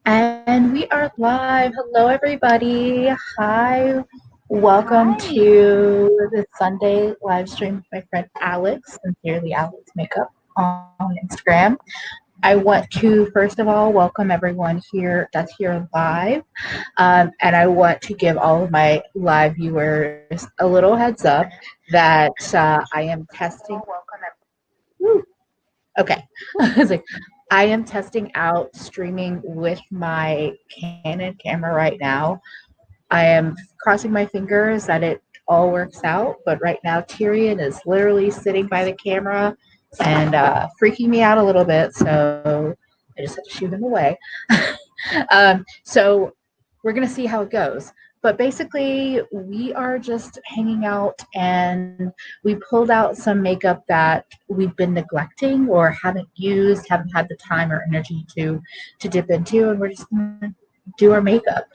And we are live. Hello, everybody. Hi. Welcome Hi. to the Sunday live stream with my friend Alex, Sincerely Alex Makeup on Instagram. I want to, first of all, welcome everyone here that's here live. And I want to give all of my live viewers a little heads up that I am testing. Woo, okay. I was like, I am testing out streaming with my Canon camera right now. I am crossing my fingers that it all works out, but right now Tyrion is literally sitting by the camera and freaking me out a little bit, so I just had to shoot him away. So we're gonna see how it goes. But basically, we are just hanging out, and we pulled out some makeup that we've been neglecting or haven't used, haven't had the time or energy to dip into, and we're just gonna do our makeup.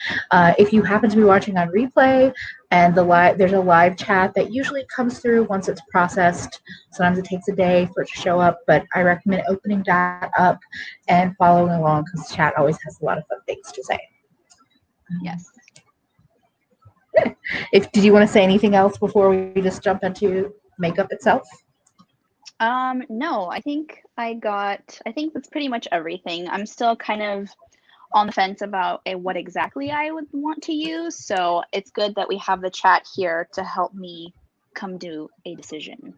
If you happen to be watching on replay, and there's a live chat that usually comes through once it's processed. Sometimes it takes a day for it to show up, but I recommend opening that up and following along because chat always has a lot of fun things to say. Yes. If did you want to say anything else before we just jump into makeup itself? No, I think that's pretty much everything. I'm still kind of on the fence about what exactly I would want to use, so it's good that we have the chat here to help me come to a decision.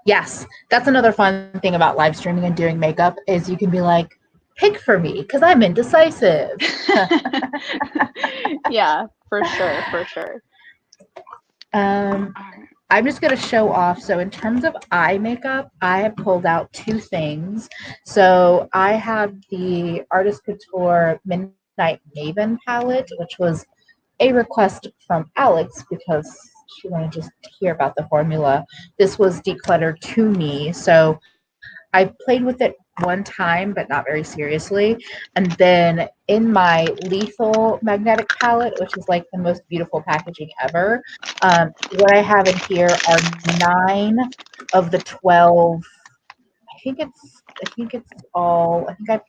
Yes, that's another fun thing about live streaming and doing makeup is you can be like, pick for me because I'm indecisive. Yeah, for sure, for sure. um, I'm just going to show off. So, in terms of eye makeup, I have pulled out two things. So, I have the Artist Couture Midnight Maven palette, which was a request from Alex because she wanted to just hear about the formula. This was decluttered to me. So, I played with it one time, but not very seriously. And then in my lethal magnetic palette, which is like the most beautiful packaging ever, what I have in here are 9 of the 12. I think I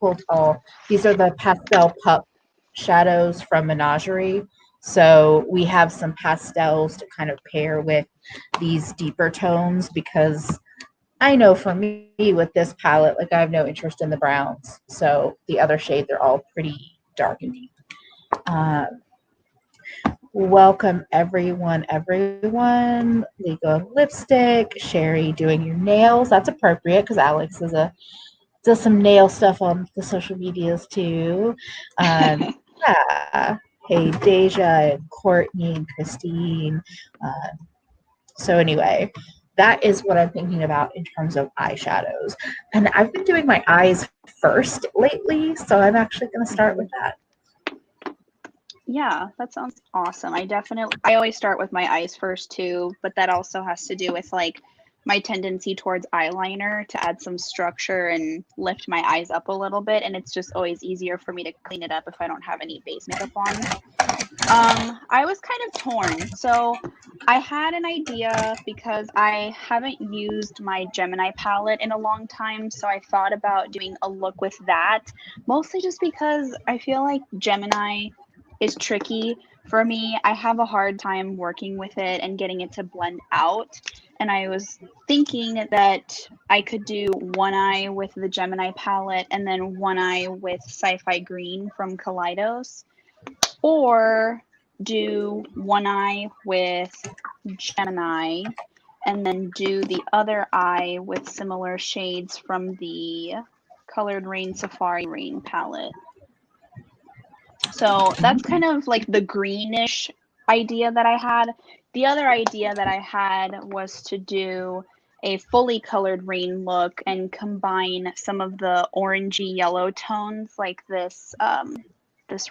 pulled all. These are the pastel pup shadows from Menagerie. So we have some pastels to kind of pair with these deeper tones because I know for me with this palette, like I have no interest in the browns. So the other shades are all pretty dark and deep. Um, Welcome everyone. Legal lipstick, Sherry doing your nails. That's appropriate because Alex does some nail stuff on the social medias too. Yeah. Hey Deja and Courtney and Christine. Uh, so anyway, that is what I'm thinking about in terms of eyeshadows. And I've been doing my eyes first lately, so I'm actually going to start with Mhm. that. Yeah, that sounds awesome. I always start with my eyes first too, but that also has to do with like my tendency towards eyeliner to add some structure and lift my eyes up a little bit, and it's just always easier for me to clean it up if I don't have any base makeup on. I was kind of torn. So I had an idea because I haven't used my Gemini palette in a long time, so I thought about doing a look with that, mostly just because I feel like Gemini is tricky for me. I have a hard time working with it and getting it to blend out. And I was thinking that I could do one eye with the Gemini palette and then one eye with Sci-Fi Green from Kaleidos, or do one eye with Gemini and then do the other eye with similar shades from the Colored Rain Safari Rain palette. So that's kind of like the greenish idea that I had. The other idea that I had was to do a fully colored rain look and combine some of the orangey yellow tones like this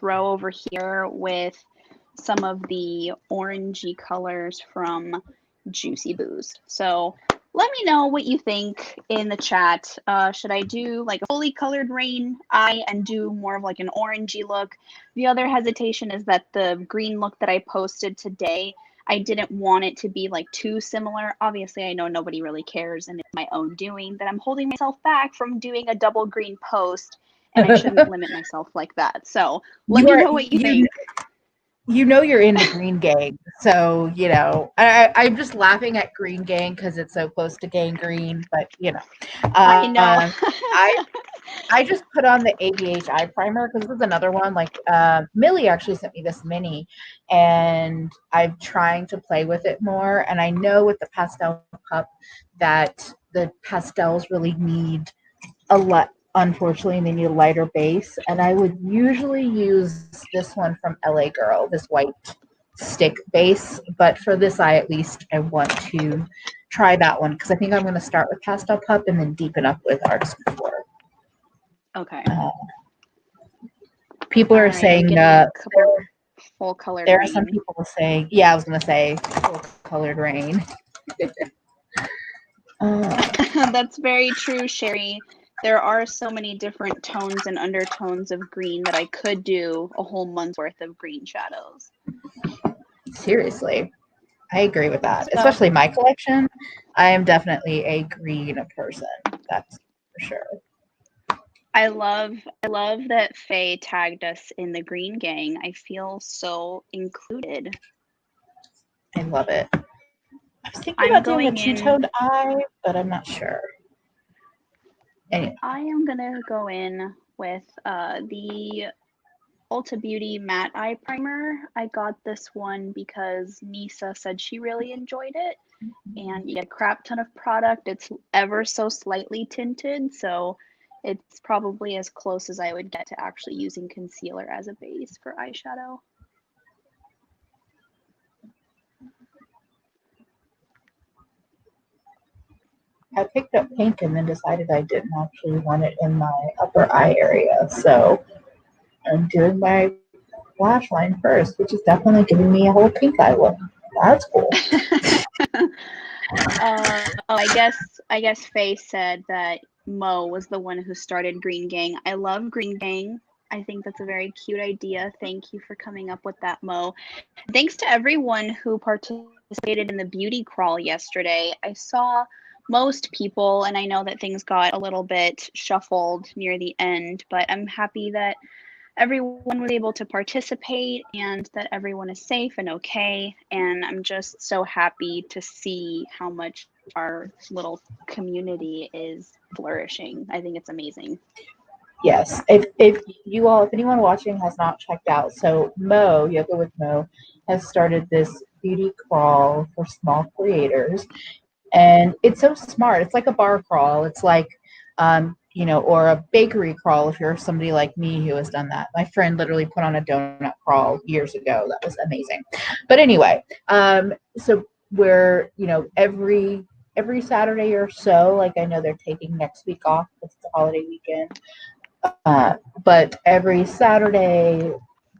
row over here with some of the orangey colors from Juicy Boost. So let me know what you think in the chat. Should I do like a fully colored rain eye and do more of like an orangey look? The other hesitation is that the green look that I posted today, I didn't want it to be like too similar. Obviously, I know nobody really cares and it's my own doing that I'm holding myself back from doing a double green post and I shouldn't limit myself like that. So let You me are know what you think. you know you're in the Green Gang, so I'm just laughing at Green Gang because it's so close to gangrene, but I know. I I just put on the ABHI primer because this is another one. Like Millie actually sent me this mini, and I'm trying to play with it more. And I know with the pastel cup that the pastels really need a lot. Unfortunately, they need a lighter base, and I would usually use this one from LA Girl, this white stick base. But for this eye, at least, I want to try that one because I think I'm going to start with pastel cup and then deepen up with artist couture. Okay. People All are right. I'm saying getting a couple full colored there are some rain. people saying, yeah, I was going to say full colored rain. That's very true, Sherry. There are so many different tones and undertones of green that I could do a whole month's worth of green shadows. Seriously, I agree with that. So Especially my collection. I am definitely a green person. That's for sure. I love that Faye tagged us in the green gang. I feel so included. I love it. I was thinking I'm about doing a going in. two-toned eye, but I'm not sure. Anyway. I am gonna go in with the Ulta Beauty Matte Eye Primer. I got this one because Nisa said she really enjoyed it, and you get a crap ton of product. It's ever so slightly tinted, so it's probably as close as I would get to actually using concealer as a base for eyeshadow. I picked up pink and then decided I didn't actually want it in my upper eye area. So I'm doing my lash line first, which is definitely giving me a whole pink eye look. That's cool. I guess Faye said that Mo was the one who started Green Gang. I love Green Gang. I think that's a very cute idea. Thank you for coming up with that, Mo. Thanks to everyone who participated in the beauty crawl yesterday. I saw most people, and I know that things got a little bit shuffled near the end, but I'm happy that everyone was able to participate and that everyone is safe and okay. And I'm just so happy to see how much our little community is flourishing. I think it's amazing. Yes. If anyone watching has not checked out, so Mo, Yoga with Mo, has started this beauty crawl for small creators. And it's so smart. It's like a bar crawl. It's like, or a bakery crawl if you're somebody like me who has done that. My friend literally put on a donut crawl years ago. That was amazing. But anyway, so we're, every Saturday or so, like I know they're taking next week off. It's the holiday weekend. But every Saturday,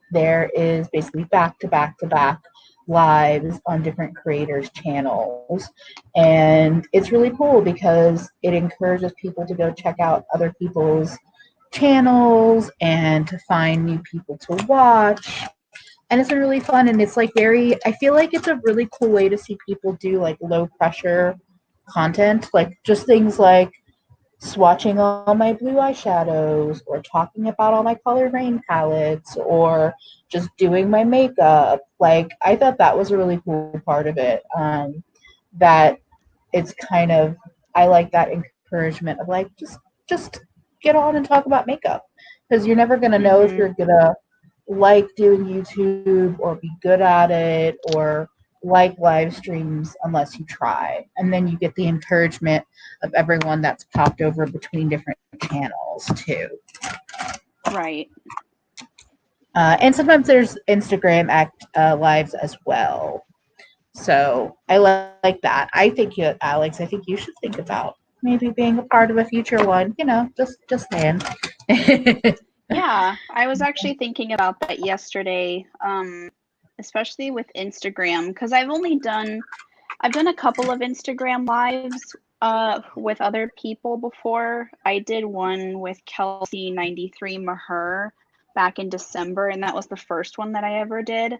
there is basically back to back to back lives on different creators' channels. And it's really cool because it encourages people to go check out other people's channels and to find new people to watch. And it's really fun. And it's like I feel like it's a really cool way to see people do like low pressure content, like just things like swatching all my blue eyeshadows or talking about all my color rain palettes or just doing my makeup. Like I thought that was a really cool part of it. That it's kind of I like that encouragement of like just get on and talk about makeup because you're never gonna know if Mm-hmm. you're gonna like doing YouTube or be good at it or like live streams unless you try. And then you get the encouragement of everyone that's popped over between different channels too. Right. And sometimes there's Instagram lives as well. So I like that. I think Alex, I think you should think about maybe being a part of a future one. Just saying. Yeah, I was actually thinking about that yesterday, especially with Instagram, because I've done a couple of Instagram lives with other people before. I did one with Kelsey 93 Maher back in December, and that was the first one that I ever did.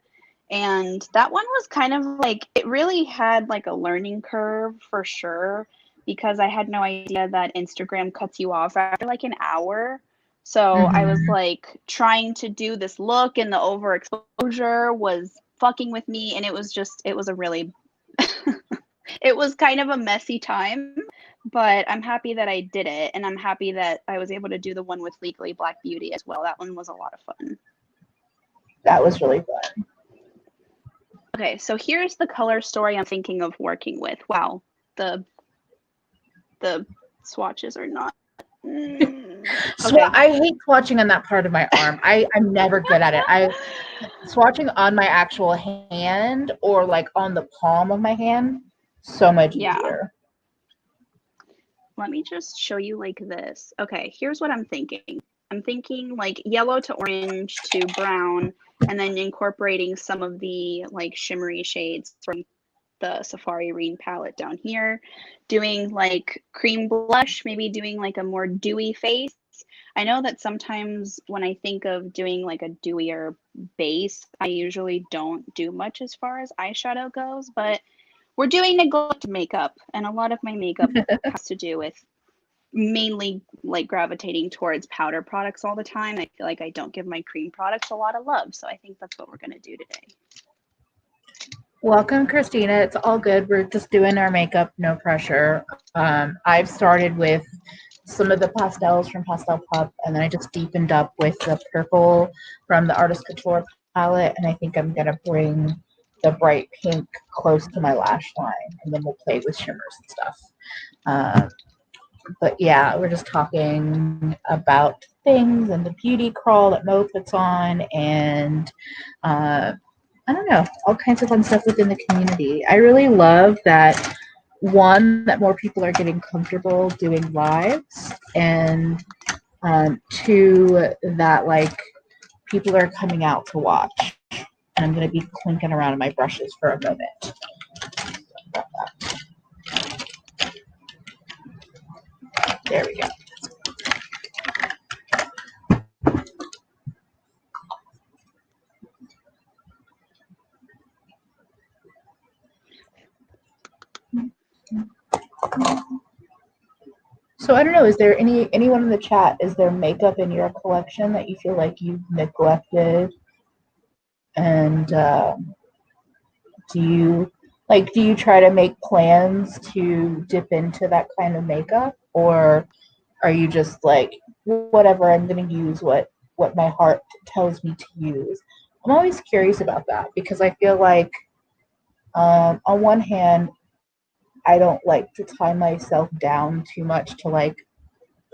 And that one was kind of like it really had like a learning curve for sure because I had no idea that Instagram cuts you off after like an hour. So I was Mhm. like trying to do this look, and the overexposure was fucking with me, and it was a really it was kind of a messy time, but I'm happy that I did it, and I'm happy that I was able to do the one with Legally Black Beauty as well. That one was a lot of fun. That was really fun. Okay, so here's the color story I'm thinking of working with. Wow, the the swatches are not. Okay. I hate swatching on that part of my arm. I'm never good at it. I swatching on my actual hand or like on the palm of my hand, so much Yeah. easier. Let me just show you like this. Okay, here's what I'm thinking. I'm thinking like yellow to orange to brown, and then incorporating some of the like shimmery shades from the Safari Reen palette down here. Doing like cream blush, maybe doing like a more dewy face. I know that sometimes when I think of doing like a dewier base, I usually don't do much as far as eyeshadow goes, but we're doing neglect makeup, and a lot of my makeup has to do with mainly like gravitating towards powder products all the time. I feel like I don't give my cream products a lot of love, so I think that's what we're going to do today. Welcome, Christina. It's all good. We're just doing our makeup, no pressure. I've started with some of the pastels from Pastel Pup, and then I just deepened up with the purple from the Artist Couture palette, and I think I'm going to bring the bright pink close to my lash line, and then we'll play with shimmers and stuff. But yeah, we're just talking about things and the beauty crawl that Mo puts on, and I don't know, all kinds of fun stuff within the community. I really love that one, that more people are getting comfortable doing lives, and two, that like people are coming out to watch. And I'm going to be clinking around in my brushes for a moment. There we go. So I don't know, is there anyone in the chat, is there makeup in your collection that you feel like you've neglected? And do you try to make plans to dip into that kind of makeup, or are you just like, whatever, I'm going to use what my heart tells me to use? I'm always curious about that because I feel like on one hand, I don't like to tie myself down too much to like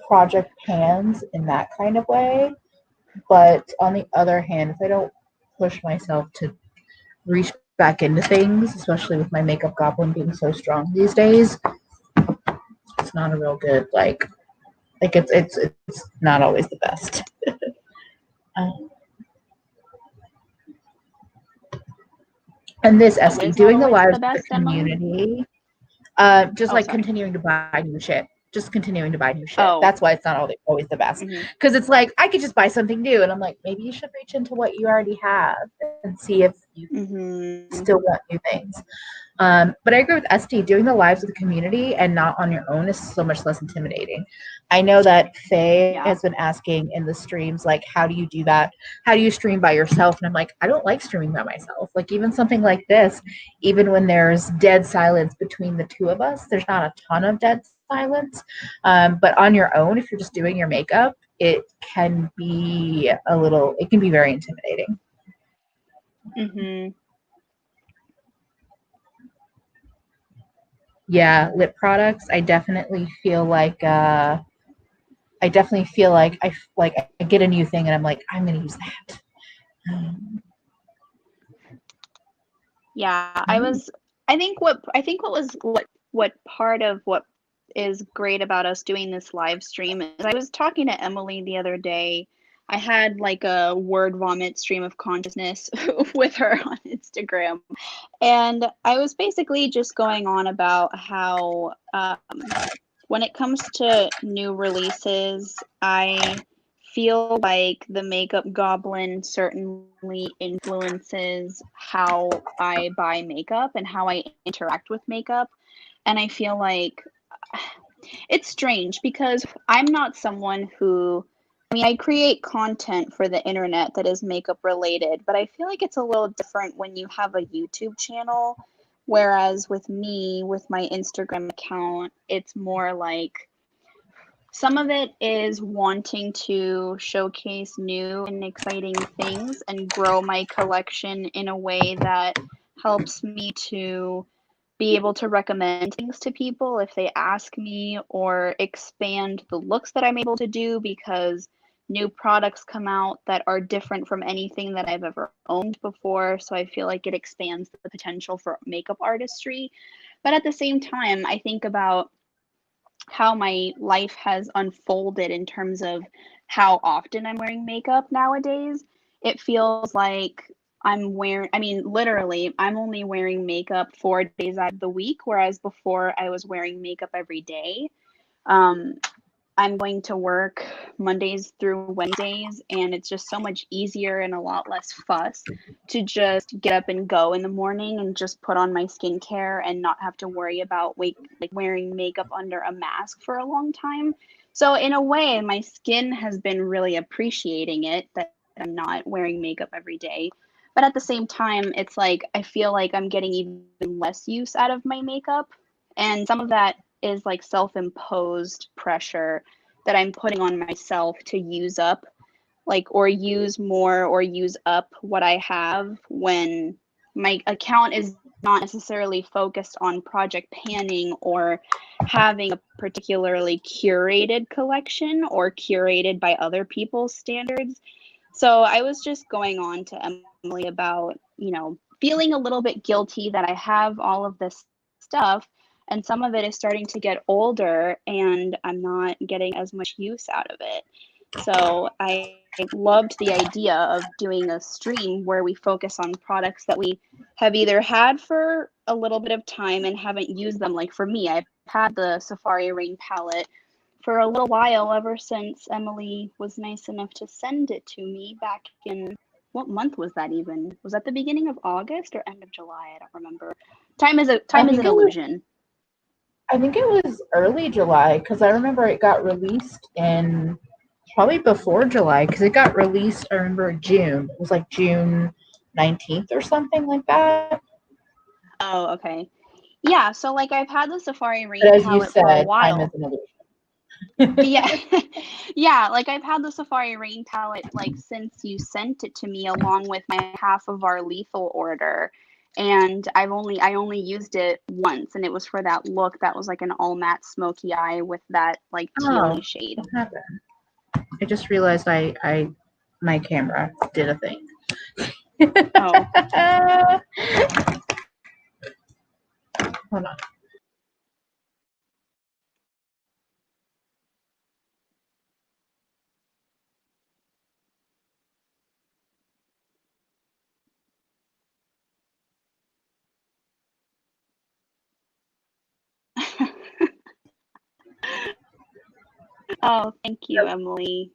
project pans in that kind of way. But on the other hand, if I don't push myself to reach back into things, especially with my makeup goblin being so strong these days, it's not a real good it's not always the best. um, and this What Esty is not doing the always lives the with the best, Emily? community, just Oh, like sorry. continuing to buy new shit. Just continuing to buy new shit. Oh. That's why it's not always the best. Mm-hmm. Because it's like I could just buy something new, and I'm like, maybe you should reach into what you already have and see if you Mm-hmm. still want new things. But I agree with Esty. Doing the lives of the community and not on your own is so much less intimidating. I know that Faye Yeah. has been asking in the streams, like, how do you do that? How do you stream by yourself? And I'm like, I don't like streaming by myself. Like, even something like this, even when there's dead silence between the two of us, there's not a ton of dead silence. But on your own, if you're just doing your makeup, it can be very intimidating. Mm-hmm. Yeah, lip products. I get a new thing and I'm like, I'm gonna use that. Yeah, I think what part of what is great about us doing this live stream is I was talking to Emily the other day. I had like a word vomit stream of consciousness with her on Instagram. And I was basically just going on about how when it comes to new releases, I feel like the Makeup Goblin certainly influences how I buy makeup and how I interact with makeup. And I feel like it's strange because I'm not someone who mean, I create content for the internet that is makeup related, but I feel like it's a little different when you have a YouTube channel. Whereas with me, with my Instagram account, it's more like some of it is wanting to showcase new and exciting things and grow my collection in a way that helps me to be able to recommend things to people if they ask me, or expand the looks that I'm able to do because new products come out that are different from anything that I've ever owned before. So I feel like it expands the potential for makeup artistry. But at the same time, I think about how my life has unfolded in terms of how often I'm wearing makeup nowadays. It feels like I mean, literally, I'm only wearing makeup 4 days out of the week, whereas before I was wearing makeup every day. Um, I'm going to work Mondays through Wednesdays, and it's just so much easier and a lot less fuss to just get up and go in the morning and just put on my skincare and not have to worry about wearing makeup under a mask for a long time. So in a way, my skin has been really appreciating it that I'm not wearing makeup every day. But at the same time, it's like I feel like I'm getting even less use out of my makeup. And some of that is like self-imposed pressure that I'm putting on myself to use up, like, or use more or use up what I have when my account is not necessarily focused on project panning or having a particularly curated collection or curated by other people's standards. So I was just going on to Emily about, feeling a little bit guilty that I have all of this stuff and some of it is starting to get older and I'm not getting as much use out of it. So I loved the idea of doing a stream where we focus on products that we have either had for a little bit of time and haven't used them. Like for me, I've had the Safari Rain palette for a little while, ever since Emily was nice enough to send it to me back in, what month was that even? Was that the beginning of August or end of July? I don't remember. Time is an illusion. I think it was early July because I remember it got released in probably before July because it got released, I remember June. It was like June 19th or something like that. Oh, okay. Yeah, so like I've had the Safari Rain But as you palette for a said, time is while. an illusion. Yeah. Yeah, like I've had the Safari Rain palette like since you sent it to me along with my half of our lethal order. And I only used it once and it was for that look that was like an all matte smoky eye with that like Oh, tealy shade. what happened? I just realized I my camera did a thing. Oh. Hold on. Oh, thank you, Emily.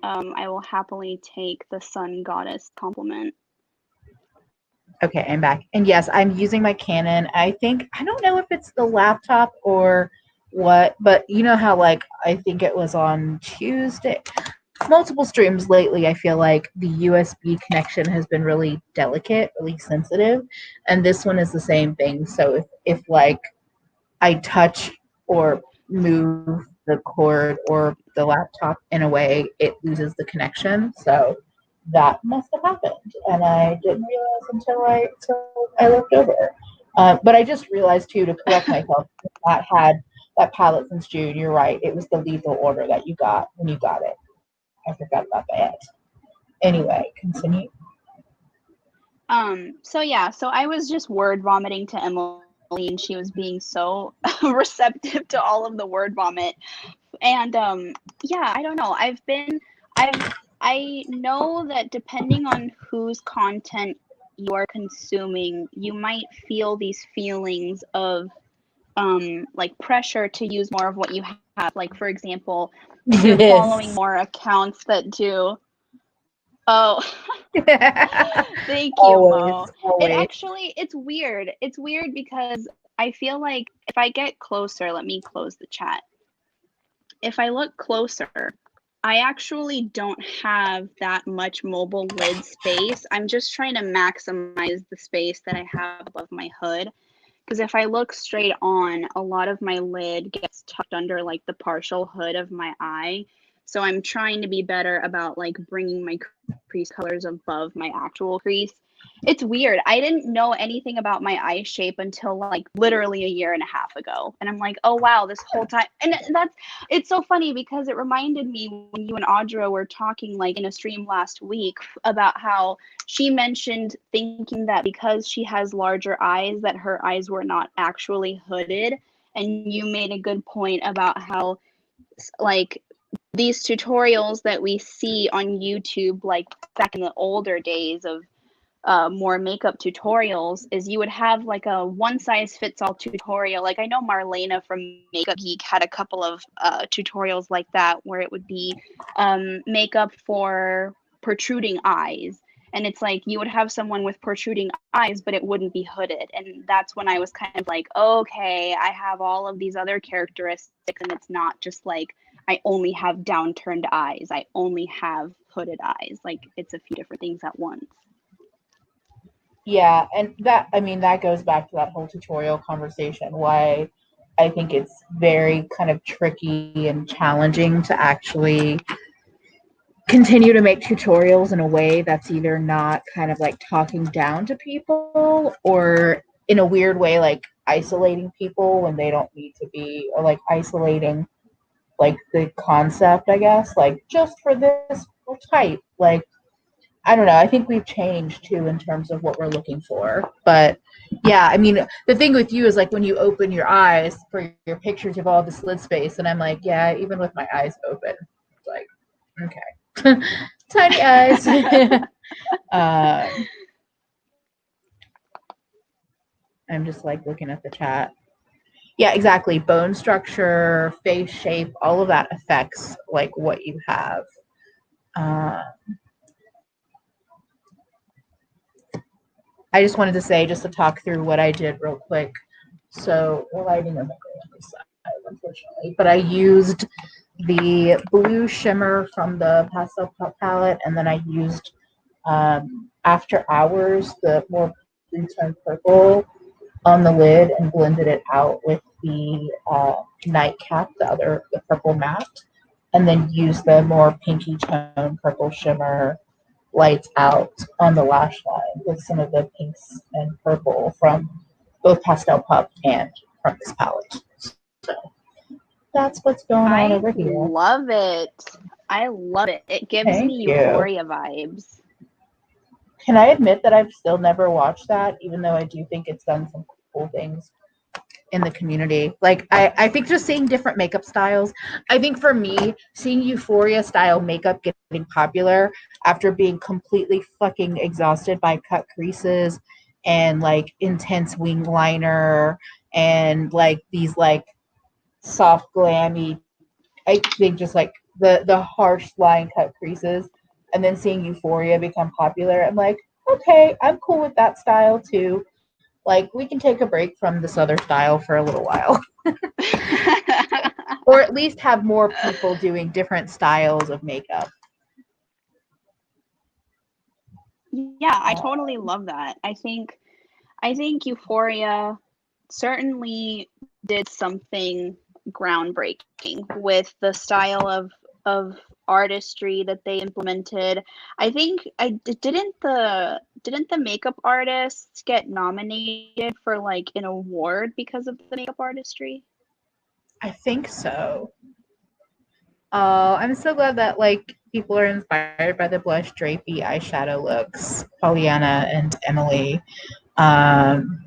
I will happily take the sun goddess compliment. Okay, I'm back. And yes, I'm using my Canon. I don't know if it's the laptop or what, but you know how, like, I think it was on Tuesday. Multiple streams lately, I feel like the USB connection has been really delicate, really sensitive. And this one is the same thing. So if like I touch or move the cord or the laptop in a way, it loses the connection. So that must have happened, and I didn't realize until I looked over. But I just realized too, to correct myself, that palette since June. You're right; it was the lethal order that you got when you got it. I forgot about that. Anyway, continue. So yeah, so I was just word vomiting to Emily and she was being so receptive to all of the word vomit. And yeah, I don't know. I know that depending on whose content you are consuming, you might feel these feelings of like pressure to use more of what you have. Like for example, if you're following Yes. more accounts that do. Oh, thank you, Always, Mo. always. It's weird. It's weird because I feel like if I get closer, let me close the chat. If I look closer, I actually don't have that much mobile lid space. I'm just trying to maximize the space that I have above my hood. Because if I look straight on, a lot of my lid gets tucked under like the partial hood of my eye. So I'm trying to be better about like bringing my crease colors above my actual crease. It's weird. I didn't know anything about my eye shape until like literally a year and a half ago. And I'm like, oh wow, this whole time. And it's so funny because it reminded me when you and Audra were talking like in a stream last week about how she mentioned thinking that because she has larger eyes, that her eyes were not actually hooded. And you made a good point about how like these tutorials that we see on YouTube, like back in the older days of more makeup tutorials, is you would have like a one size fits all tutorial. Like I know Marlena from Makeup Geek had a couple of tutorials like that where it would be makeup for protruding eyes. And it's like you would have someone with protruding eyes, but it wouldn't be hooded. And that's when I was kind of like, okay, I have all of these other characteristics, and it's not just like I only have downturned eyes. I only have hooded eyes. Like it's a few different things at once. Yeah, and that, I mean, that goes back to that whole tutorial conversation, why I think it's very kind of tricky and challenging to actually continue to make tutorials in a way that's either not kind of like talking down to people, or in a weird way like isolating people when they don't need to be, or like isolating like the concept, I guess, like just for this type. Like, I don't know. I think we've changed too in terms of what we're looking for. But yeah, I mean, the thing with you is like when you open your eyes for your pictures, you have all this lid space, and I'm like, yeah, even with my eyes open, it's like, okay, tiny eyes. I'm just like looking at the chat. Yeah, exactly. Bone structure, face shape, all of that affects like what you have. Uh, I just wanted to say, just to talk through what I did real quick. So, well, lighting isn't great on this side, unfortunately, but I used the blue shimmer from the Pastel Pup palette, and then I used After Hours, the more blue-toned purple on the lid, and blended it out with the nightcap, the purple matte, and then used the more pinky tone purple shimmer lights out on the lash line with some of the pinks and purple from both Pastel Pup and from this palette. So that's what's going on I over here. love it. I love it. It gives Thank me you. Euphoria vibes. Can I admit that I've still never watched that, even though I do think it's done some cool things in the community? Like, I think just seeing different makeup styles, I think for me, seeing Euphoria style makeup getting popular after being completely fucking exhausted by cut creases and like intense wing liner and like these like soft glammy, I think just like the harsh line cut creases, and then seeing Euphoria become popular, I'm like, okay, I'm cool with that style too. Like, we can take a break from this other style for a little while. Or at least have more people doing different styles of makeup. Yeah, I totally love that. I think Euphoria certainly did something groundbreaking with the style of artistry that they implemented. I think I didn't the makeup artists get nominated for like an award because of the makeup artistry? I think so. Oh, I'm so glad that like people are inspired by the blush drapey eyeshadow looks, Pollyanna and Emily. Um,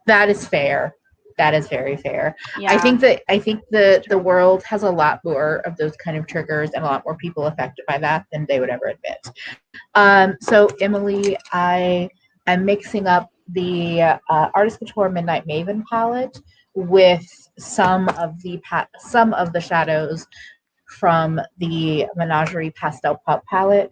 that is fair. That is very fair. Yeah. I think the world has a lot more of those kind of triggers and a lot more people affected by that than they would ever admit. So Emily, I am mixing up the Artist Couture Midnight Maven palette with some of the shadows from the Menagerie Pastel Pup palette.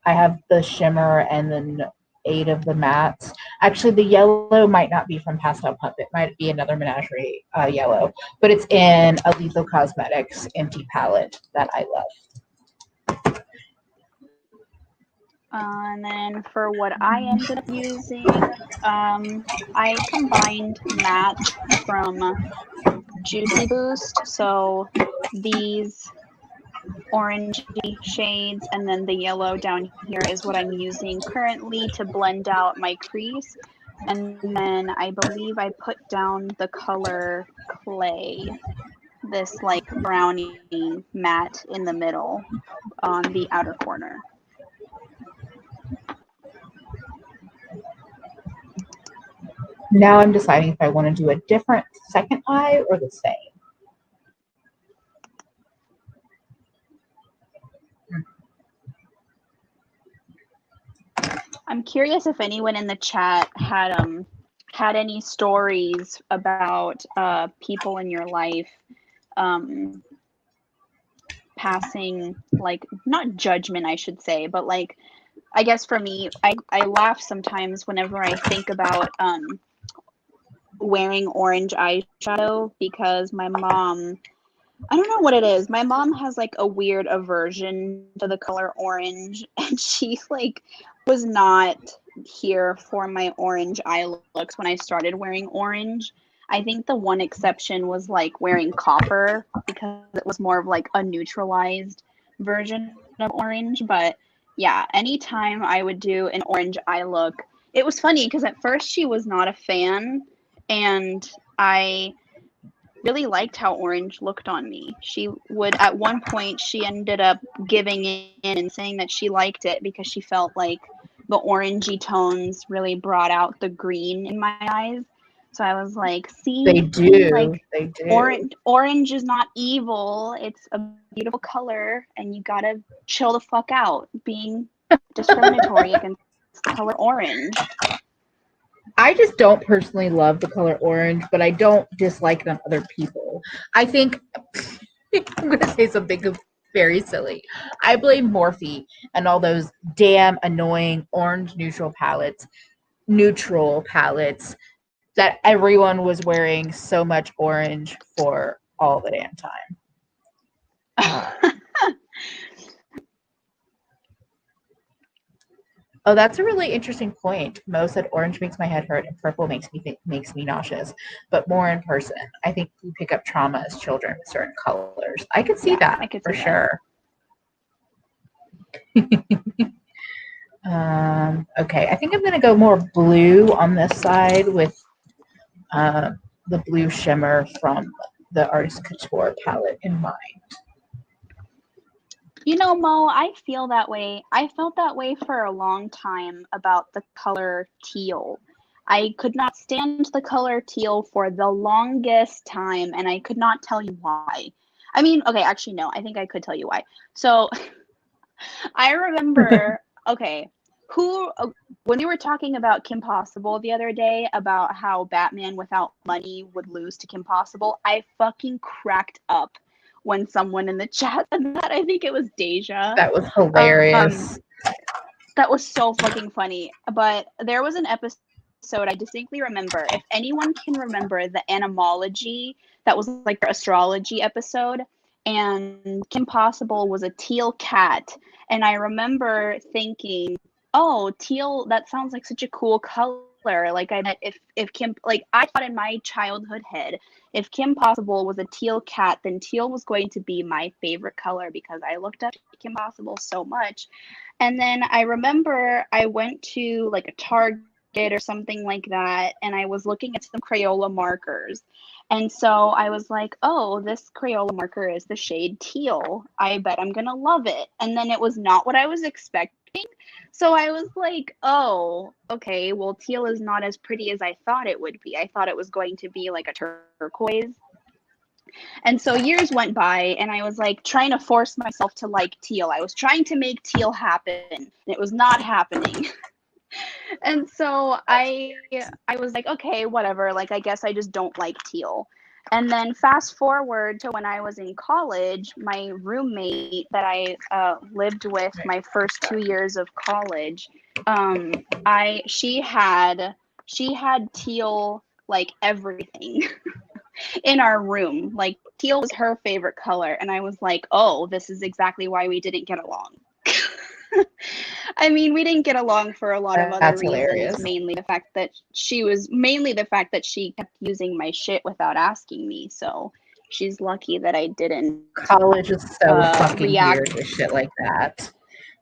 I have the shimmer and then 8 of the mattes. Actually, the yellow might not be from Pastel Pup. It might be another Menagerie yellow, but it's in a Lethal Cosmetics empty palette that I love. And then for what I ended up using, I combined mattes from Juicy Boost. So these orangey shades and then the yellow down here is what I'm using currently to blend out my crease. And then I believe I put down the color Clay, this like brownie matte in the middle on the outer corner. Now I'm deciding if I want to do a different second eye or the same. I'm curious if anyone in the chat had any stories about people in your life passing, like, not judgment, I should say, but like, I guess for me, I laugh sometimes whenever I think about wearing orange eyeshadow because my mom, I don't know what it is. My mom has like a weird aversion to the color orange, and she like was not here for my orange eye looks when I started wearing orange. I think the one exception was like wearing copper because it was more of like a neutralized version of orange. But yeah, anytime I would do an orange eye look, it was funny because at first she was not a fan, and I really liked how orange looked on me. She would, at one point, she ended up giving in and saying that she liked it because she felt like the orangey tones really brought out the green in my eyes. So I was like, They see, do. like They do. orange is not evil. It's a beautiful color, and you gotta chill the fuck out being discriminatory against the color orange. I just don't personally love the color orange, but I don't dislike it on other people. I think I'm going to say something very silly. I blame Morphe and all those damn annoying orange neutral palettes that everyone was wearing so much orange for all the damn time. Oh, that's a really interesting point. Mo said orange makes my head hurt and purple makes me nauseous, but more in person. I think we pick up trauma as children with certain colors. I could see Yeah, that I could for see that. sure. Okay, I think I'm gonna go more blue on this side with the blue shimmer from the Artist Couture palette in mind. You know, Mo, I feel that way. I felt that way for a long time about the color teal. I could not stand the color teal for the longest time, and I could not tell you why. I mean, okay, actually, no, I think I could tell you why. So I remember, okay, when we were talking about Kim Possible the other day, about how Batman without money would lose to Kim Possible, I fucking cracked up when someone in the chat said that. I think it was Deja. That was hilarious. That was so fucking funny. But there was an episode I distinctly remember. If anyone can remember the animology, that was like their astrology episode, and Kim Possible was a teal cat. And I remember thinking, oh, teal, that sounds like such a cool color. Like I bet if Kim, like I thought in my childhood head, if Kim Possible was a teal cat, then teal was going to be my favorite color because I looked up to Kim Possible so much. And then I remember I went to like a Target or something like that, and I was looking at some Crayola markers. And so I was like, oh, this Crayola marker is the shade teal. I bet I'm going to love it. And then it was not what I was expecting. So I was like, oh, okay, well, teal is not as pretty as I thought it would be. I thought it was going to be like a turquoise. And so years went by, and I was like trying to force myself to like teal. I was trying to make teal happen, and it was not happening. And so I was like, okay, whatever. Like, I guess I just don't like teal. And then fast forward to when I was in college, my roommate that I lived with my first 2 years of college, she had teal like everything in our room. Like teal was her favorite color, and I was like, oh, this is exactly why we didn't get along. I mean, we didn't get along for a lot of other That's reasons, hilarious. mainly the fact that she kept using my shit without asking me. So she's lucky that I didn't College is so fucking react. weird with shit like that.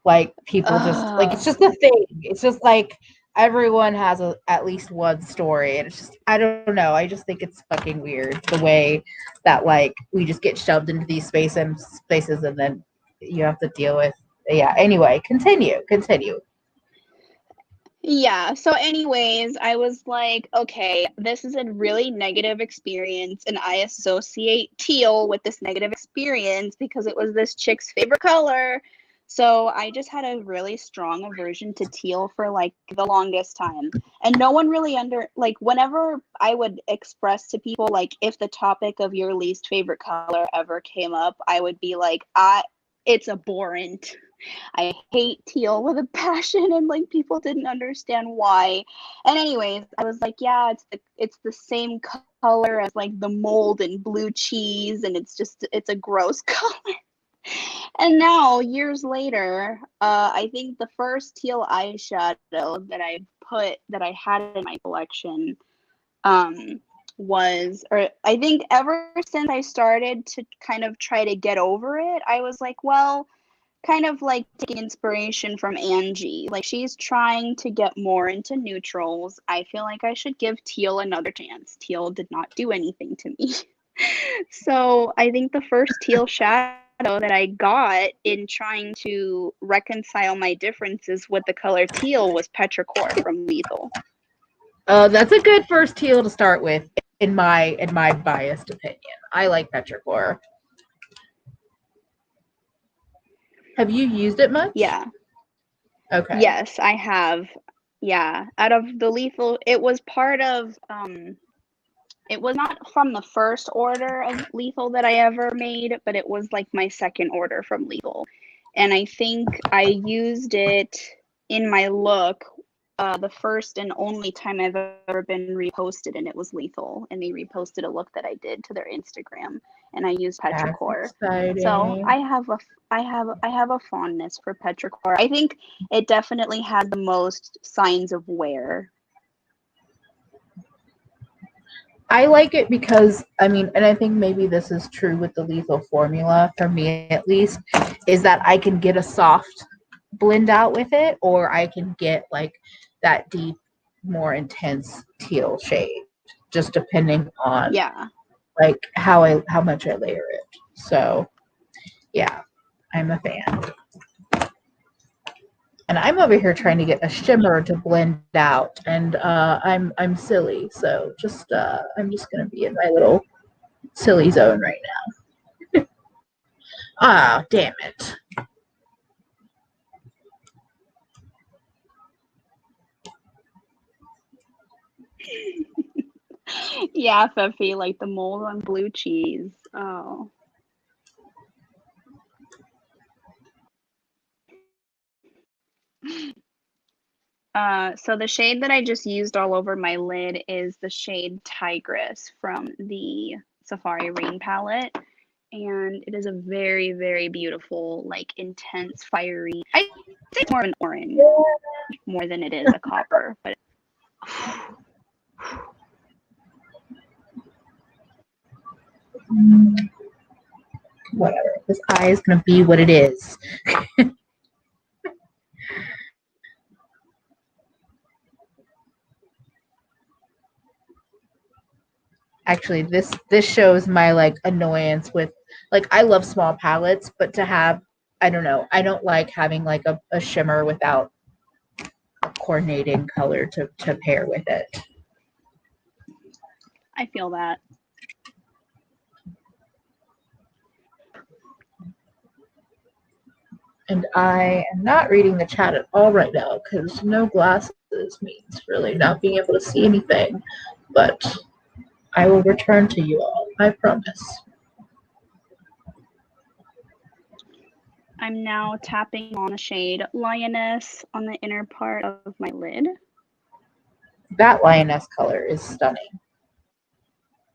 Like people just like Uh, it's just a thing. It's just like everyone has at least one story, and it's just I don't know. I just think it's fucking weird the way that like we just get shoved into these spaces, and then you have to deal with. Yeah. Anyway, continue. yeah. So, anyways, I was like, okay, this is a really negative experience, and I associate teal with this negative experience because it was this chick's favorite color. So, I just had a really strong aversion to teal for like the longest time. And no one really like, whenever I would express to people, like, if the topic of your least favorite color ever came up, I would be like, it's abhorrent. I hate teal with a passion, and like people didn't understand why. And anyways, I was like, yeah, it's the same color as like the mold in blue cheese, and it's a gross color. And now years later, I think the first teal eyeshadow that I had in my collection um or I think ever since I started to kind of try to get over it, I was like, well, kind of like taking inspiration from Angie. Like she's trying to get more into neutrals. I feel like I should give teal another chance. Teal did not do anything to me. So I think the first teal shadow that I got in trying to reconcile my differences with the color teal was Petrichor from Lethal. That's a good first teal to start with, in my biased opinion. I like Petrichor. Have you used it much? Yeah. Okay. Yes, I have. Yeah. Out of the Lethal, it was part of it was not from the first order of Lethal that I ever made, but it was like my second order from Lethal. And I think I used it in my look the first and only time I've ever been reposted, and it was Lethal. And they reposted a look that I did to their Instagram, and I used That's Petrichor. So exciting. I have a fondness for Petrichor. I think it definitely had the most signs of wear. I like it because I mean, and I think maybe this is true with the lethal formula for me at least, is that I can get a soft blend out with it, or I can get like that deep, more intense teal shade, just depending on Yeah. like how much I layer it. So yeah, I'm a fan. And I'm over here trying to get a shimmer to blend out, and I'm silly, so just I'm just gonna be in my little silly zone right now. Ah, damn it! Yeah, Fifi, like the mold on blue cheese. Oh. So the shade that I just used all over my lid is the shade Tigress from the Safari Rain palette. And it is a very, very beautiful, like intense, fiery. I think it's more of an orange more than it is a copper, but Whatever. This eye is gonna be what it is. Actually, this shows my like annoyance with like I love small palettes, but to have I don't know, I don't like having like a shimmer without a coordinating color to pair with it. I feel that. And I am not reading the chat at all right now because no glasses means really not being able to see anything. But I will return to you all. I promise. I'm now tapping on the shade Lioness on the inner part of my lid. That lioness color is stunning.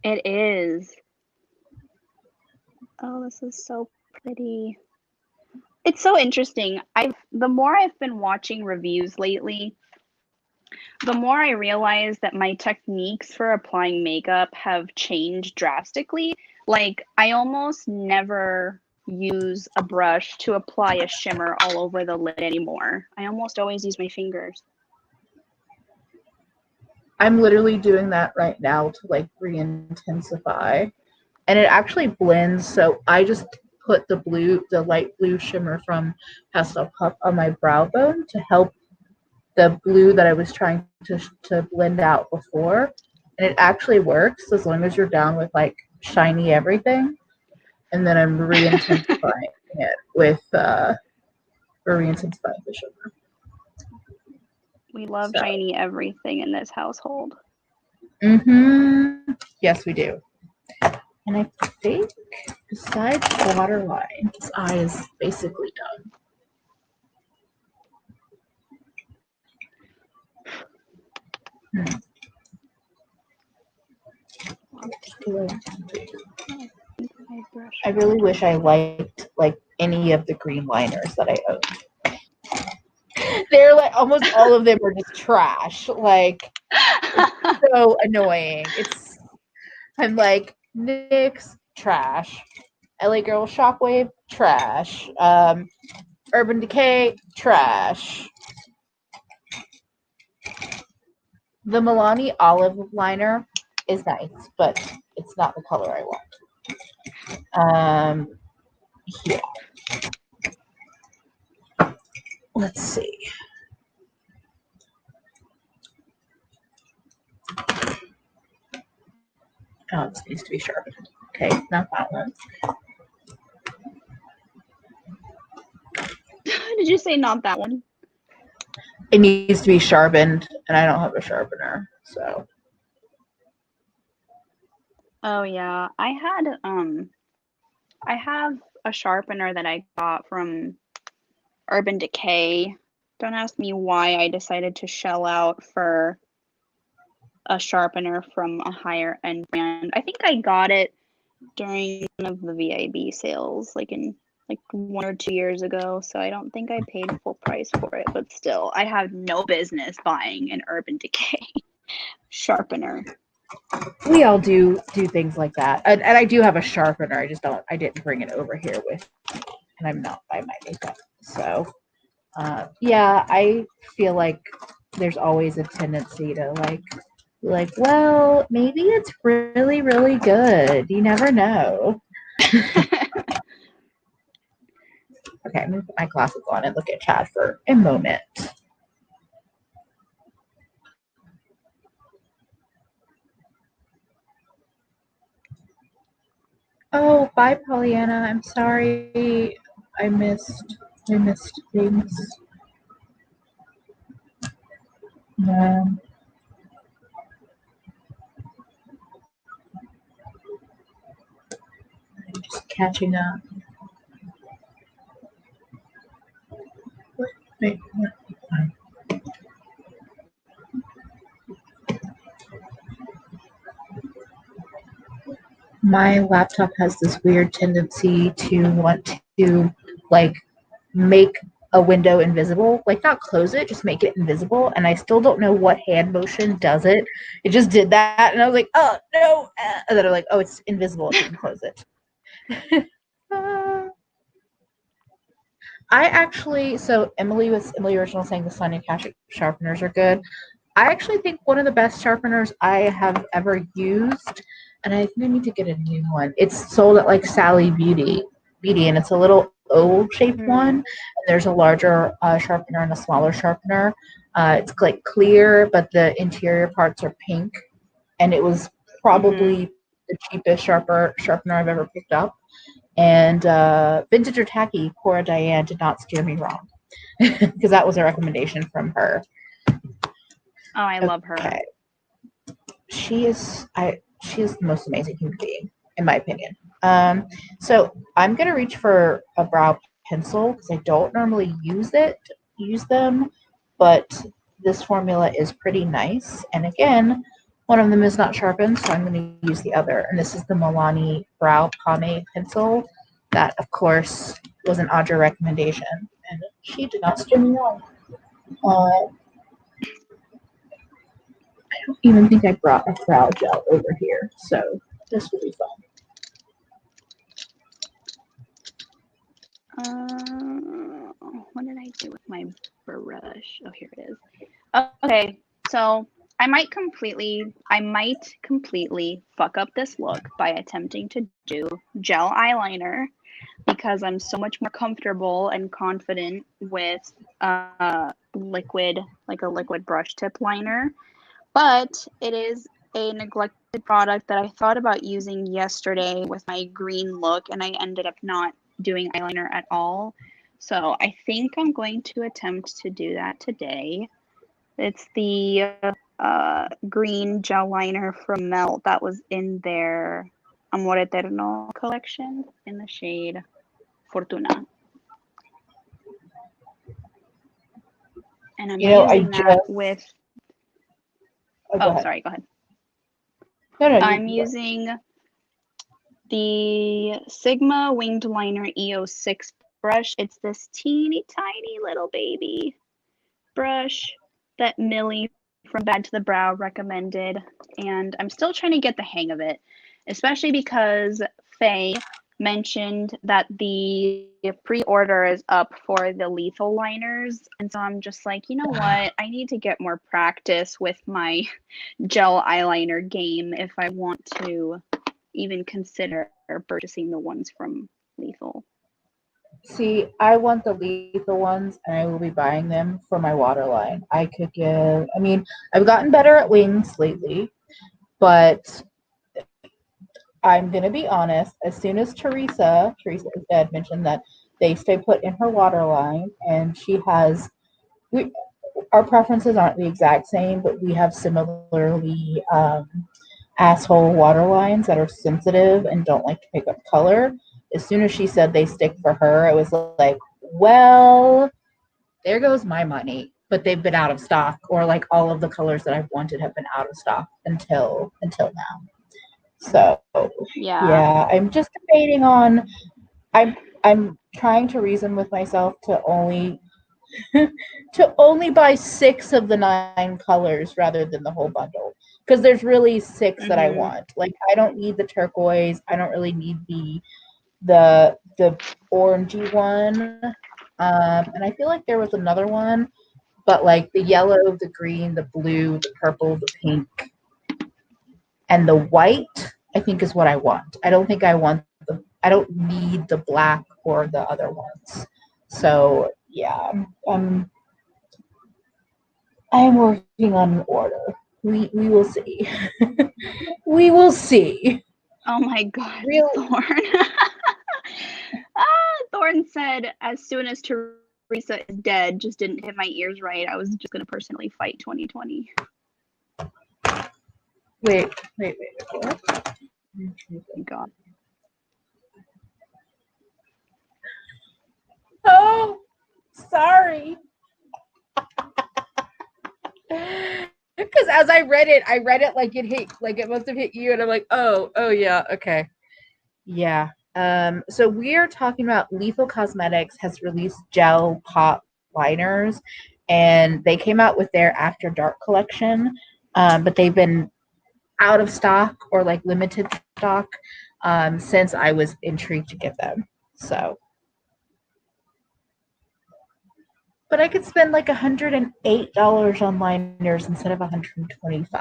It is. Oh, this is so pretty. It's so interesting. The more I've been watching reviews lately, the more I realize that my techniques for applying makeup have changed drastically. Like, I almost never use a brush to apply a shimmer all over the lid anymore. I almost always use my fingers. I'm literally doing that right now to like re-intensify. And it actually blends, so I just put the light blue shimmer from Pastel Puff on my brow bone to help the blue that I was trying to blend out before. And it actually works as long as you're down with like shiny everything. And then I'm re-intensifying it with re-intensifying the shimmer. We love So. shiny everything in this household. Yes, we do. And I think besides waterline, this eye is basically done. I really wish I liked like any of the green liners that I owned. They're like almost all of them are just trash. Like it's so annoying. I'm like NYX trash, LA Girl Shockwave trash, Urban Decay trash. The Milani olive liner is nice, but it's not the color I want. Yeah. Let's see. Oh, this needs to be sharpened. Okay, not that one. Did you say not that one? It needs to be sharpened, and I don't have a sharpener, so. Oh yeah, I have a sharpener that I got from Urban Decay. Don't ask me why I decided to shell out for a sharpener from a higher end brand. I think I got it during one of the VIB sales, like 1 or 2 years ago. So I don't think I paid full price for it, but still, I have no business buying an Urban Decay sharpener. We all do things like that, and I do have a sharpener. I didn't bring it over here with, and I'm not by my makeup. So, yeah, I feel like there's always a tendency to like, well, maybe it's really, really good. You never know. Okay, I'm gonna put my glasses on and look at Chad for a moment. Oh, bye, Pollyanna. I'm sorry. I missed things. Um, I'm just catching up. Wait. My laptop has this weird tendency to want to like make a window invisible, like not close it, just make it invisible. And I still don't know what hand motion does it. It just did that, and I was like, oh no, and then I'm like, oh, it's invisible. It didn't close it. I actually, so Emily Original saying the Sonia Cash sharpeners are good. I actually think one of the best sharpeners I have ever used, and I think I need to get a new one. It's sold at like Sally Beauty, and it's a little oval-shaped one. And there's a larger sharpener and a smaller sharpener. It's like clear, but the interior parts are pink, and it was probably the cheapest sharpener I've ever picked up. And Vintage or Tacky, Cora Diane did not steer me wrong because that was a recommendation from her. Oh, I love her. She is the most amazing human being. in my opinion. So I'm gonna reach for a brow pencil because I don't normally use them, but this formula is pretty nice. And again, one of them is not sharpened, so I'm going to use the other. And this is the Milani Brow Pomade Pencil. That, of course, was an Audra recommendation, and she did not steer me wrong. I don't even think I brought a brow gel over here, so this will be fun. What did I do with my brush? Oh, here it is. Okay, so I might completely fuck up this look by attempting to do gel eyeliner because I'm so much more comfortable and confident with liquid, like a liquid brush tip liner. But it is a neglected product that I thought about using yesterday with my green look, and I ended up not doing eyeliner at all. So I think I'm going to attempt to do that today. It's the green gel liner from Melt that was in their Amor Eterno collection in the shade Fortuna. And I'm using that with... sorry, go ahead. No, I'm using the Sigma Winged Liner EO6 brush. It's this teeny tiny little baby brush that Millie from Bad to the Brow recommended, and I'm still trying to get the hang of it, especially because Faye mentioned that the pre-order is up for the lethal liners, and so I'm just like, you know what, I need to get more practice with my gel eyeliner game if I want to even consider purchasing the ones from Lethal. See, I want the lethal ones, and I will be buying them for my waterline. I've gotten better at wings lately, but I'm going to be honest. As soon as Teresa is dead, mentioned that they stay put in her waterline, and our preferences aren't the exact same, but we have similarly asshole water lines that are sensitive and don't like to pick up color. As soon as she said they stick for her, I was like, well, there goes my money. But they've been out of stock, or like all of the colors that I've wanted have been out of stock until now. So yeah, I'm just debating on. I'm trying to reason with myself to only buy 6 of the 9 colors rather than the whole bundle, because there's really 6 that I want. Like, I don't need the turquoise. I don't really need the orangey one. And I feel like there was another one, but like the yellow, the green, the blue, the purple, the pink, and the white, I think is what I want. I don't need the black or the other ones. So yeah, I am working on an order. We will see. We will see. Oh my God, Thorn. Thorn said, as soon as Teresa is dead, just didn't hit my ears right. I was just going to personally fight 2020. Wait. What? Oh God. Oh, sorry. Because as I read it like it must have hit you, and I'm like, oh yeah, okay. Yeah. So we are talking about Lethal Cosmetics has released gel pop liners, and they came out with their After Dark collection, but they've been out of stock or like limited stock since I was intrigued to get them. So, but I could spend like $108 on liners instead of $125.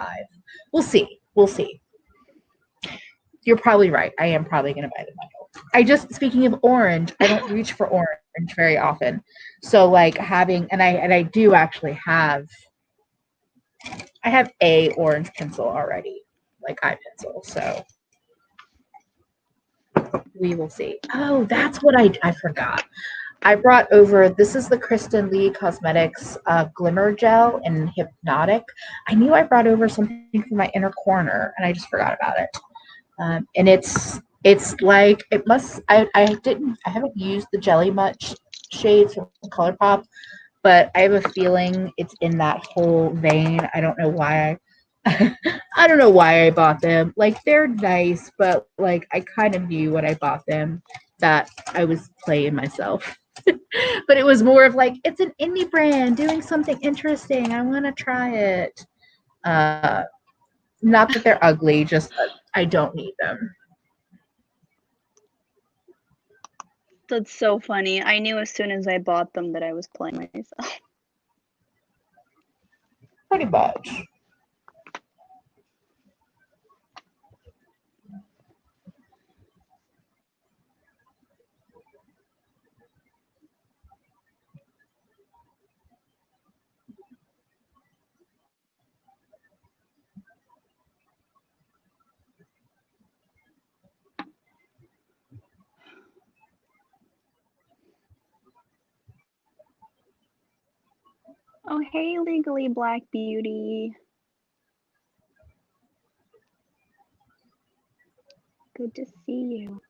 We'll see. You're probably right. I am probably going to buy the bundle. Speaking of orange, I don't reach for orange very often. So like I do actually have a orange pencil already, like eye pencil. So we will see. Oh, that's what I forgot. I brought over, this is the Kristen Lee Cosmetics Glimmer Gel in Hypnotic. I knew I brought over something for my inner corner, and I just forgot about it. And it's It's like it must. I haven't used the Jelly Much shades from ColourPop, but I have a feeling it's in that whole vein. I don't know why. I don't know why I bought them. Like they're nice, but like I kind of knew when I bought them that I was playing myself. But it was more of like it's an indie brand doing something interesting. I want to try it. Uh, Not that they're ugly, just that I don't need them. That's so funny. I knew as soon as I bought them that I was playing myself. Pretty much. Oh, hey, Legally Black Beauty. Good to see you.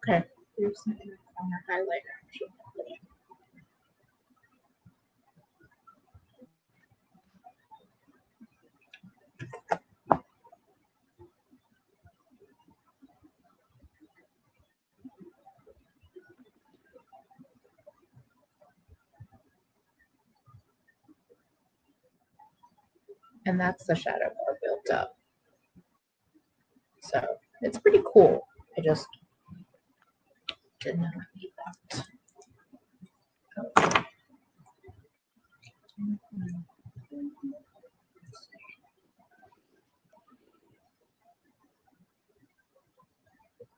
Okay. Here's some on our highlighter. And that's the shadow bar built up. So it's pretty cool. I just did not need that.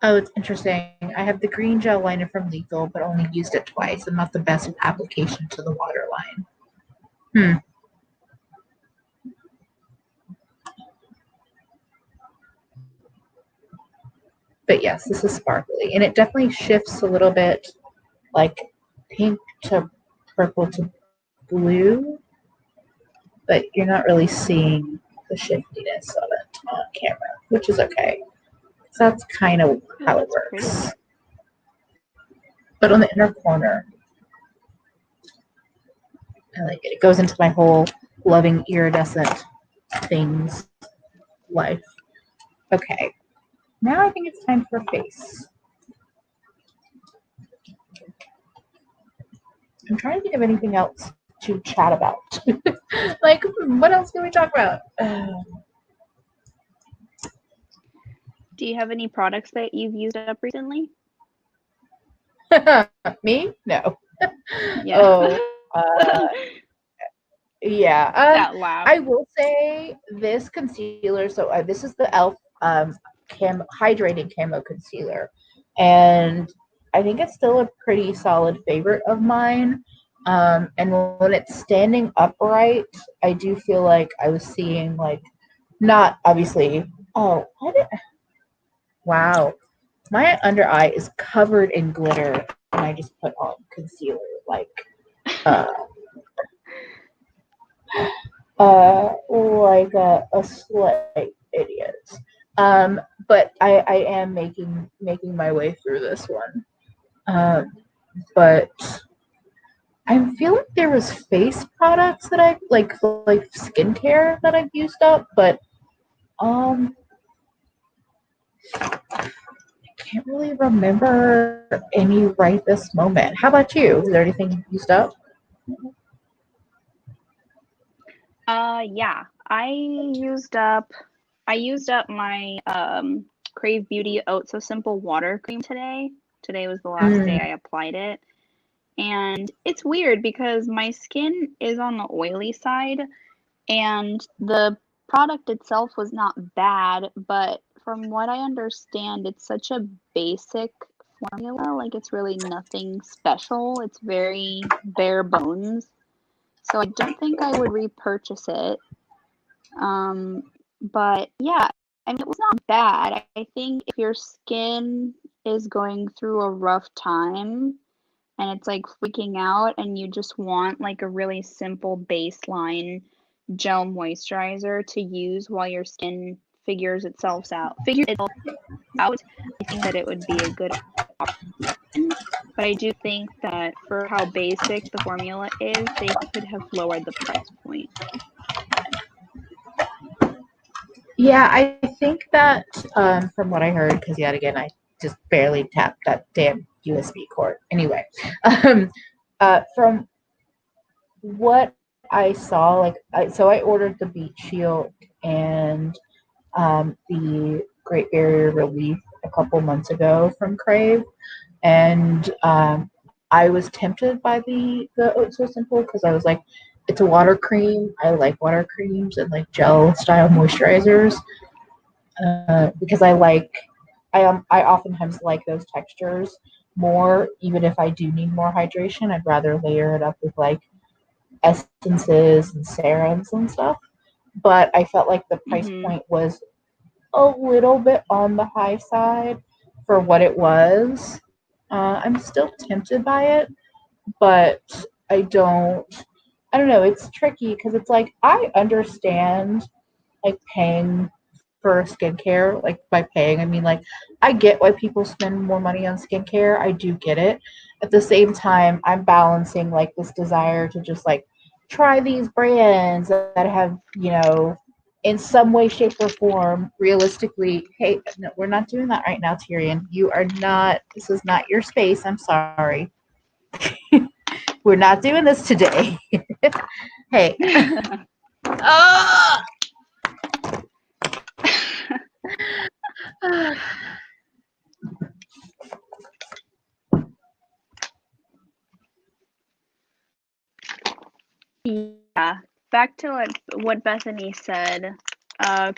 Oh, it's interesting. I have the green gel liner from Lethal, but only used it twice. I'm not the best with application to the waterline. But yes, this is sparkly. And it definitely shifts a little bit like pink to purple to blue, but you're not really seeing the shiftiness of it on camera, which is okay. So that's kind of Oh, how it that's works. pretty. But on the inner corner, I like it. It goes into my whole loving iridescent things life. Okay, now I think it's time for face. I'm trying to think of anything else to chat about. Like, what else can we talk about? Do you have any products that you've used up recently? Me? No. Yeah. Oh, uh, yeah. That laugh. I will say this concealer. So this is the Elf hydrating camo concealer, and I think it's still a pretty solid favorite of mine. And when it's standing upright, I do feel like I was seeing like not obviously. Oh, wow. My under eye is covered in glitter, and I just put on concealer uh, like a slight idiot. But I am making my way through this one. But I feel like there was face products that I like skincare that I've used up, but um can't really remember any right this moment. How about you? Is there anything you used up? Yeah. I used up my Crave Beauty Oat So Simple water cream today. Today was the last day Mm, I applied it. And it's weird because my skin is on the oily side and the product itself was not bad, but from what I understand, it's such a basic formula. Like it's really nothing special. It's very bare bones. So I don't think I would repurchase it. Um, but yeah, I mean, it was not bad. I think if your skin is going through a rough time and it's like freaking out and you just want like a really simple baseline gel moisturizer to use while your skin figures itself out, I think that it would be a good option. But I do think that for how basic the formula is, they could have lowered the price point. Yeah, I think that from what I heard, because yet again, I just barely tapped that damn USB cord. Anyway, um, from what I saw, so I ordered the Beach Shield and the Great Barrier Relief a couple months ago from Crave, and I was tempted by the Oh So Simple because I was like, it's a water cream. I like water creams and like gel style moisturizers because I oftentimes like those textures more. Even if I do need more hydration, I'd rather layer it up with like essences and serums and stuff. But I felt like the price Hmm. point was a little bit on the high side for what it was. I'm still tempted by it, but I don't. I don't know. It's tricky because it's like I understand like paying for skincare. Like by paying, I mean like I get why people spend more money on skincare. I do get it. At the same time, I'm balancing like this desire to just like try these brands that have, in some way, shape, or form, realistically, hey, no, we're not doing that right now, Tyrion. You are not, this is not your space. I'm sorry. We're not doing this today. Hey. Oh! Yeah, back to what Bethany said.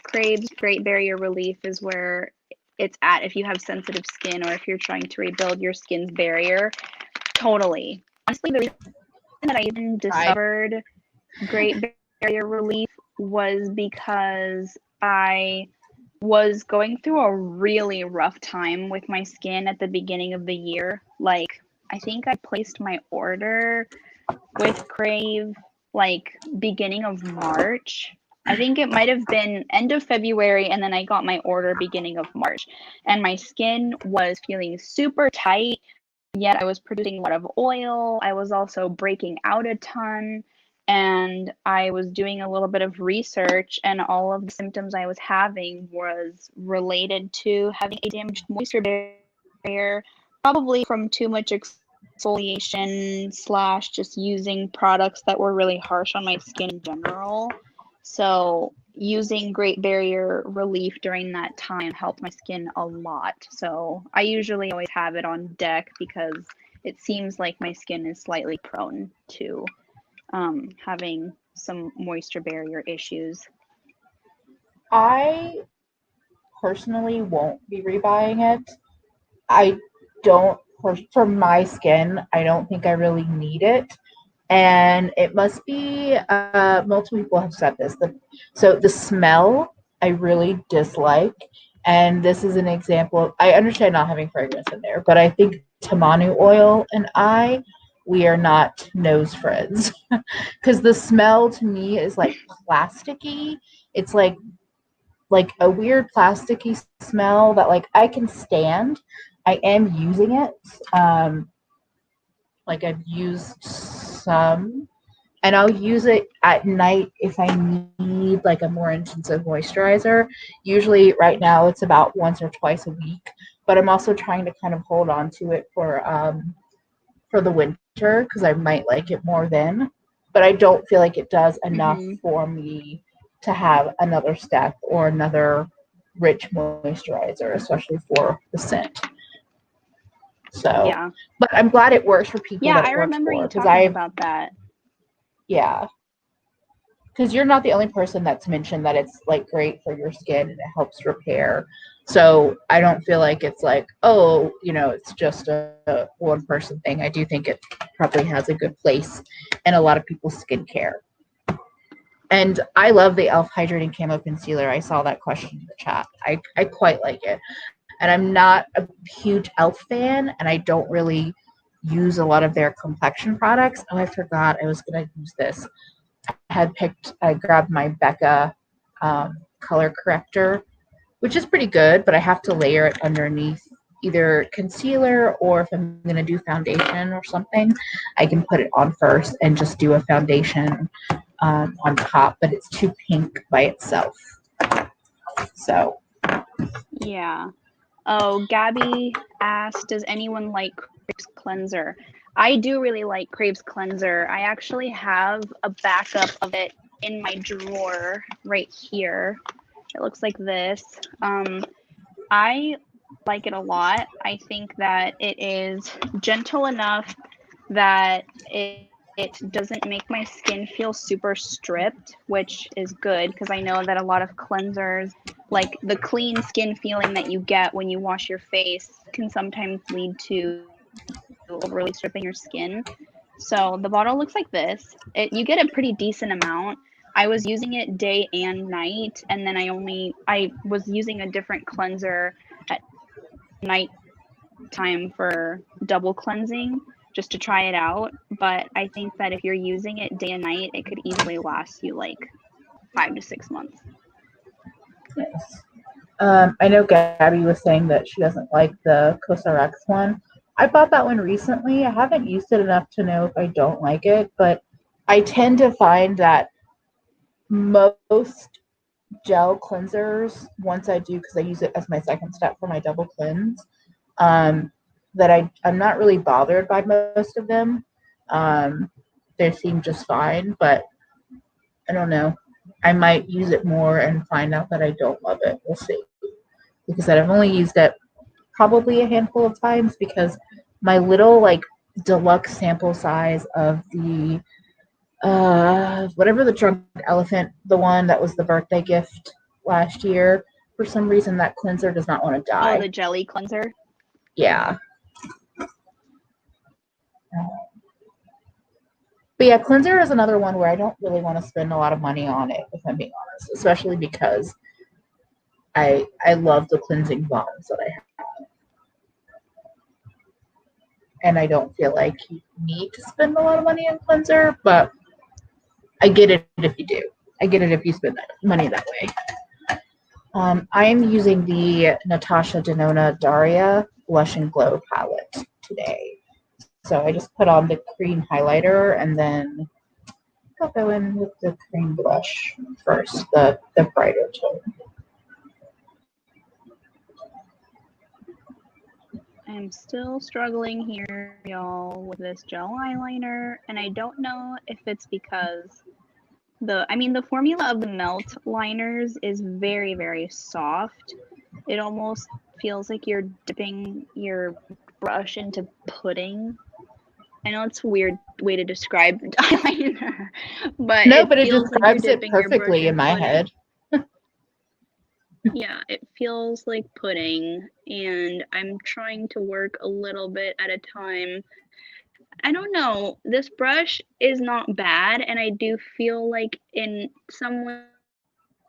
Crave's Great Barrier Relief is where it's at if you have sensitive skin or if you're trying to rebuild your skin's barrier. Totally. Honestly, the reason that I even Right. discovered Great Barrier Relief was because I was going through a really rough time with my skin at the beginning of the year. Like, I think I placed my order with Crave like beginning of March. I think it might have been end of February, and then I got my order beginning of March. And my skin was feeling super tight, yet I was producing a lot of oil. I was also breaking out a ton. And I was doing a little bit of research, and all of the symptoms I was having was related to having a damaged moisture barrier, probably from too much exfoliation slash just using products that were really harsh on my skin in general. So using Great Barrier Relief during that time helped my skin a lot. So I usually always have it on deck because it seems like my skin is slightly prone to having some moisture barrier issues. I personally won't be rebuying it. I don't, for my skin, I don't think I really need it. And it must be, multiple people have said this. So the smell I really dislike. And this is an example of, I understand not having fragrance in there, but I think Tamanu oil and we are not nose friends. Because the smell to me is like plasticky. It's like a weird plasticky smell that like I can stand. I am using it. Like I've used some, and I'll use it at night if I need like a more intensive moisturizer. Usually right now it's about once or twice a week, but I'm also trying to kind of hold on to it for the winter because I might like it more then. But I don't feel like it does enough Mm-hmm. for me to have another step or another rich moisturizer, especially for the scent. So, Yeah. but I'm glad it works for people Yeah, that I it works remember for you because talking about that. yeah, because you're not the only person that's mentioned that it's like great for your skin and it helps repair. So I don't feel like it's like, oh, it's just a one person thing. I do think it probably has a good place in a lot of people's skincare. And I love the e.l.f. Hydrating Camo Concealer. I saw that question in the chat. I quite like it. And I'm not a huge e.l.f. fan, and I don't really use a lot of their complexion products. Oh, I forgot I was going to use this. I grabbed my Becca color corrector, which is pretty good, but I have to layer it underneath either concealer, or if I'm going to do foundation or something, I can put it on first and just do a foundation on top, but it's too pink by itself. So. Yeah. Oh, Gabby asked, does anyone like Crave's cleanser? I do really like Crave's cleanser. I actually have a backup of it in my drawer right here. It looks like this. I like it a lot. I think that it is gentle enough that it doesn't make my skin feel super stripped, which is good because I know that a lot of cleansers, like the clean skin feeling that you get when you wash your face, can sometimes lead to overly stripping your skin. So the bottle looks like this. You get a pretty decent amount. I was using it day and night, and then I was using a different cleanser at night time for double cleansing just to try it out. But I think that if you're using it day and night, it could easily last you like 5 to 6 months. Nice. I know Gabby was saying that she doesn't like the CosRX one. I bought that one recently. I haven't used it enough to know if I don't like it, but I tend to find that most gel cleansers, once I do, because I use it as my second step for my double cleanse, that I'm not really bothered by most of them. They seem just fine, but I don't know. I might use it more and find out that I don't love it. We'll see. Because I've only used it probably a handful of times, because my little like deluxe sample size of the whatever the drunk elephant, the one that was the birthday gift last year, for some reason that cleanser does not want to die. Oh, the jelly cleanser? Yeah. But yeah, cleanser is another one where I don't really want to spend a lot of money on it, if I'm being honest, especially because I love the cleansing balms that I have. And I don't feel like you need to spend a lot of money on cleanser, but I get it if you do. I get it if you spend that money that way. I am using the Natasha Denona Daria Blush and Glow palette today. So I just put on the cream highlighter, and then I'll go in with the cream blush first, the brighter tone. I'm still struggling here, y'all, with this gel eyeliner, and I don't know if it's because the formula of the melt liners is very, very soft. It almost feels like you're dipping your brush into pudding. I know it's a weird way to describe eyeliner, but No, it but it feels like you're describes it dipping your brush perfectly in my pudding. head. Yeah, it feels like pudding, and I'm trying to work a little bit at a time. I don't know. This brush is not bad, and I do feel like in some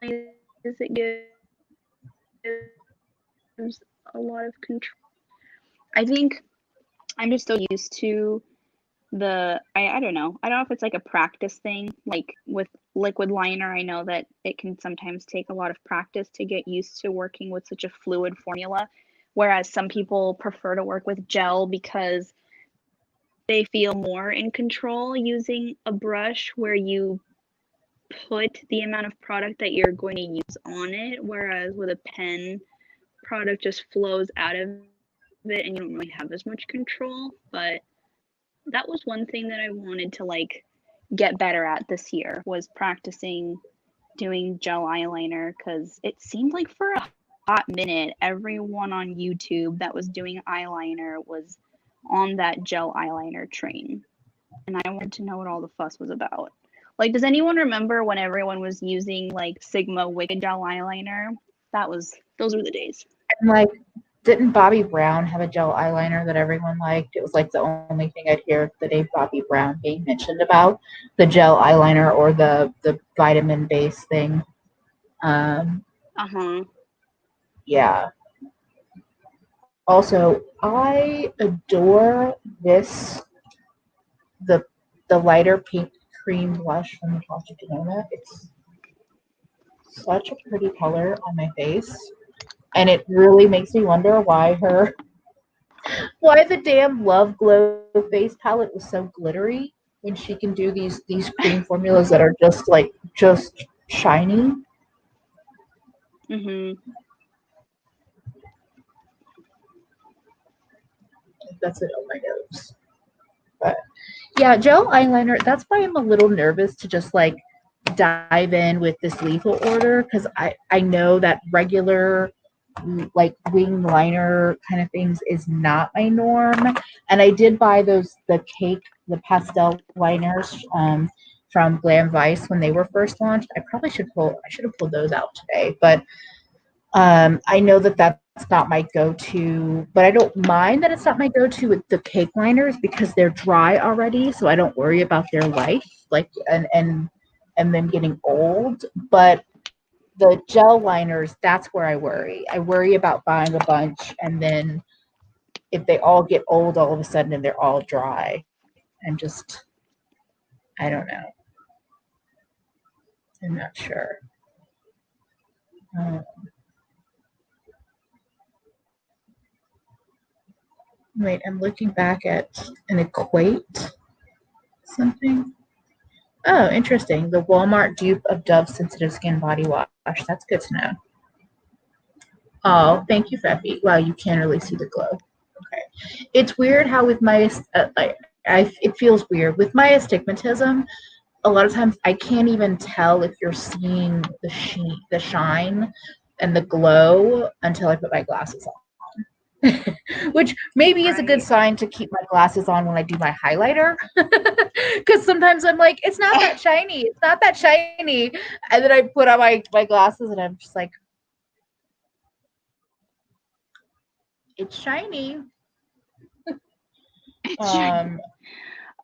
ways it gives a lot of control. I think I'm just so used to I don't know. I don't know if it's like a practice thing. Like with liquid liner, I know that it can sometimes take a lot of practice to get used to working with such a fluid formula, whereas some people prefer to work with gel because they feel more in control using a brush where you put the amount of product that you're going to use on it, whereas with a pen, product just flows out of it and you don't really have as much control. But that was one thing that I wanted to like get better at this year, was practicing doing gel eyeliner, because it seemed like for a hot minute everyone on YouTube that was doing eyeliner was on that gel eyeliner train, and I wanted to know what all the fuss was about. Like, does anyone remember when everyone was using like Sigma Wicked gel eyeliner? Those were the days. And like, didn't Bobbi Brown have a gel eyeliner that everyone liked? It was like the only thing I'd hear the name Bobbi Brown being mentioned about, the gel eyeliner or the vitamin base thing. Uh-huh. Yeah. Also, I adore this the the lighter pink cream blush from Natasha Denona. It's such a pretty color on my face, and it really makes me wonder why the damn Love Glow face palette was so glittery when she can do these cream formulas that are just shiny. Mm-hmm. That's it on my nose. But yeah, gel eyeliner. That's why I'm a little nervous to just like dive in with this lethal order because I know that regular like wing liner kind of things is not my norm. And I did buy the pastel liners from Glam Vice when they were first launched. I should have pulled those out today, but I know that that's not my go-to, but I don't mind that it's not my go-to with the cake liners because they're dry already, so I don't worry about their life, like and them getting old. But the gel liners, that's where I worry. I worry about buying a bunch and then if they all get old all of a sudden and they're all dry and just I don't know. I'm not sure. Um, wait, I'm looking back at an equate something. Oh, interesting. The Walmart dupe of Dove Sensitive Skin Body Wash. That's good to know. Oh, thank you, Feffy. Wow, you can really see the glow. Okay. It's weird how with my it feels weird with my astigmatism. A lot of times I can't even tell if you're seeing the shine, and the glow until I put my glasses on. Which maybe is a good Right. sign to keep my glasses on when I do my highlighter. Because sometimes I'm like, it's not that shiny. It's not that shiny. And then I put on my glasses and I'm just like, it's shiny. It's shiny.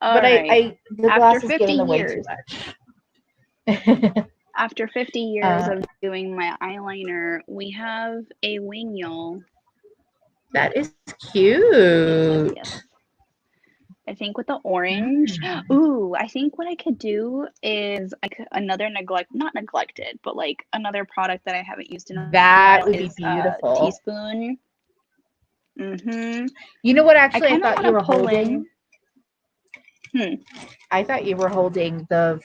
All But right. the After glasses get 50 in the way too years, much. after 50 years uh, of doing my eyeliner, we have a wingule. that is Yes, yes, cute. yes. I think with the orange. Mm, Ooh, I think what I could do is like another not neglected, but like another product that I haven't used in a while that would is be beautiful. teaspoon. Mm-hmm. You know what? I Actually, I kind of thought want you to were pull holding. in. Hmm. I thought you were holding the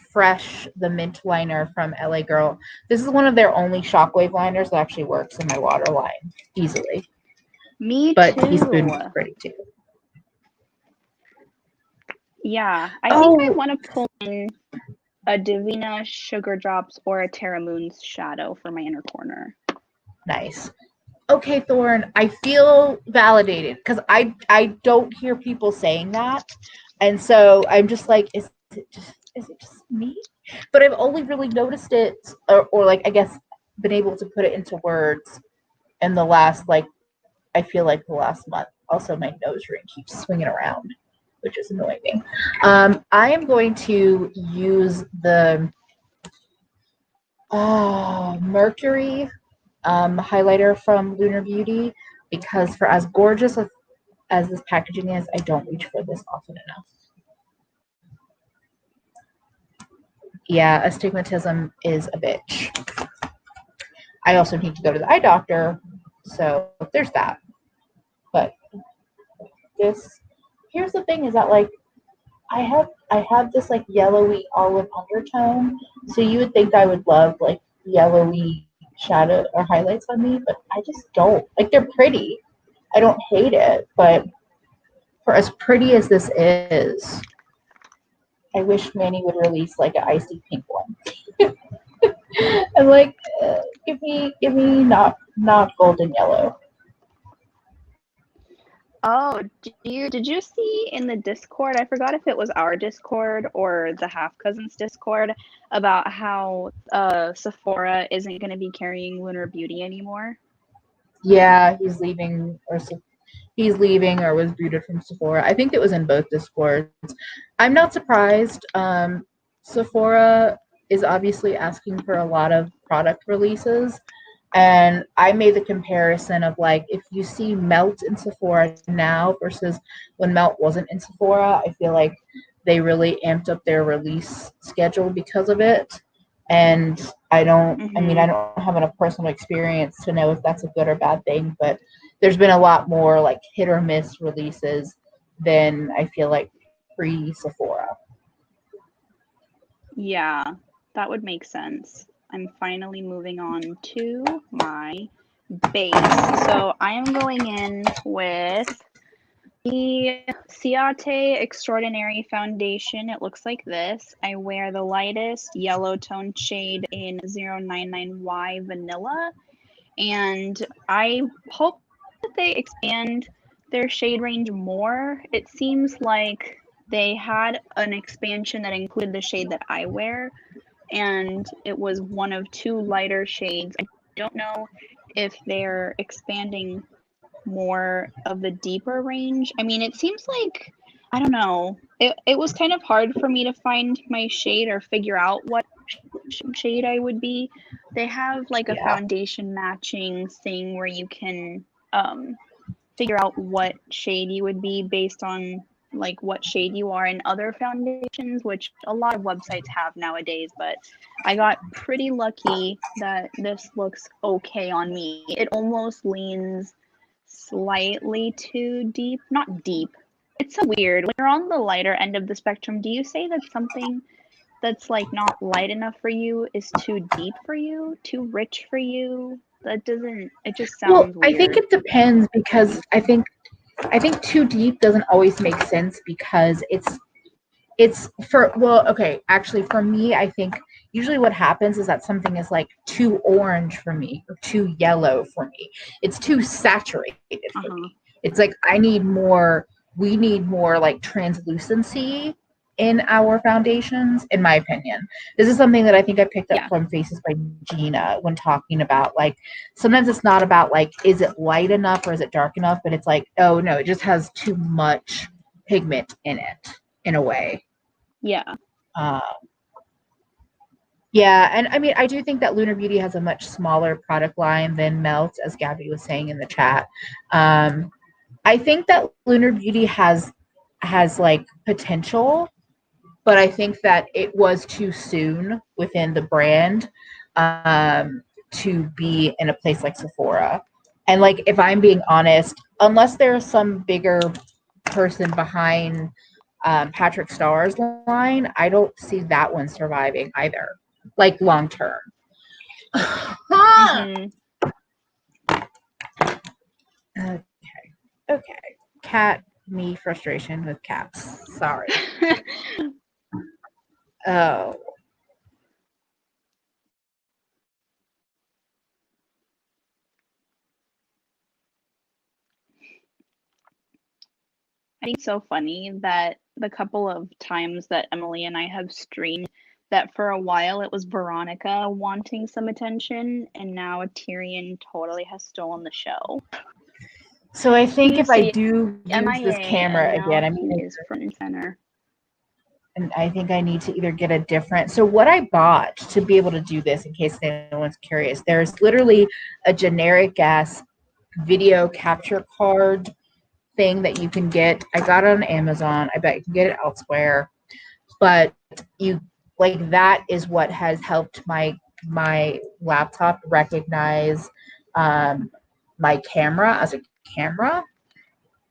mint liner from LA Girl. This is one of their only shockwave liners that actually works in my waterline easily. Me But teaspoon too. is pretty too. Yeah, I think I Oh, want to pull in a Divina Sugar Drops or a Terra Moon's shadow for my inner corner. nice. Okay, Thorn, I feel validated because I don't hear people saying that, and so I'm just like, is it just me? But I've only really noticed it, or like I guess been able to put it into words in the last I feel like the last month. Also, my nose ring keeps swinging around, which is annoying me. I am going to use the Mercury highlighter from Lunar Beauty because for as gorgeous as this packaging is, I don't reach for this often enough. Yeah, astigmatism is a bitch. I also need to go to the eye doctor, so there's that. But this, here's the thing: is that I have this like yellowy olive undertone, so you would think I would love like yellowy shadow or highlights on me, but I just don't. Like they're pretty. I don't hate it, but for as pretty as this is, I wish Manny would release like an icy pink one. I'm like, give me not golden yellow. Oh, did you see in the Discord? I forgot if it was our Discord or the Half Cousins Discord about how Sephora isn't going to be carrying Lunar Beauty anymore. Yeah, he's leaving or was booted from Sephora. I think it was in both discords. I'm not surprised. Sephora is obviously asking for a lot of product releases. And I made the comparison of like if you see Melt in Sephora now versus when Melt wasn't in Sephora, I feel like they really amped up their release schedule because of it. And I Mm-hmm. don't have enough personal experience to know if that's a good or bad thing, but there's been a lot more like hit or miss releases than I feel like pre Sephora. Yeah, that would make sense. I'm finally moving on to my base. So I am going in with the Ciate Extraordinary Foundation. It looks like this. I wear the lightest yellow toned shade in 099Y Vanilla. And I hope that they expand their shade range more. It seems like they had an expansion that included the shade that I wear, and it was one of two lighter shades. I don't know if they're expanding more of the deeper range. I mean, it seems like I don't know. It was kind of hard for me to find my shade or figure out what shade I would be. They have like a Yeah. foundation matching thing where you can um figure out what shade you would be based on like what shade you are in other foundations, which a lot of websites have nowadays, but I got pretty lucky that this looks okay on me. It almost leans slightly too deep, not deep. It's so weird. When you're on the lighter end of the spectrum, do you say that something that's like not light enough for you is too deep for you, too rich for you? That doesn't, it just Well, sounds I think weird. it depends because I think too deep doesn't always make sense because it's for well okay actually for me I think usually what happens is that something is like too orange for me or too yellow for me. It's too saturated for Uh-huh. me. It's like we need more like translucency in our foundations, in my opinion. This is something that I think I picked up Yeah. from Faces by Gina when talking about like sometimes it's not about like is it light enough or is it dark enough, but it's like oh no, it just has too much pigment in it in a way. Yeah. uh, yeah, and I mean, I do think that Lunar Beauty has a much smaller product line than Melt, as Gabby was saying in the chat. Um, I think that Lunar Beauty has like potential, but I think that it was too soon within the brand to be in a place like Sephora. And like, if I'm being honest, unless there's some bigger person behind Patrick Starr's line, I don't see that one surviving either, like long term. Mm-hmm. Okay. Okay. Cat me frustration with cats. Sorry. Oh. I think it's so funny that the couple of times that Emily and I have streamed that for a while it was Veronica wanting some attention and now Tyrion totally has stolen the show. So I He think if used to I be do use this MIA camera and again, now I'm he gonna is front and center. and I think I need to either get a different. So what I bought to be able to do this, in case anyone's curious, there's literally a generic ass video capture card thing that you can get. I got it on Amazon. I bet you can get it elsewhere. But you like that is what has helped my laptop recognize um, my camera as a camera.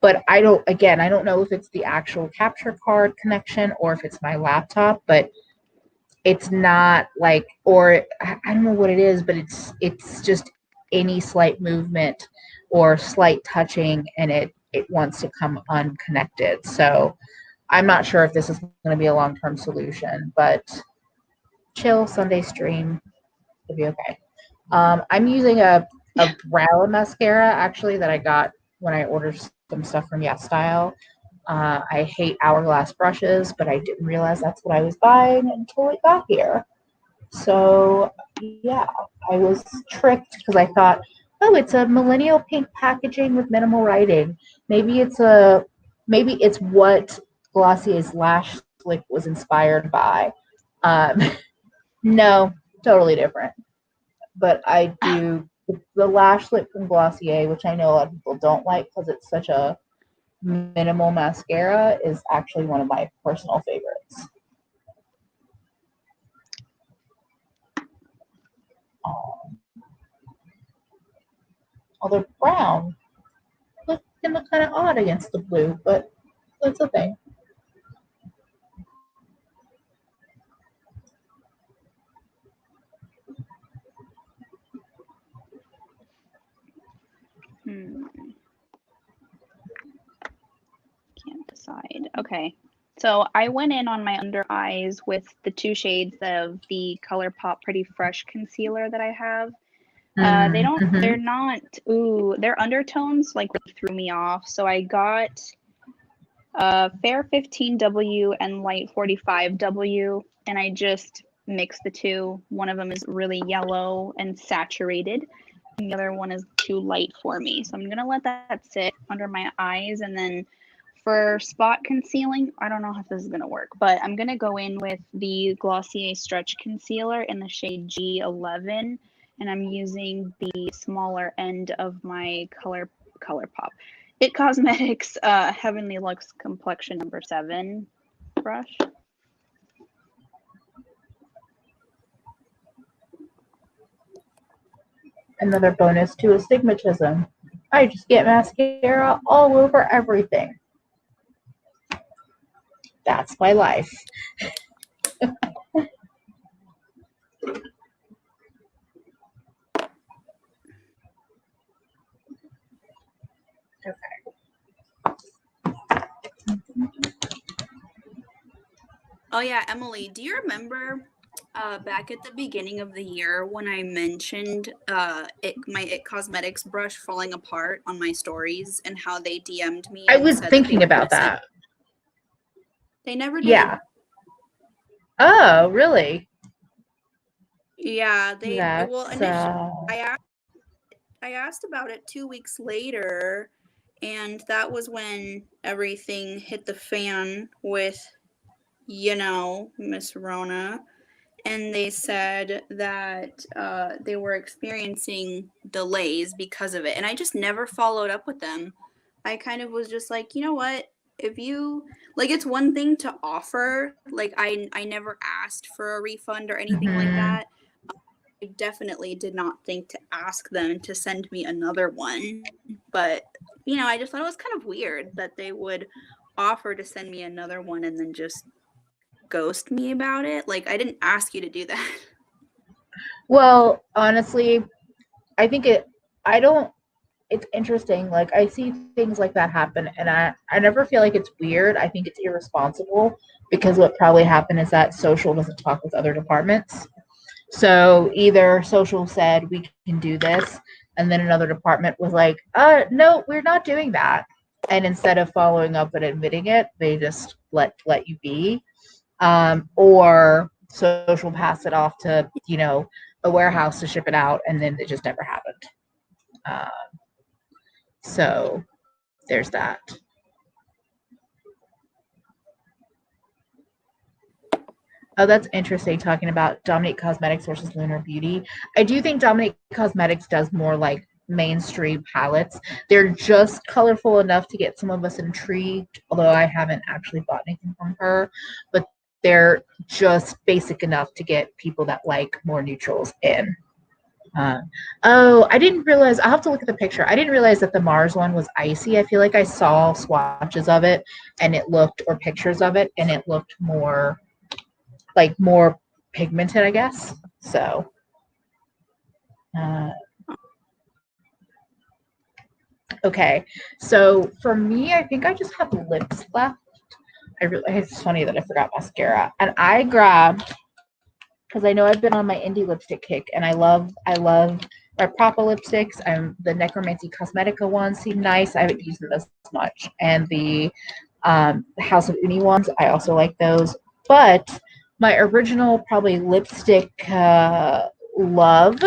But I don't know if it's the actual capture card connection or if it's my laptop, but it's not like, or I don't know what it is, but it's just any slight movement or slight touching and it wants to come unconnected. So I'm not sure if this is going to be a long-term solution, but chill Sunday stream will be okay. I'm using a brow mascara actually that I got when I ordered some stuff from Yes Style. I hate hourglass brushes, but I didn't realize that's what I was buying until it got here. So yeah, I was tricked because I thought Oh, it's a millennial pink packaging with minimal writing. Maybe maybe it's what Glossier's lash slick was inspired by. Um, no, totally different. But I do the lash slick from Glossier, which I know a lot of people don't like because it's such a minimal mascara, is actually one of my personal favorites. Although brown can look kind of odd against the blue, but that's a thing. Can't decide. Okay. So I went in on my under eyes with the 2 shades of the ColourPop Pretty Fresh concealer that I have. They're not, their undertones like really threw me off. So I got Fair 15W and Light 45W, and I just mixed the two. One of them is really yellow and saturated, and the other one is too light for me. So I'm going to let that sit under my eyes, and then for spot concealing, I don't know if this is going to work, but I'm going to go in with the Glossier Stretch Concealer in the shade G11, and I'm using the smaller end of my ColourPop It Cosmetics Heavenly Luxe Complexion number 7 brush. Another bonus to astigmatism. I just get mascara all over everything. That's my life. Oh yeah, Emily, do you remember back at the beginning of the year when I mentioned my It Cosmetics brush falling apart on my stories and how they DM'd me I and was said that they thinking were about gonna send? that. They never did. Yeah. Oh, really? Yeah, well That's initially I asked about it 2 weeks later, and that was when everything hit the fan with, Miss Rona. And they said that they were experiencing delays because of it. And I just never followed up with them. I kind of was just like, you know what? If you like, it's one thing to offer. Like, I never asked for a refund or anything like that. I definitely did not think to ask them to send me another one. But, I just thought it was kind of weird that they would offer to send me another one and then just ghost me about it. Like, I didn't ask you to do that. Well, honestly, I think it's interesting. Like, I see things like that happen, and I never feel like it's weird. I think it's irresponsible because what probably happened is that social doesn't talk with other departments. So either social said we can do this, and then another department was like, no, we're not doing that. And instead of following up and admitting it, they just let you be. Or social passed it off to a warehouse to ship it out, and then it just never happened. So there's that. Oh, that's interesting, talking about Dominique Cosmetics versus Lunar Beauty. I do think Dominique Cosmetics does more like mainstream palettes. They're just colorful enough to get some of us intrigued, although I haven't actually bought anything from her. But they're just basic enough to get people that like more neutrals in. I didn't realize. I'll have to look at the picture. I didn't realize that the Mars one was icy. I feel like I saw swatches of it, and or pictures of it, and it looked more pigmented, I guess. So, uh, okay. So for me, I think I just have lips left. It's funny that I forgot mascara, and I grabbed because I know I've been on my indie lipstick kick, and I love my proper lipsticks. The Necromancy Cosmetica ones seem nice. I haven't used them as much, and the House of Uni ones, I also like those. But my original probably lipstick love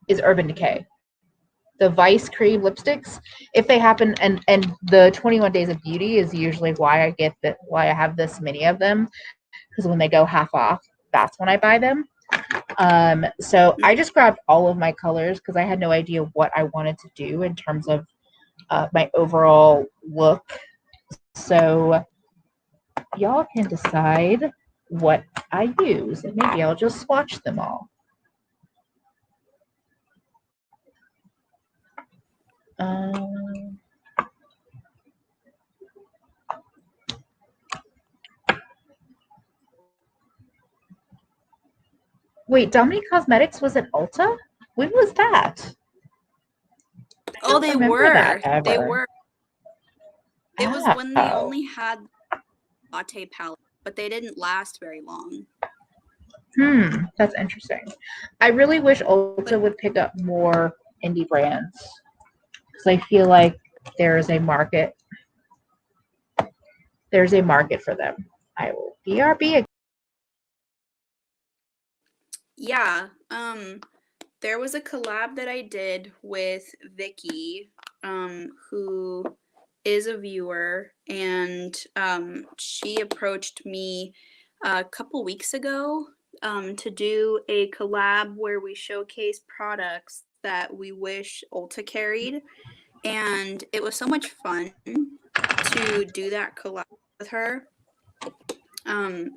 is Urban Decay. the Vice Cream lipsticks, if they happen, and the 21 Days of Beauty is usually why I have this many of them, because when they go half off, that's when I buy them. So I just grabbed all of my colors because I had no idea what I wanted to do in terms of my overall look. So y'all can decide what I use, and maybe I'll just swatch them all. Um, Wait, Dominique Cosmetics was at Ulta? When was that? I Oh, don't they remember that were. ever. They were. It was when they Oh. only had latte palette, but they didn't last very long. That's interesting. I really wish Ulta would pick up more indie brands because I feel like there's a market. There's a market for them. I will BRB. Yeah. There was a collab that I did with Vicky, who is a viewer, and she approached me a couple weeks ago to do a collab where we showcase products that we wish Ulta carried. And it was so much fun to do that collab with her,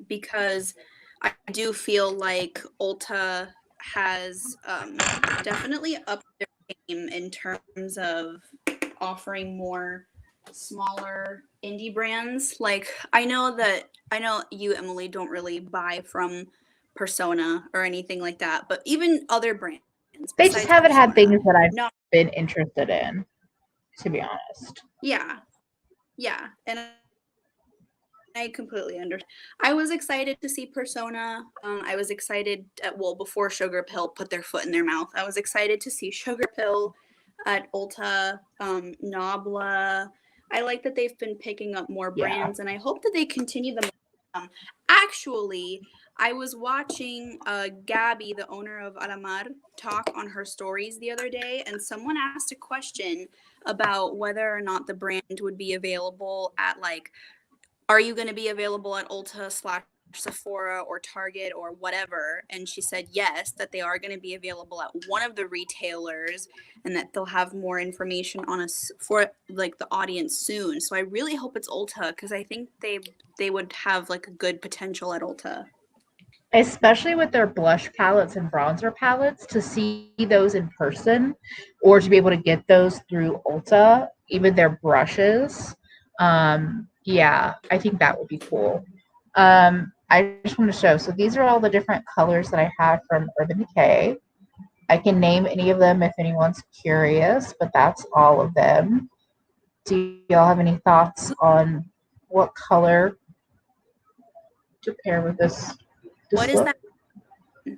because I do feel like Ulta has definitely upped their game in terms of offering more smaller indie brands. Like I know you, Emily, don't really buy from Persona or anything like that, but even other brands. They just haven't had things that I've been interested in, to be honest. Yeah. And I completely understand. I was excited to see Persona. I was excited before Sugar Pill put their foot in their mouth. I was excited to see Sugar Pill at Ulta, Nabla. I like that they've been picking up more brands, and I hope that they continue them. Actually, I was watching Gabby, the owner of Alamar, talk on her stories the other day, and someone asked a question about whether or not the brand would be available at are you going to be available at Ulta / Sephora or Target or whatever? And she said yes, that they are going to be available at one of the retailers, and that they'll have more information on us for the audience soon. So I really hope it's Ulta, because I think they would have a good potential at Ulta. Especially with their blush palettes and bronzer palettes, to see those in person or to be able to get those through Ulta, even their brushes. Yeah, I think that would be cool. I just want to show. So these are all the different colors that I have from Urban Decay. I can name any of them if anyone's curious, but that's all of them. Do y'all have any thoughts on what color to pair with this what look? Is that?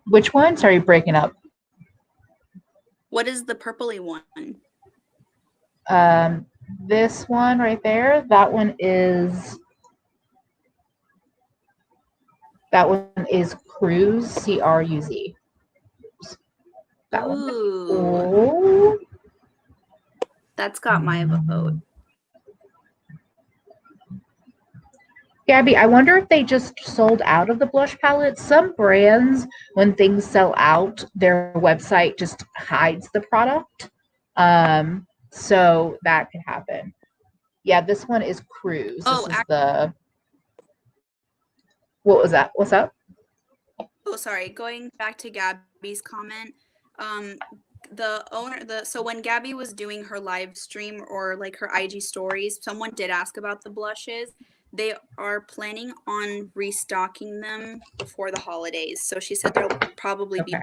Which one? Sorry, breaking up. What is the purpley one? This one right there. That one is Cruz, CRUZ. That one's cool. That's got my vote. Gabby, I wonder if they just sold out of the blush palette. Some brands, when things sell out, their website just hides the product. So that could happen. Yeah, this one is Cruz. This is the... What was that? What's up? Oh, sorry. Going back to Gabby's comment, so when Gabby was doing her live stream or her IG stories, someone did ask about the blushes. They are planning on restocking them before the holidays. So she said there'll probably be.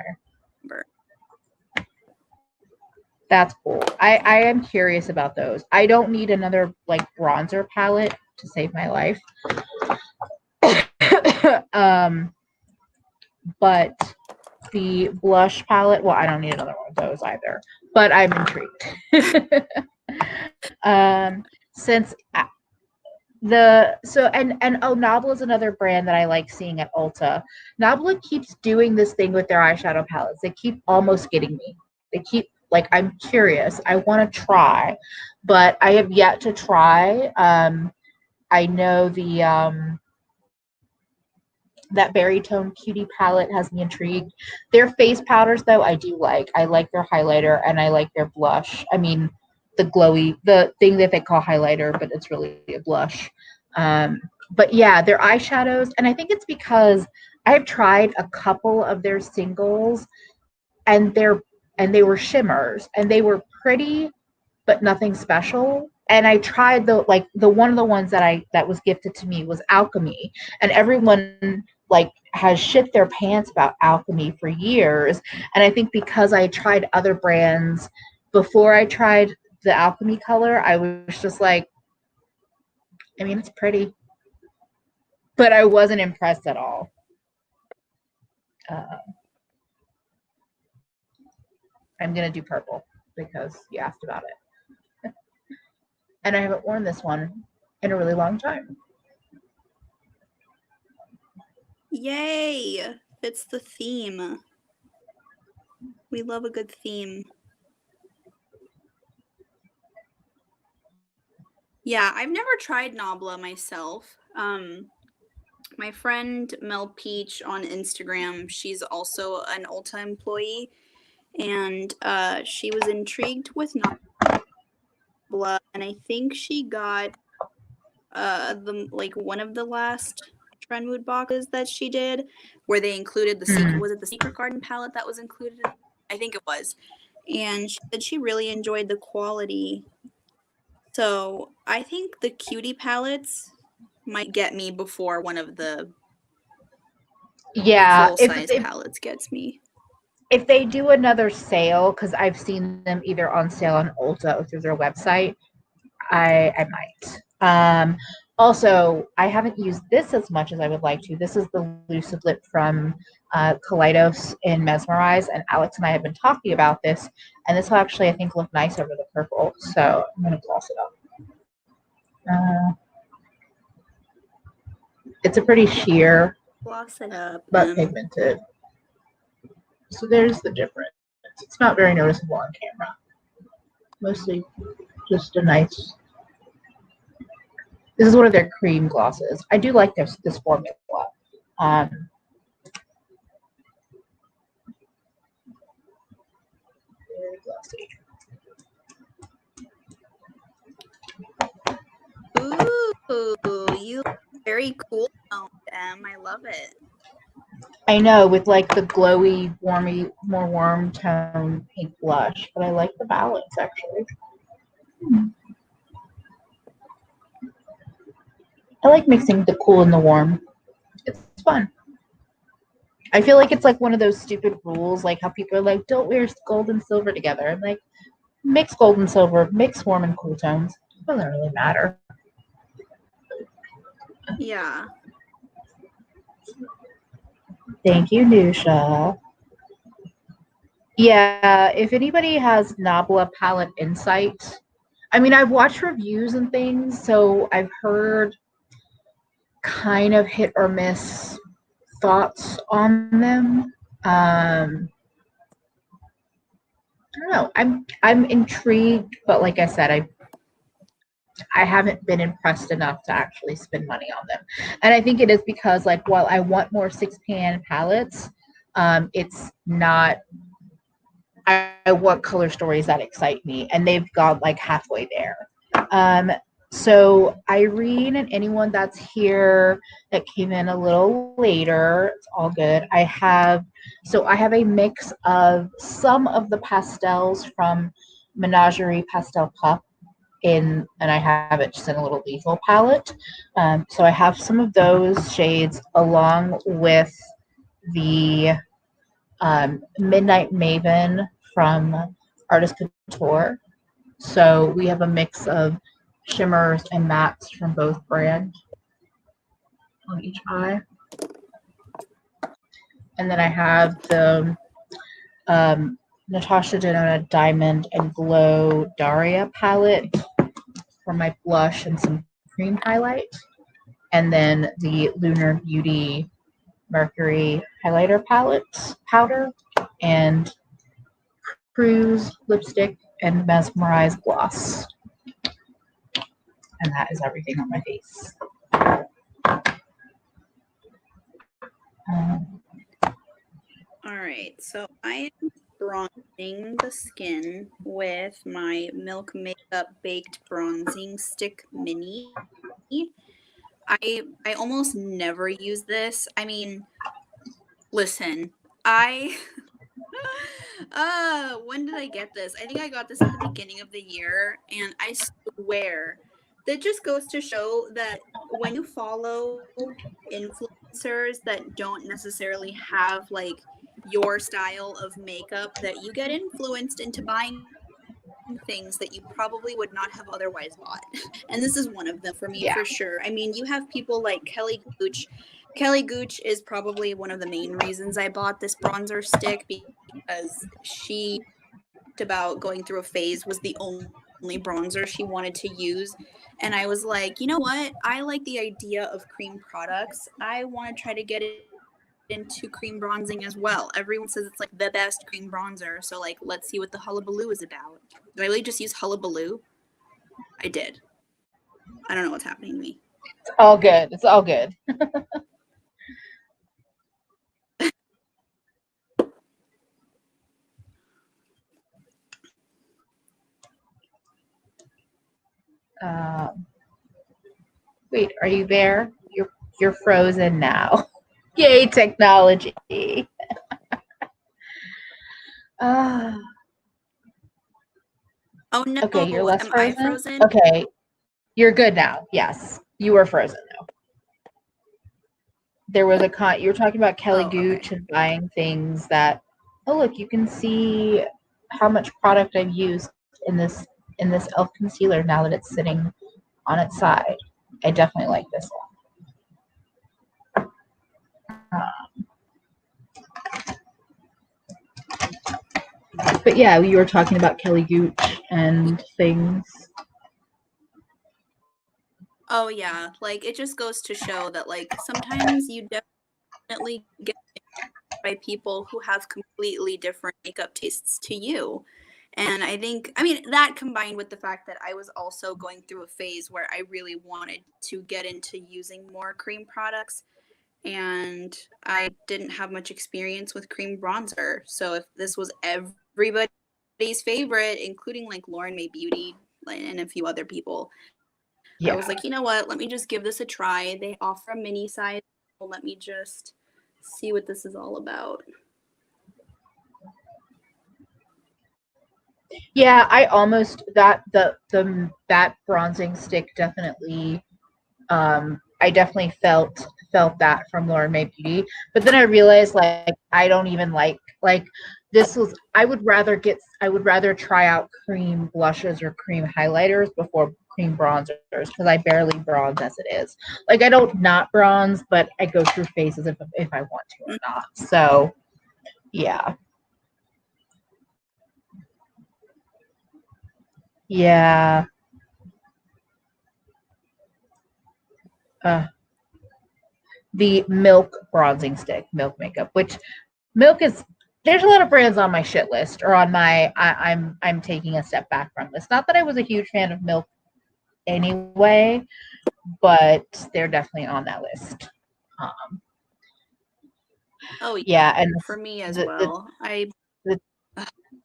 That's cool. I am curious about those. I don't need another bronzer palette to save my life. But the blush palette, well, I don't need another one of those either. But I'm intrigued. Since Nabla is another brand that I like seeing at Ulta. Nabla keeps doing this thing with their eyeshadow palettes. They keep almost getting me. They keep Like, I'm curious. I want to try, but I have yet to try. I know that berry tone cutie palette has me intrigued. Their face powders, though, I do like. I like their highlighter and I like their blush. I mean, the thing that they call highlighter, but it's really a blush. But yeah, their eyeshadows, and I think it's because I've tried a couple of their singles, and they were shimmers, and they were pretty, but nothing special. And I tried the one of the ones that was gifted to me was Alchemy, and everyone like has shit their pants about Alchemy for years. And I think because I tried other brands before I tried the Alchemy color, I was just like, I mean, it's pretty, but I wasn't impressed at all. I'm gonna do purple because you asked about it, and I haven't worn this one in a really long time. Yay! Fits the theme. We love a good theme. Yeah, I've never tried Nabla myself. My friend Mel Peach on Instagram, she's also an Ulta employee, and she was intrigued with Nabla, and I think she got one of the last Trend Mood boxes that she did, where they included the secret. Was it the Secret Garden palette that was included? I think it was. And she said she really enjoyed the quality. So I think the cutie palettes might get me before one of the full size palettes gets me. If they do another sale, because I've seen them either on sale on Ulta or through their website, I might. Also, I haven't used this as much as I would like to. This is the Lucid Lip from Kaleidos in Mesmerize, and Alex and I have been talking about this, and this will actually, I think, look nice over the purple, so I'm going to gloss it up. It's a pretty sheer, gloss it up, but pigmented. So there's the difference. It's not very noticeable on camera. Mostly just a nice. This is one of their cream glosses. I do like this formula. Very glossy. Ooh, you look very cool, Em. I love it. I know, with like the glowy, more warm tone pink blush, but I like the balance actually. I like mixing the cool and the warm. It's fun. I feel like it's like one of those stupid rules, like how people are like, don't wear gold and silver together. I'm like, mix gold and silver, mix warm and cool tones. It doesn't really matter. Yeah. Thank you, Nusha. Yeah, if anybody has Nabla palette insight, I mean, I've watched reviews and things, so I've heard kind of hit or miss thoughts on them. I don't know. I'm intrigued, but like I said, I haven't been impressed enough to actually spend money on them. And I think it is because, like, while I want more 6-pan palettes, it's not. I want color stories that excite me, and they've gone like halfway there. So Irene and anyone that's here that came in a little later, it's all good. I have a mix of some of the pastels from Menagerie Pastel Pup and I have it just in a little lethal palette. So I have some of those shades along with the Midnight Maven from Artist Couture. So we have a mix of shimmers and mattes from both brands on each eye. And then I have the Natasha Denona Diamond and Glow Daria palette for my blush and some cream highlight. And then the Lunar Beauty Mercury highlighter powder and Cruise lipstick and Mesmerize gloss. And that is everything on my face. All right, so I am bronzing the skin with my Milk Makeup Baked Bronzing Stick Mini. I almost never use this. I mean, listen, I when did I get this? I think I got this at the beginning of the year, and I swear that just goes to show that when you follow influencers that don't necessarily have like your style of makeup, that you get influenced into buying things that you probably would not have otherwise bought. And this is one of them for me, Yeah. for sure. I mean, you have people like Kelly Gooch. Kelly Gooch is probably one of the main reasons I bought this bronzer stick, because she talked about going through a phase was the only bronzer she wanted to use. And I was like, you know what? I like the idea of cream products. I want to try to get into cream bronzing as well. Everyone says it's like the best cream bronzer. So like, let's see what the hullabaloo is about. Did I really just use hullabaloo? I did. I don't know what's happening to me. It's all good. It's all good. Wait, are you there? You're frozen now. Yay, technology. Ah. Oh no. Okay, you're less Am frozen? I frozen? Okay, you're good now. Yes, you were frozen though. There was you were talking about Kelly Gooch and buying things that, oh look, you can see how much product I've used in this e.l.f. concealer now that it's sitting on its side. I definitely like this one. But yeah, you were talking about Kelly Gooch and things. Oh yeah, like it just goes to show that like sometimes you definitely get by people who have completely different makeup tastes to you. And I think, I mean, that combined with the fact that I was also going through a phase where I really wanted to get into using more cream products, and I didn't have much experience with cream bronzer. So if this was everybody's favorite, including like Lauren May Beauty and a few other people, I was like, you know what? Let me just give this a try. They offer a mini size. Let me just see what this is all about. Yeah, I almost that bronzing stick definitely. I definitely felt that from Lauren May Beauty, but then I realized like I don't even like this was. I would rather try out cream blushes or cream highlighters before cream bronzers, because I barely bronze as it is. Like I don't not bronze, but I go through phases if I want to or not. So yeah. Yeah. The Milk bronzing stick, Milk makeup, which Milk is, there's a lot of brands on my shit list, or on my I'm taking a step back from list. Not that I was a huge fan of Milk anyway, but they're definitely on that list. Oh yeah, and for me as well.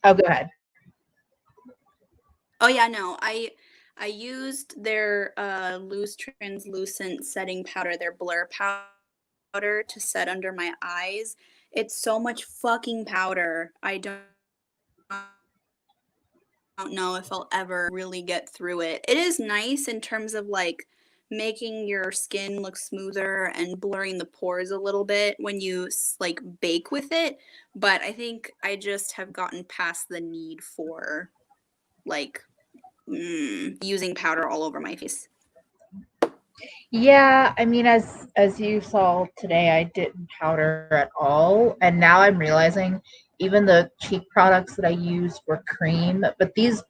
Oh, go ahead. Oh yeah, no, I used their loose translucent setting powder, their blur powder, to set under my eyes. It's so much fucking powder. I don't know if I'll ever really get through it. It is nice in terms of like making your skin look smoother and blurring the pores a little bit when you like bake with it, but I think I just have gotten past the need for like using powder all over my face. Yeah, I mean, as you saw today, I didn't powder at all, and now I'm realizing even the cheap products that I used were cream, but these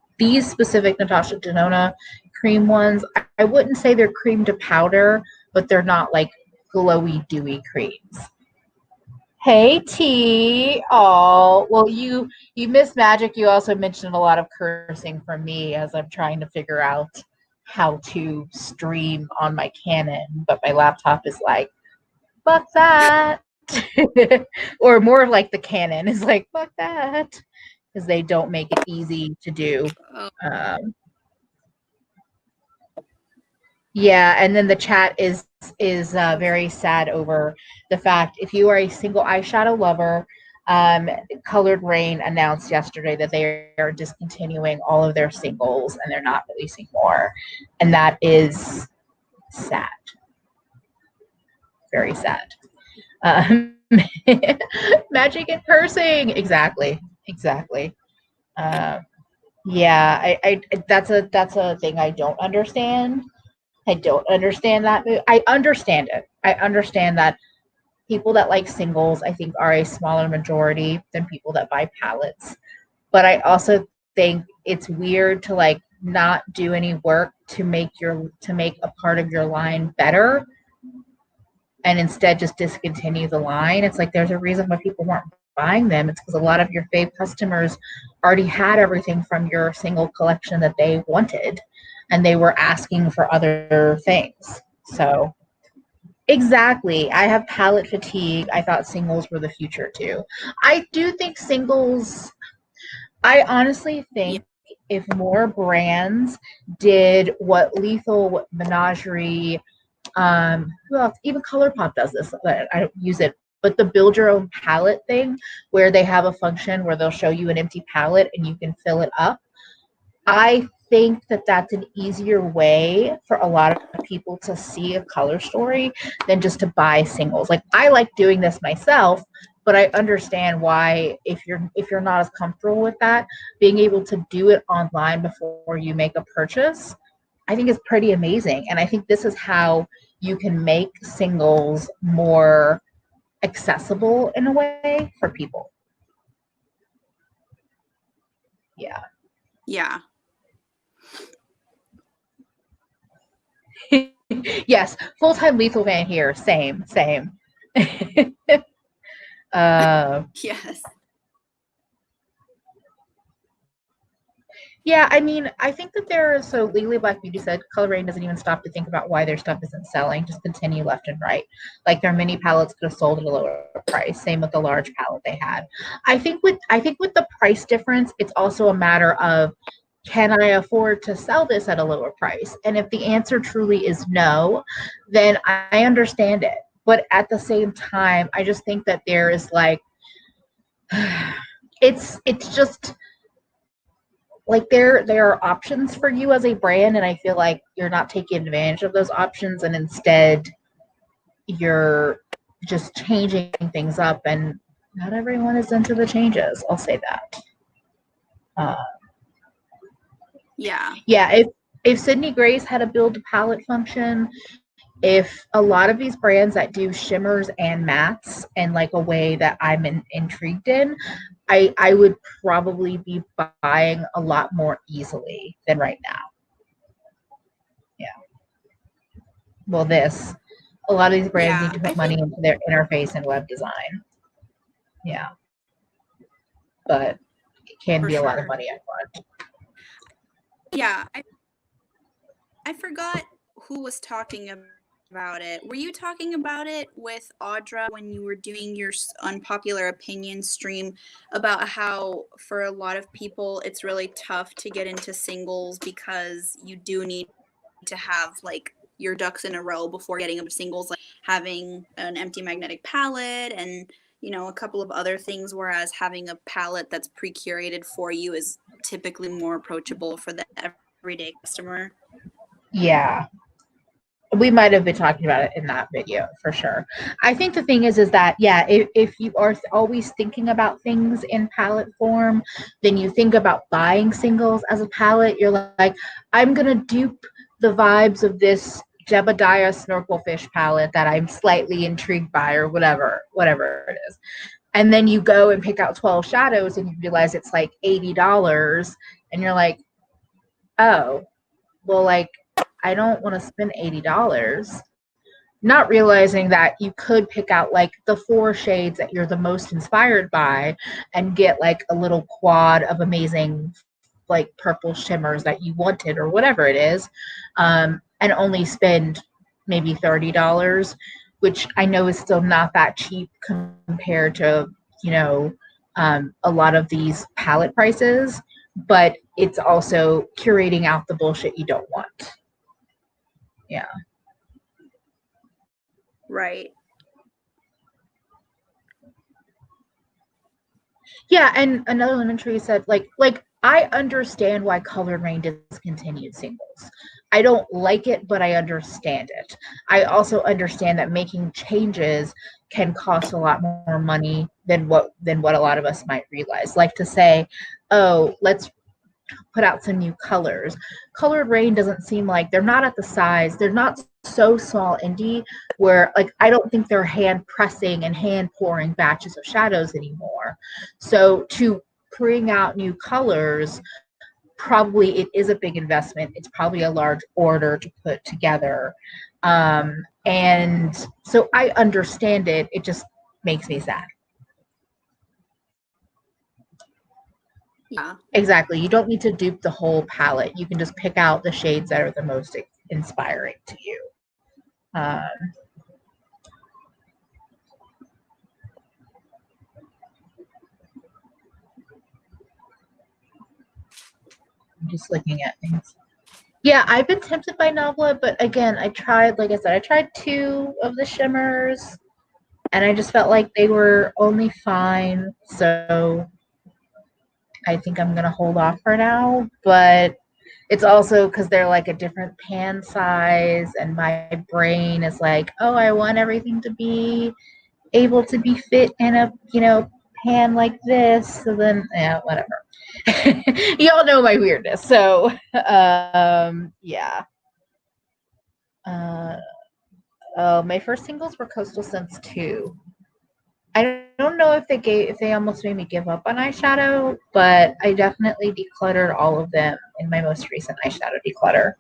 specific Natasha Denona cream ones, I wouldn't say they're cream to powder, but they're not like glowy, dewy creams. Hey T. Oh, well you missed magic. You also mentioned a lot of cursing from me as I'm trying to figure out how to stream on my Canon, but my laptop is like, fuck that. Or more of like the Canon is like, fuck that. Because they don't make it easy to do. Oh, Um, yeah, and then the chat is very sad over the fact if you are a single eyeshadow lover, um, Colored Rain announced yesterday that they are discontinuing all of their singles and they're not releasing more, and that is sad, very sad. Um, Magic and cursing, exactly. Um, yeah, that's a thing I don't understand. I don't understand that move. I understand it. I understand that people that like singles, I think, are a smaller majority than people that buy palettes. But I also think it's weird to like not do any work to make a part of your line better and instead just discontinue the line. It's like there's a reason why people weren't buying them. It's because a lot of your fave customers already had everything from your single collection that they wanted and they were asking for other things. So exactly. I have palette fatigue. I thought singles were the future too. I do think singles, I honestly yeah. think if more brands did what Lethal Menagerie, who else? Even ColourPop does this, but I don't use it. But the build your own palette thing, where they have a function where they'll show you an empty palette and you can fill it up. I think that that's an easier way for a lot of people to see a color story than just to buy singles. Like I like doing this myself, but I understand why if you're not as comfortable with that, being able to do it online before you make a purchase, I think is pretty amazing. And I think this is how you can make singles more accessible in a way for people. Yeah. Yeah. Yes, full-time lethal fan here. Same. Yes. Yeah, I mean, I think that so Legally Black Beauty said Color Rain doesn't even stop to think about why their stuff isn't selling, just continue left and right. Like their mini palettes could have sold at a lower price. Same with the large palette they had. I think with the price difference, it's also a matter of can I afford to sell this at a lower price? And if the answer truly is no, then I understand it. But at the same time, I just think that there is like it's just like there are options for you as a brand and I feel like you're not taking advantage of those options and instead you're just changing things up and not everyone is into the changes. I'll say that. Uh, Yeah. yeah, if Sydney Grace had a build to palette function, if a lot of these brands that do shimmers and mattes in like a way that intrigued in, I would probably be buying a lot more easily than right now. Yeah. Well, a lot of these brands Yeah. need to put money into their interface and web design. Yeah. But it can For be a lot of sure. money upfront. Yeah. I forgot who was talking about it. Were you talking about it with Audra when you were doing your unpopular opinion stream about how for a lot of people it's really tough to get into singles because you do need to have like your ducks in a row before getting into singles, like having an empty magnetic palette and a couple of other things, whereas having a palette that's pre-curated for you is typically more approachable for the everyday customer. Yeah. We might have been talking about it in that video for sure. I think the thing is that, yeah, if you are always thinking about things in palette form, then you think about buying singles as a palette. You're like, I'm going to dupe the vibes of this Jebediah Snorkelfish palette that I'm slightly intrigued by or whatever it is. And then you go and pick out 12 shadows and you realize it's like $80 and you're like, oh, well, like, I don't want to spend $80. not realizing that you could pick out like the 4 shades that you're the most inspired by and get like a little quad of amazing like purple shimmers that you wanted or whatever it is, and only spend maybe $30, which I know is still not that cheap compared to, you know, a lot of these palette prices, but it's also curating out the bullshit you don't want. Yeah. Right. Yeah, and another lemon tree said, like I understand why Colored Rain discontinued singles. I don't like it, but I understand it. I also understand that making changes can cost a lot more money than what a lot of us might realize. Like to say, oh, let's put out some new colors. Colored Rain doesn't seem like they're not at the size, they're not so small indie where like I don't think they're hand pressing and hand pouring batches of shadows anymore. So to bring out new colors, probably it is a big investment. It's probably a large order to put together. And so I understand it. It just makes me sad. Yeah. Exactly. You don't need to dupe the whole palette. You can just pick out the shades that are the most inspiring to you. I'm just looking at things. Yeah, I've been tempted by Nabla, but again, I tried, like I said, I tried 2 of the shimmers, and I just felt like they were only fine. So I think I'm going to hold off for now. But it's also because they're like a different pan size, and my brain is like, oh, I want everything to be able to be fit in a, you know, pan like this. So then, yeah, whatever. Y'all know my weirdness. So, yeah. My first singles were Coastal Scents 2. I don't know if they almost made me give up on eyeshadow, but I definitely decluttered all of them in my most recent eyeshadow declutter.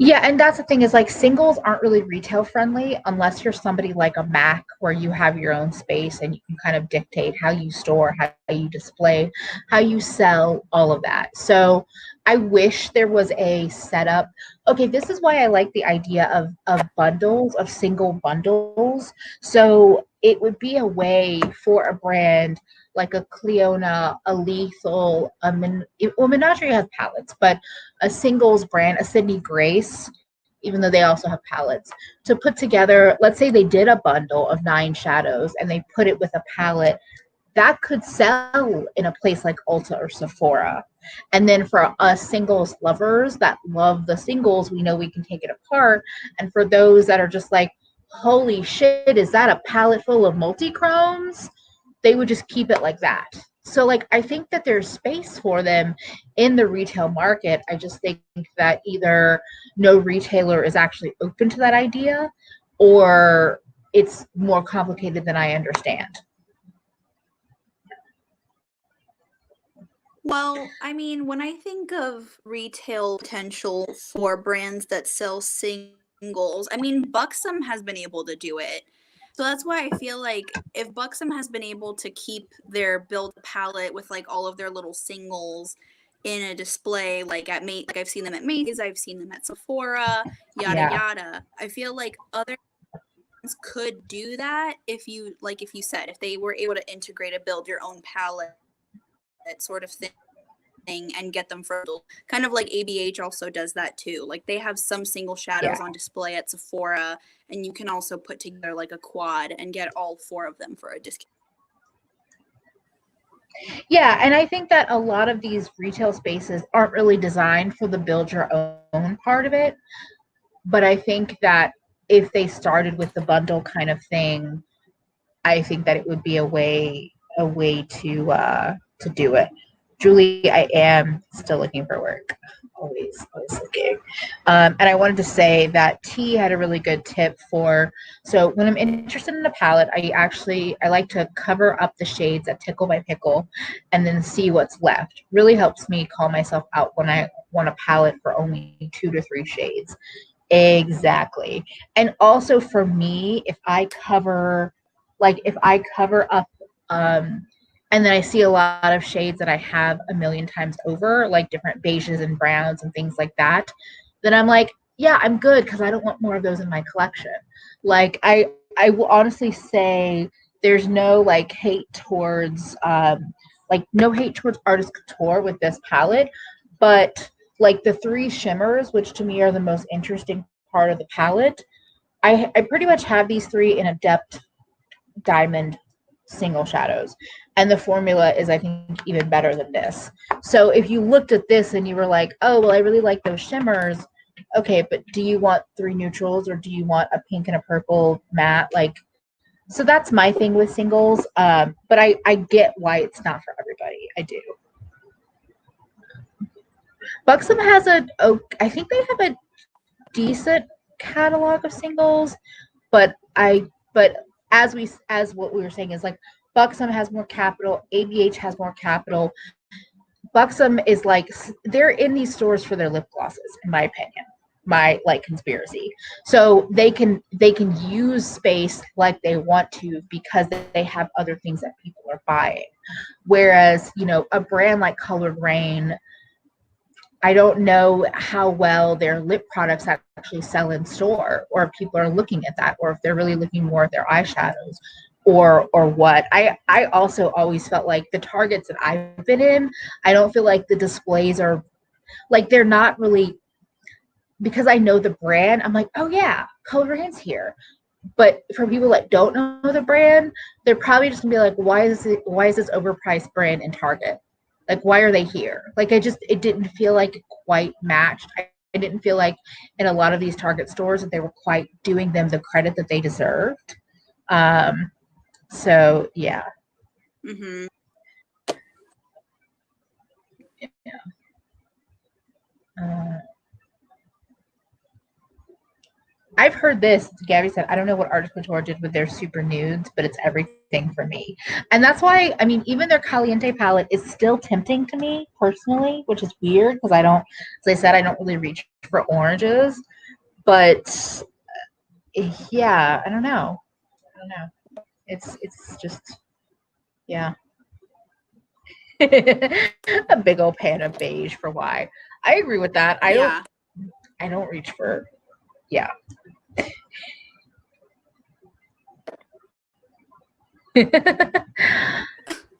Yeah, and that's the thing is like singles aren't really retail friendly unless you're somebody like a Mac where you have your own space and you can kind of dictate how you store, how you display, how you sell, all of that. So I wish there was a setup. Okay, this is why I like the idea of bundles, of single bundles. So it would be a way for a brand like a Cleona, a Lethal, well, Menagerie has palettes, but a singles brand, a Sydney Grace, even though they also have palettes, to put together, let's say they did a bundle of 9 shadows and they put it with a palette, that could sell in a place like Ulta or Sephora. And then for us singles lovers that love the singles, we know we can take it apart. And for those that are just like, holy shit, is that a palette full of multi-chromes? They would just keep it like that. So like I think that there's space for them in the retail market. I just think that either no retailer is actually open to that idea or it's more complicated than I understand. Well, I mean, when I think of retail potential for brands that sell singles, I mean, Buxom has been able to do it. So that's why I feel like if Buxom has been able to keep their build palette with like all of their little singles in a display, like like I've seen them at Macy's, I've seen them at Sephora, yada yada. I feel like other brands could do that if you said, if they were able to integrate a build your own palette sort of thing and get them for kind of like ABH also does that too. Like they have some single shadows on display at Sephora, and you can also put together like a quad and get all 4 of them for a discount. Yeah, and I think that a lot of these retail spaces aren't really designed for the build your own part of it. But I think that if they started with the bundle kind of thing, I think that it would be a way to do it. Julie, I am still looking for work. Always looking. And I wanted to say that T had a really good tip for, so when I'm interested in a palette, I like to cover up the shades at Tickle by Pickle and then see what's left. Really helps me call myself out when I want a palette for only 2 to 3 shades. Exactly. And also for me, if I cover up, and then I see a lot of shades that I have a million times over, like different beiges and browns and things like that, then I'm like, yeah, I'm good because I don't want more of those in my collection. Like I will honestly say there's no like hate towards no hate towards artist couture with this palette, but like the 3 shimmers, which to me are the most interesting part of the palette, I pretty much have these 3 in a depth diamond single shadows, and the formula is, I think, even better than this. So if you looked at this and you were like, oh well, I really like those shimmers, okay, but do you want 3 neutrals or do you want a pink and a purple matte? Like, so that's my thing with singles, but I get why it's not for everybody. I do. Buxom has I think they have a decent catalog of singles, but as what we were saying is like Buxom has more capital, ABH has more capital. Buxom is like, they're in these stores for their lip glosses, in my opinion, my like conspiracy. So they can use space like they want to because they have other things that people are buying. Whereas, a brand like Colored Rain, I don't know how well their lip products actually sell in store, or if people are looking at that, or if they're really looking more at their eyeshadows, or what. I also always felt like the Targets that I've been in, I don't feel like the displays are like, they're not really, because I know the brand, I'm like, oh yeah, Colored Rain's here. But for people that don't know the brand, they're probably just gonna be like, why is this overpriced brand in Target? Like, why are they here? Like, it didn't feel like it quite matched. I didn't feel like in a lot of these Target stores that they were quite doing them the credit that they deserved. So yeah. Mm-hmm. Yeah. I've heard this. Gabby said, I don't know what Artist Couture did with their super nudes, but it's everything for me. And that's why, I mean, even their Caliente palette is still tempting to me personally, which is weird because as I said, I don't really reach for oranges. But yeah, I don't know. It's just, yeah. A big old pan of beige for why. I agree with that. I don't reach for, yeah.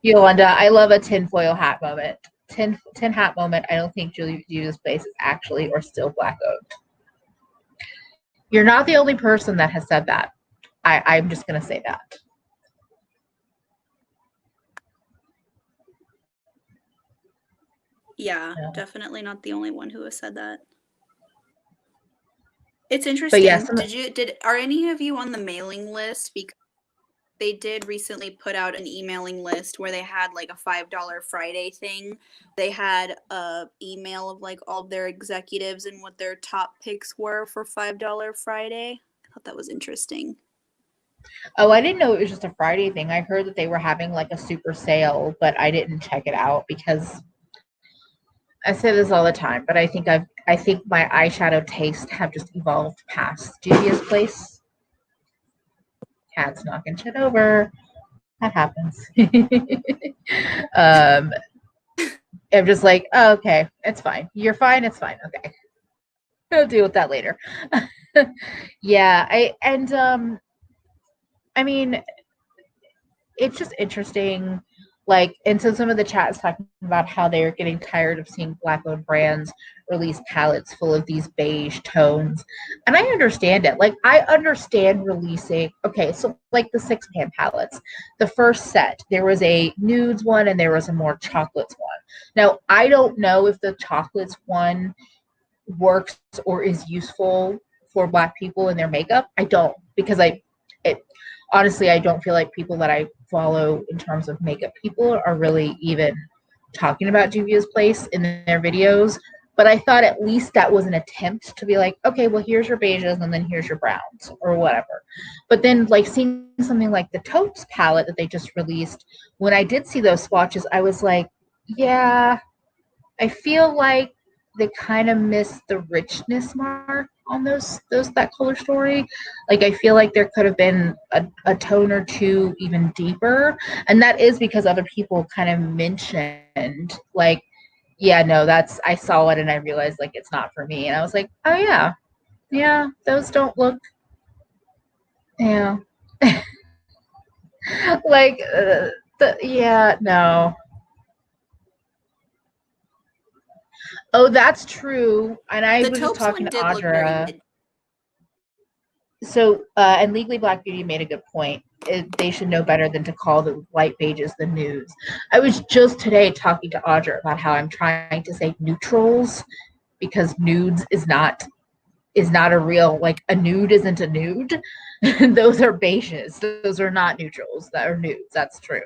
Yolanda, I love a tinfoil hat moment. Tin hat moment. I don't think Julia's place is actually or still black owned. You're not the only person that has said that. I'm just gonna say that. Yeah, definitely not the only one who has said that. It's interesting. But yeah, are any of you on the mailing list? Because they did recently put out an emailing list where they had like a $5 Friday thing. They had a email of like all of their executives and what their top picks were for $5 Friday. I thought that was interesting. Oh, I didn't know it was just a Friday thing. I heard that they were having like a super sale, but I didn't check it out because I say this all the time, but I think my eyeshadow tastes have just evolved past Julia's place. Cat's knocking shit over. That happens. I'm just like, oh, okay, it's fine. You're fine. It's fine. Okay, I'll deal with that later. Yeah, I mean, it's just interesting. Like, and so some of the chat is talking about how they're getting tired of seeing black-owned brands release palettes full of these beige tones. And I understand it. Like, I understand releasing, okay, so like the 6-pan palettes. The first set, there was a nudes one and there was a more chocolates one. Now, I don't know if the chocolates one works or is useful for Black people in their makeup. I don't, because honestly, I don't feel like people that I follow in terms of makeup people are really even talking about Juvia's Place in their videos, but I thought at least that was an attempt to be like, okay, well, here's your beiges and then here's your browns or whatever. But then like seeing something like the Taupes palette that they just released, when I did see those swatches, I was like, yeah, I feel like they kind of missed the richness mark on that color story. Like I feel like there could have been a tone or two even deeper, and that is because other people kind of mentioned like, yeah, no, that's, I saw it and I realized like it's not for me, and I was like, oh yeah, those don't look, yeah, like yeah, no. Oh, that's true. And I The was just taupes talking one to did look very Audra. mid. So, and Legally Black Beauty made a good point. They should know better than to call the light beiges the nudes. I was just today talking to Audra about how I'm trying to say neutrals because nudes is not a real, like a nude isn't a nude. Those are beiges. Those are not neutrals. That are nudes. That's true.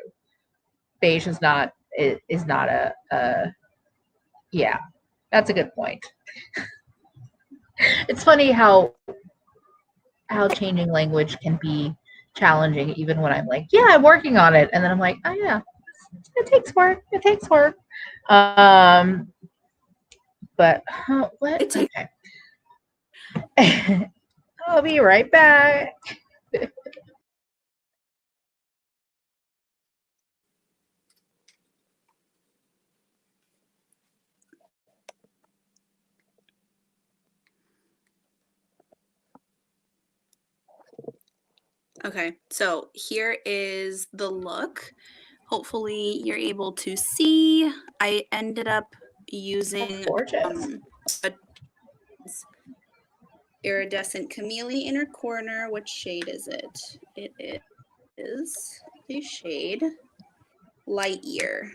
Beige is not a yeah. That's a good point. It's funny how changing language can be challenging even when I'm like, yeah, I'm working on it. And then I'm like, oh yeah, it takes work. It takes work. Um, but what? It takes Okay. I'll be right back. Okay, so here is the look. Hopefully you're able to see. I ended up using Gorgeous. a iridescent chameleon inner corner. What shade is it? It is the shade Light Year.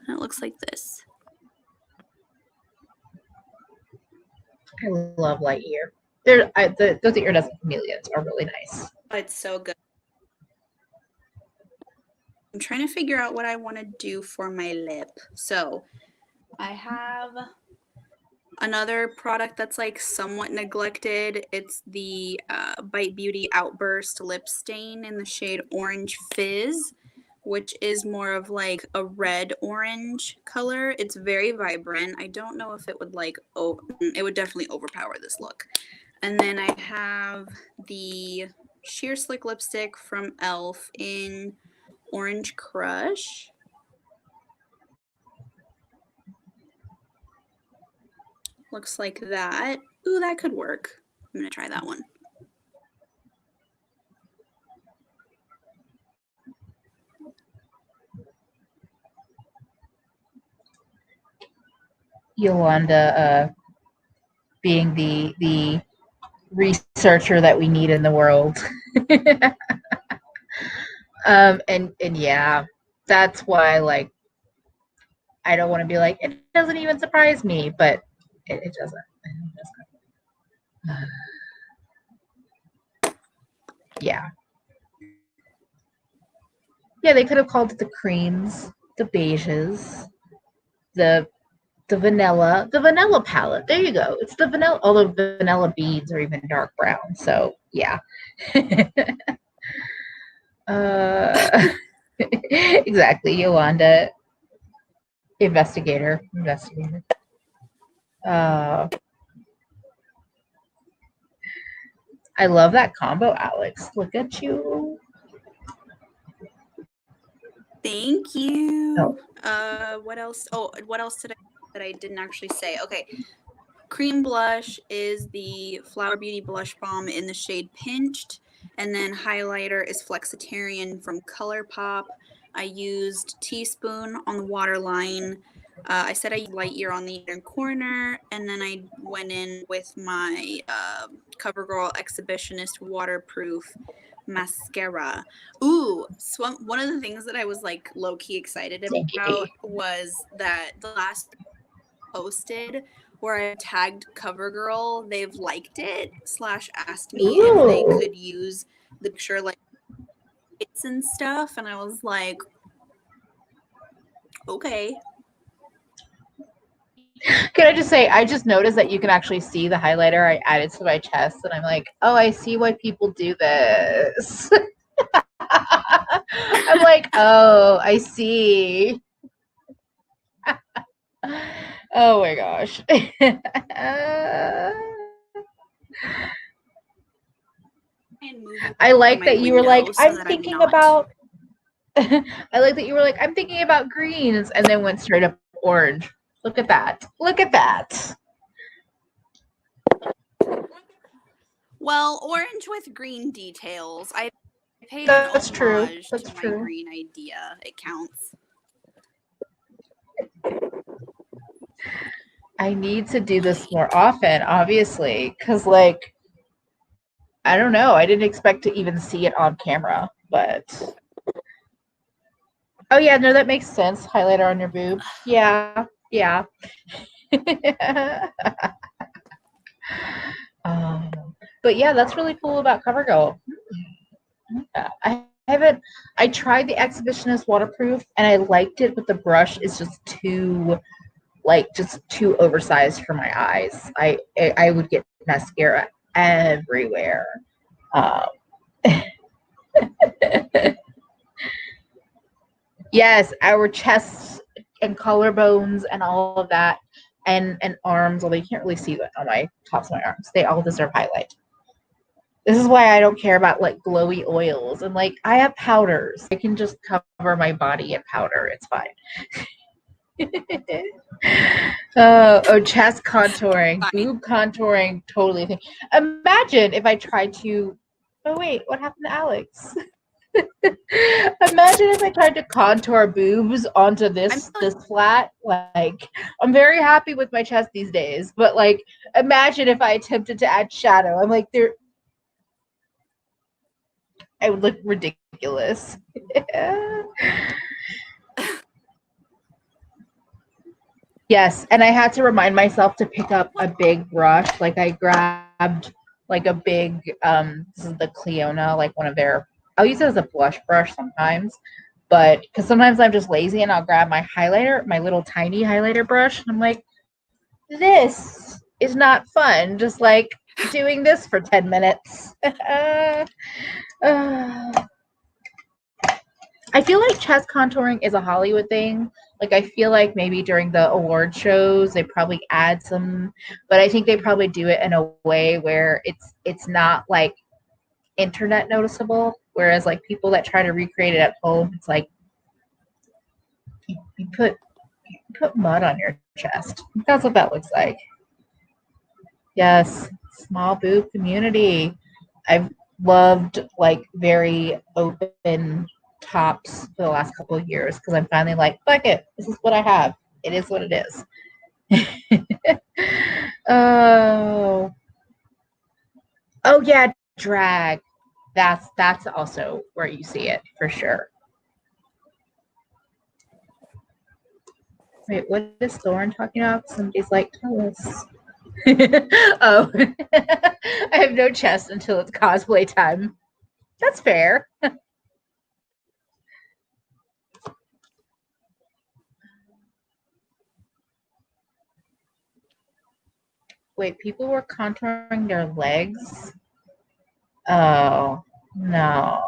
And it looks like this. I love Lightyear. Those iridescent chameleons are really nice. Oh, it's so good. I'm trying to figure out what I want to do for my lip. So I have another product that's like somewhat neglected. It's the Bite Beauty Outburst Lip Stain in the shade Orange Fizz, which is more of like a red orange color. It's very vibrant. I don't know if it would it would definitely overpower this look. And then I have the Sheer Slick lipstick from e.l.f. in Orange Crush. Looks like that. Ooh, that could work. I'm gonna try that one. Yolanda being the researcher that we need in the world. And yeah, that's why like I don't want to be like, it doesn't even surprise me, but it doesn't. Yeah. Yeah, they could have called it the creams, the beiges, the the vanilla palette. There you go. It's the vanilla, although vanilla beads are even dark brown. So yeah. Exactly, Yolanda, investigator. Uh, I love that combo, Alex. Look at you. Thank you. Oh. What else? Oh, what else did I didn't actually say? Okay. Cream blush is the Flower Beauty Blush Balm in the shade Pinched. And then highlighter is Flexitarian from ColourPop. I used Teaspoon on the waterline. I said I used Light Year on the inner corner. And then I went in with my CoverGirl Exhibitionist Waterproof mascara. Ooh, so one of the things that I was like low-key excited about was that the last posted where I tagged CoverGirl, they've liked it / asked me if they could use the picture like bits and stuff, and I was like, Okay. Can I just say, I just noticed that you can actually see the highlighter I added to my chest, and I'm like, oh, I see why people do this. I'm like, oh, I see. Oh my gosh. I like that you were like, I'm thinking about. I like that you were like, I'm thinking about greens, and then went straight up orange. Look at that. Look at that. Well, orange with green details. I paid That's an true. homage That's to true. my green idea. It counts. I need to do this more often, obviously, because, like, I don't know. I didn't expect to even see it on camera, but. Oh, yeah, no, that makes sense. Highlighter on your boob. Yeah, yeah. But yeah, that's really cool about CoverGirl. I haven't. I tried the Exhibitionist waterproof, and I liked it, but the brush is just too, like, just too oversized for my eyes. I would get mascara everywhere. Um, yes, our chests and collarbones and all of that, and arms. Although you can't really see that on my tops of my arms. They all deserve highlight. This is why I don't care about like glowy oils and like I have powders. I can just cover my body in powder. It's fine. Chest contouring, boob contouring, totally. Imagine if I tried to. Oh wait, what happened to Alex? Imagine if I tried to contour boobs onto this flat. Like, I'm very happy with my chest these days, but like, imagine if I attempted to add shadow. I'm like, I would look ridiculous. Yes, and I had to remind myself to pick up a big brush. Like I grabbed like a big this is the Cleona, like one of their I'll use it as a blush brush sometimes, but because sometimes I'm just lazy and I'll grab my highlighter, my little tiny highlighter brush, and I'm like, this is not fun. Just like doing this for 10 minutes. I feel like chest contouring is a Hollywood thing. Like I feel like maybe during the award shows they probably add some, but I think they probably do it in a way where it's not like internet noticeable. Whereas like people that try to recreate it at home, it's like you put mud on your chest. That's what that looks like. Yes, small boob community. I've loved like very open tops for the last couple of years because I'm finally like, fuck it, this is what I have. It is what it is. Oh, oh yeah, drag. That's also where you see it for sure. Wait, what is Thorn talking about? Somebody's like, tell us. Oh, I have no chest until it's cosplay time. That's fair. Wait, people were contouring their legs? Oh, no.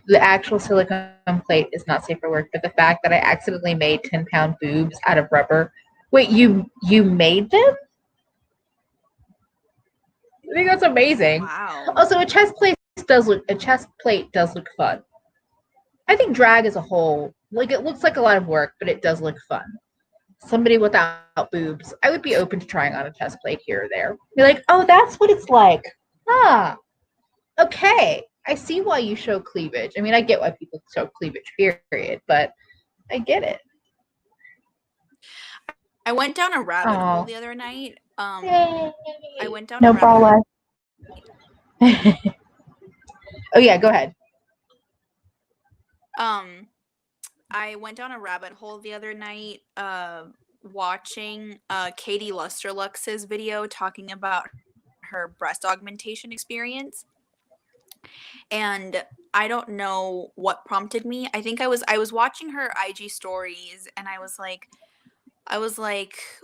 The actual silicone plate is not safe for work, but the fact that I accidentally made 10-pound boobs out of rubber. Wait, you made them? I think that's amazing. Wow. Also, a chest plate does look fun. I think drag as a whole, like it looks like a lot of work, but it does look fun. Somebody without boobs, I would be open to trying on a chest plate here or there. Be like, oh, that's what it's like. Huh. Okay. I see why you show cleavage. I mean, I get why people show cleavage, period, but I get it. I went down a rabbit hole the other night. I went down a rabbit hole. Oh yeah, go ahead. I went down a rabbit hole the other night watching Katie Lusterlux's video talking about her breast augmentation experience. And I don't know what prompted me. I think I was watching her IG stories and I was like,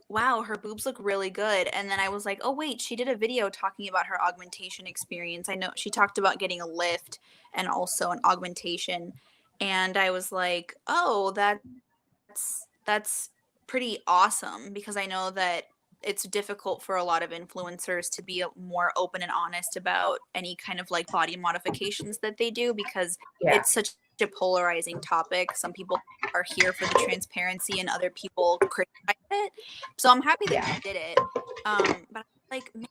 wow, her boobs look really good. And then I was like, oh wait, she did a video talking about her augmentation experience. I know she talked about getting a lift and also an augmentation. And I was like, oh, that's pretty awesome, because I know that it's difficult for a lot of influencers to be more open and honest about any kind of like body modifications that they do, because Yeah. it's such a polarizing topic. Some people are here for the transparency and other people criticize it. So I'm happy that she did it. But like, man,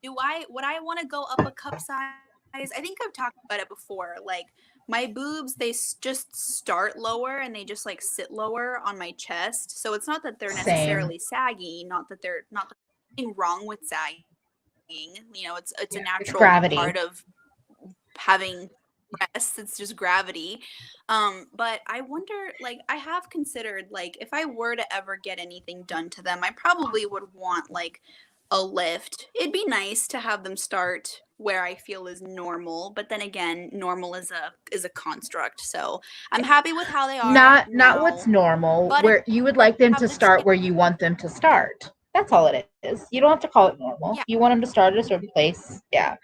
would I want to go up a cup size? I think I've talked about it before. Like, my boobs, they just start lower and they just like sit lower on my chest. So it's not that they're necessarily saggy, not that there's anything wrong with sagging. You know, it's a natural part of having breasts. It's just gravity. But I wonder, like, I have considered, like, if I were to ever get anything done to them, I probably would want like a lift. It'd be nice to have them start where I feel is normal, but then again, normal is a construct. So I'm happy with how they are. Not what's normal, where you would like them to start where you want them to start. That's all it is. You don't have to call it normal. Yeah. You want them to start at a certain place. Yeah.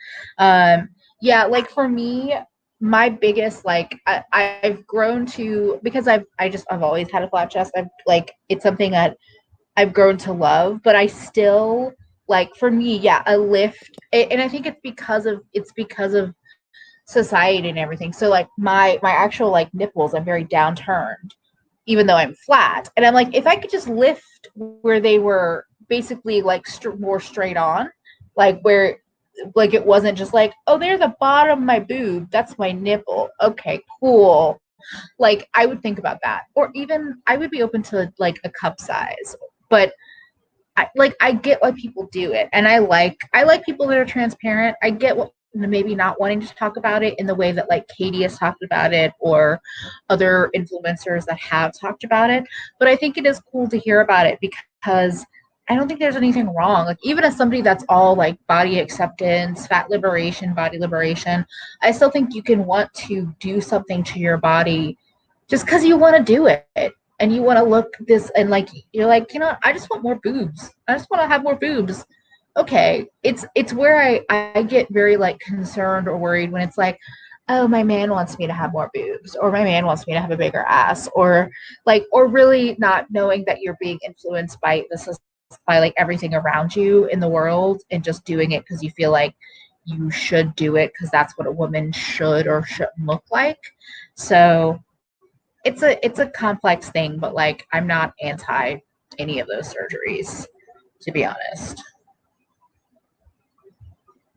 Yeah, like for me, my biggest, like, I've grown to, because I've always had a flat chest. I've like, it's something that I've grown to love, but I still, like, for me, yeah, a lift, and I think it's because of society and everything. So like my actual like nipples, I'm very downturned, even though I'm flat, and I'm like, if I could just lift where they were basically like more straight on, like where, like, it wasn't just like, oh, there's the bottom of my boob, that's my nipple, okay, cool. Like, I would think about that, or even I would be open to like a cup size, but I get why people do it, and I like people that are transparent. I get what maybe not wanting to talk about it in the way that like Katie has talked about it, or other influencers that have talked about it. But I think it is cool to hear about it, because I don't think there's anything wrong. Like, even as somebody that's all like body acceptance, fat liberation, body liberation, I still think you can want to do something to your body just because you want to do it, and you want to look this, and like, you're like, I just want more boobs. I just want to have more boobs. Okay, it's where I get very like concerned or worried when it's like, oh, my man wants me to have more boobs, or my man wants me to have a bigger ass, or like, or really not knowing that you're being influenced by by like everything around you in the world, and just doing it because you feel like you should do it because that's what a woman should or shouldn't look like. So it's a complex thing, but like, I'm not anti any of those surgeries, to be honest.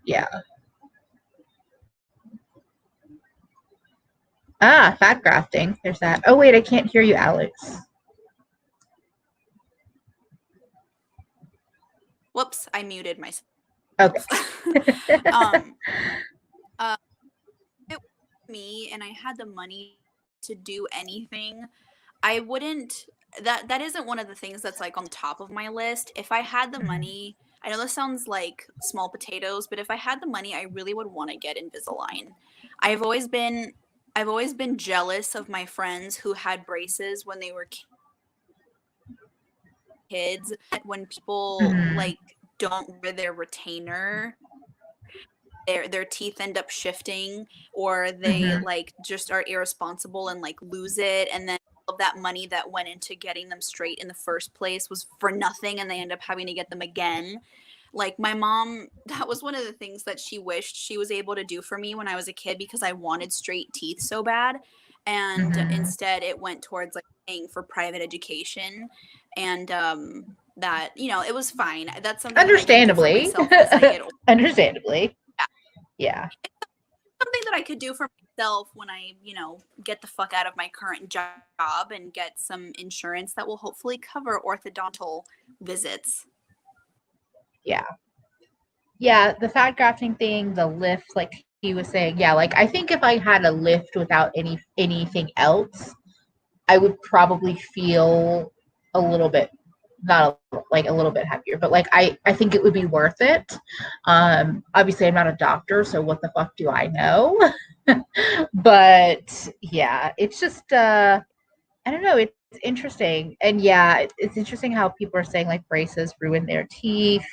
Yeah. Ah, fat grafting. There's that. Oh wait, I can't hear you, Alex. Whoops, I muted myself. Okay. It was me and I had the money to do anything, I wouldn't. That isn't one of the things that's like on top of my list. If I had the money, I know this sounds like small potatoes, but if I had the money, I really would want to get Invisalign. I've always been I've always been jealous of my friends who had braces when they were kids. When people like don't wear their retainer, their teeth end up shifting, or they like just are irresponsible and like lose it, and then all of that money that went into getting them straight in the first place was for nothing, and they end up having to get them again. Like, my mom, that was one of the things that she wished she was able to do for me when I was a kid, because I wanted straight teeth so bad, and instead it went towards like paying for private education. And that, it was fine. That's something understandably. That I can do for myself as I get older. Understandably. Yeah. Something that I could do for myself when I, get the fuck out of my current job and get some insurance that will hopefully cover orthodontal visits. Yeah. Yeah, the fat grafting thing, the lift, like he was saying, yeah, like, I think if I had a lift without anything else, I would probably feel a little bit not like a little bit heavier, but like I think it would be worth it. Obviously I'm not a doctor, so what the fuck do I know? But yeah, it's just I don't know, it's interesting. And yeah, it's interesting how people are saying like braces ruin their teeth.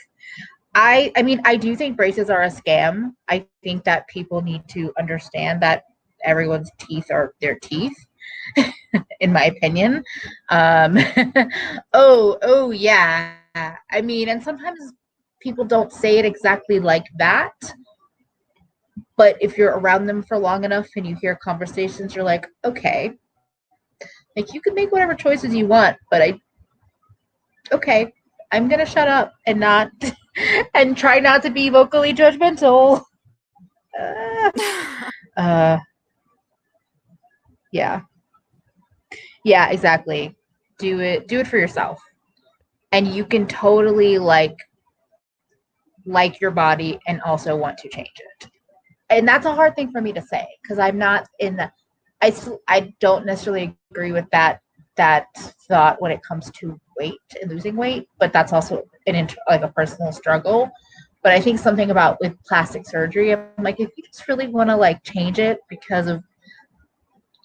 I mean, I do think braces are a scam. I think that people need to understand that everyone's teeth are their teeth, in my opinion. Um, oh, yeah. I mean, and sometimes people don't say it exactly like that, but if you're around them for long enough and you hear conversations, you're like, okay, like you can make whatever choices you want, but okay, I'm gonna shut up and not and try not to be vocally judgmental. Uh, uh, yeah, yeah, exactly. Do it for yourself, and you can totally like your body and also want to change it. And that's a hard thing for me to say because I'm not in the. I don't necessarily agree with that thought when it comes to weight and losing weight, but that's also like a personal struggle. But I think something about with plastic surgery, I'm like, if you just really want to like change it because of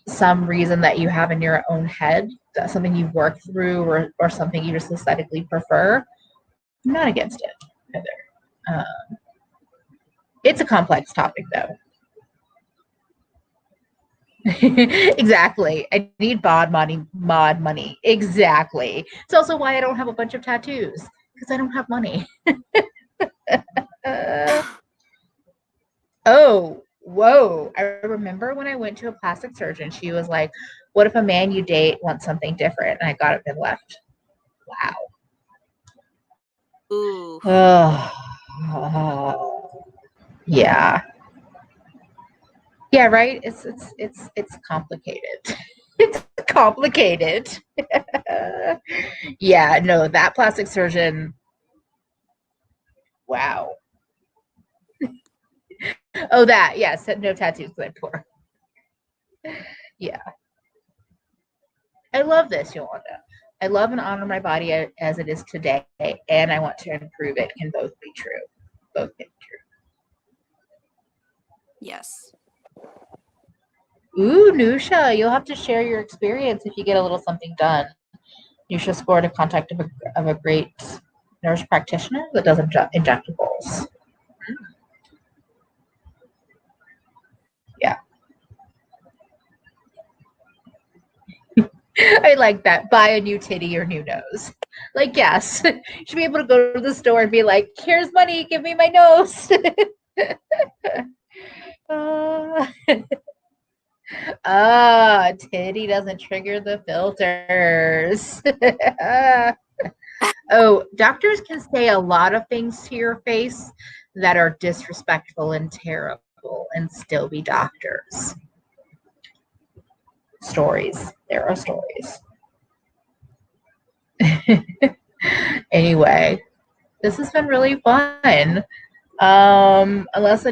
some reason that you have in your own head, that's something you've worked through or something you just aesthetically prefer, I'm not against it either. It's a complex topic though. Exactly. I need mod money. Exactly. It's also why I don't have a bunch of tattoos because I don't have money. Uh, oh, whoa. I remember when I went to a plastic surgeon, she was like, what if a man you date wants something different? And I got up and left. Ooh. Wow. Yeah. Yeah, right? It's complicated. It's complicated. Yeah, no, that plastic surgeon, wow. Oh, that, yes, no tattoos, but poor. Yeah. I love this, Yolanda. I love and honor my body as it is today, and I want to improve it. Can both be true. Both can be Yes. true. Ooh, Nusha, you'll have to share your experience if you get a little something done. Nusha scored a contact of a great nurse practitioner that does injectables. Yeah. I like that. Buy a new titty or new nose. Like, yes, you should be able to go to the store and be like, here's money, give me my nose. uh, titty doesn't trigger the filters. Oh, doctors can say a lot of things to your face that are disrespectful and terrible and still be doctors. Stories. There are stories. Anyway, this has been really fun. Unless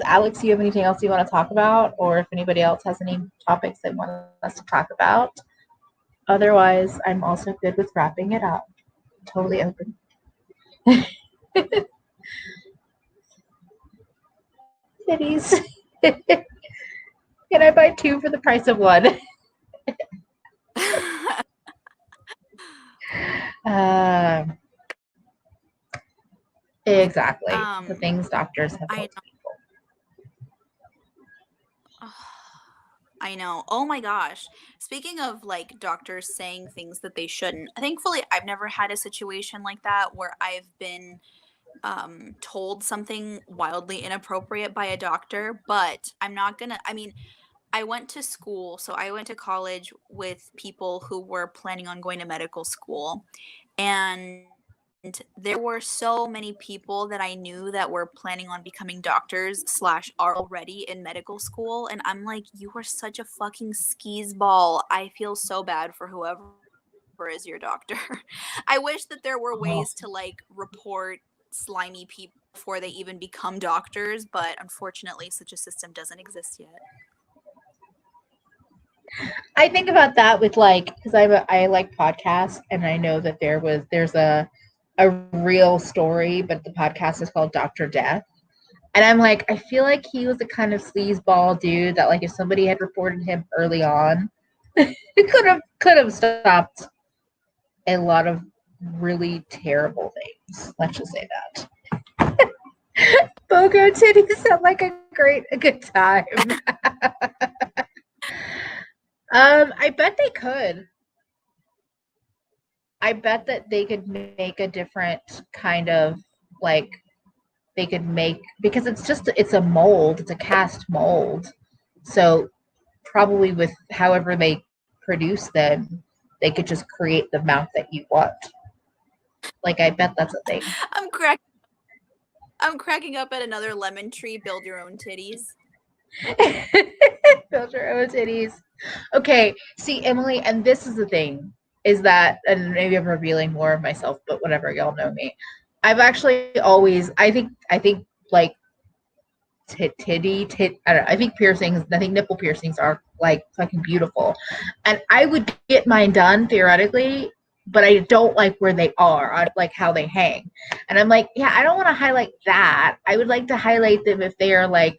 Alex, you have anything else you want to talk about, or if anybody else has any topics they want us to talk about. Otherwise, I'm also good with wrapping it up. Totally open. Titties. Can I buy two for the price of one? Um, exactly. The things doctors have told people. I know. Oh my gosh. Speaking of like doctors saying things that they shouldn't, thankfully I've never had a situation like that where I've been told something wildly inappropriate by a doctor, but I'm not gonna, I mean, I went to school, so I went to college with people who were planning on going to medical school. And there were so many people that I knew that were planning on becoming doctors slash are already in medical school. And I'm like, you are such a fucking skis ball. I feel so bad for whoever is your doctor. I wish that there were ways to like report slimy people before they even become doctors, but unfortunately such a system doesn't exist yet. I think about that with like because I like podcasts and I know that there's a real story, but the podcast is called Dr. Death. And I'm like, I feel like he was the kind of sleazeball dude that like if somebody had reported him early on, it could have stopped a lot of really terrible things. Let's just say that. Bogo titties sound like a good time. I bet they could. I bet that they could make a different kind of like they could make because it's a mold, it's a cast mold. So probably with however they produce them, they could just create the mouth that you want. Like I bet that's a thing. I'm cracking up at another lemon tree. Build your own titties. Build your own titties. Okay, see Emily, and this is the thing is that, and maybe I'm revealing more of myself, but whatever, y'all know me. I've actually always, I think like I don't know, I think nipple piercings are like fucking beautiful, and I would get mine done theoretically, but I don't like where they are. I like how they hang, and I'm like, yeah, I don't want to highlight that. I would like to highlight them if they are like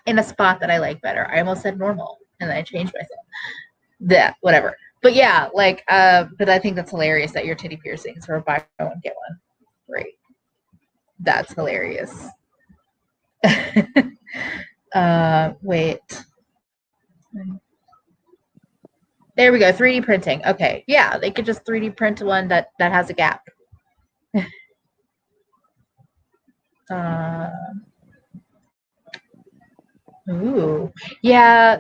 in a spot that I like better. I almost said normal, and then I changed myself. Yeah, whatever. But yeah, like, but I think that's hilarious that your titty piercings are buy one get one. Great, that's hilarious. Wait. There we go. 3D printing. Okay, yeah, they could just 3D print one that has a gap. Ooh, yeah,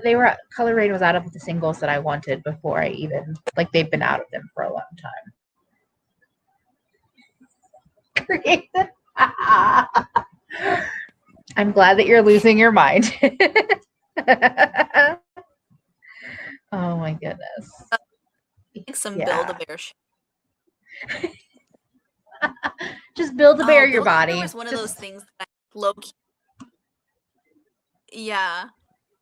Color Rain was out of the singles that I wanted before I even like they've been out of them for a long time. I'm glad that you're losing your mind. Oh my goodness. Some Build-A-Bear. Just Build-A-Bear your body. Build-A-Bear was one of those things that low-key. Yeah.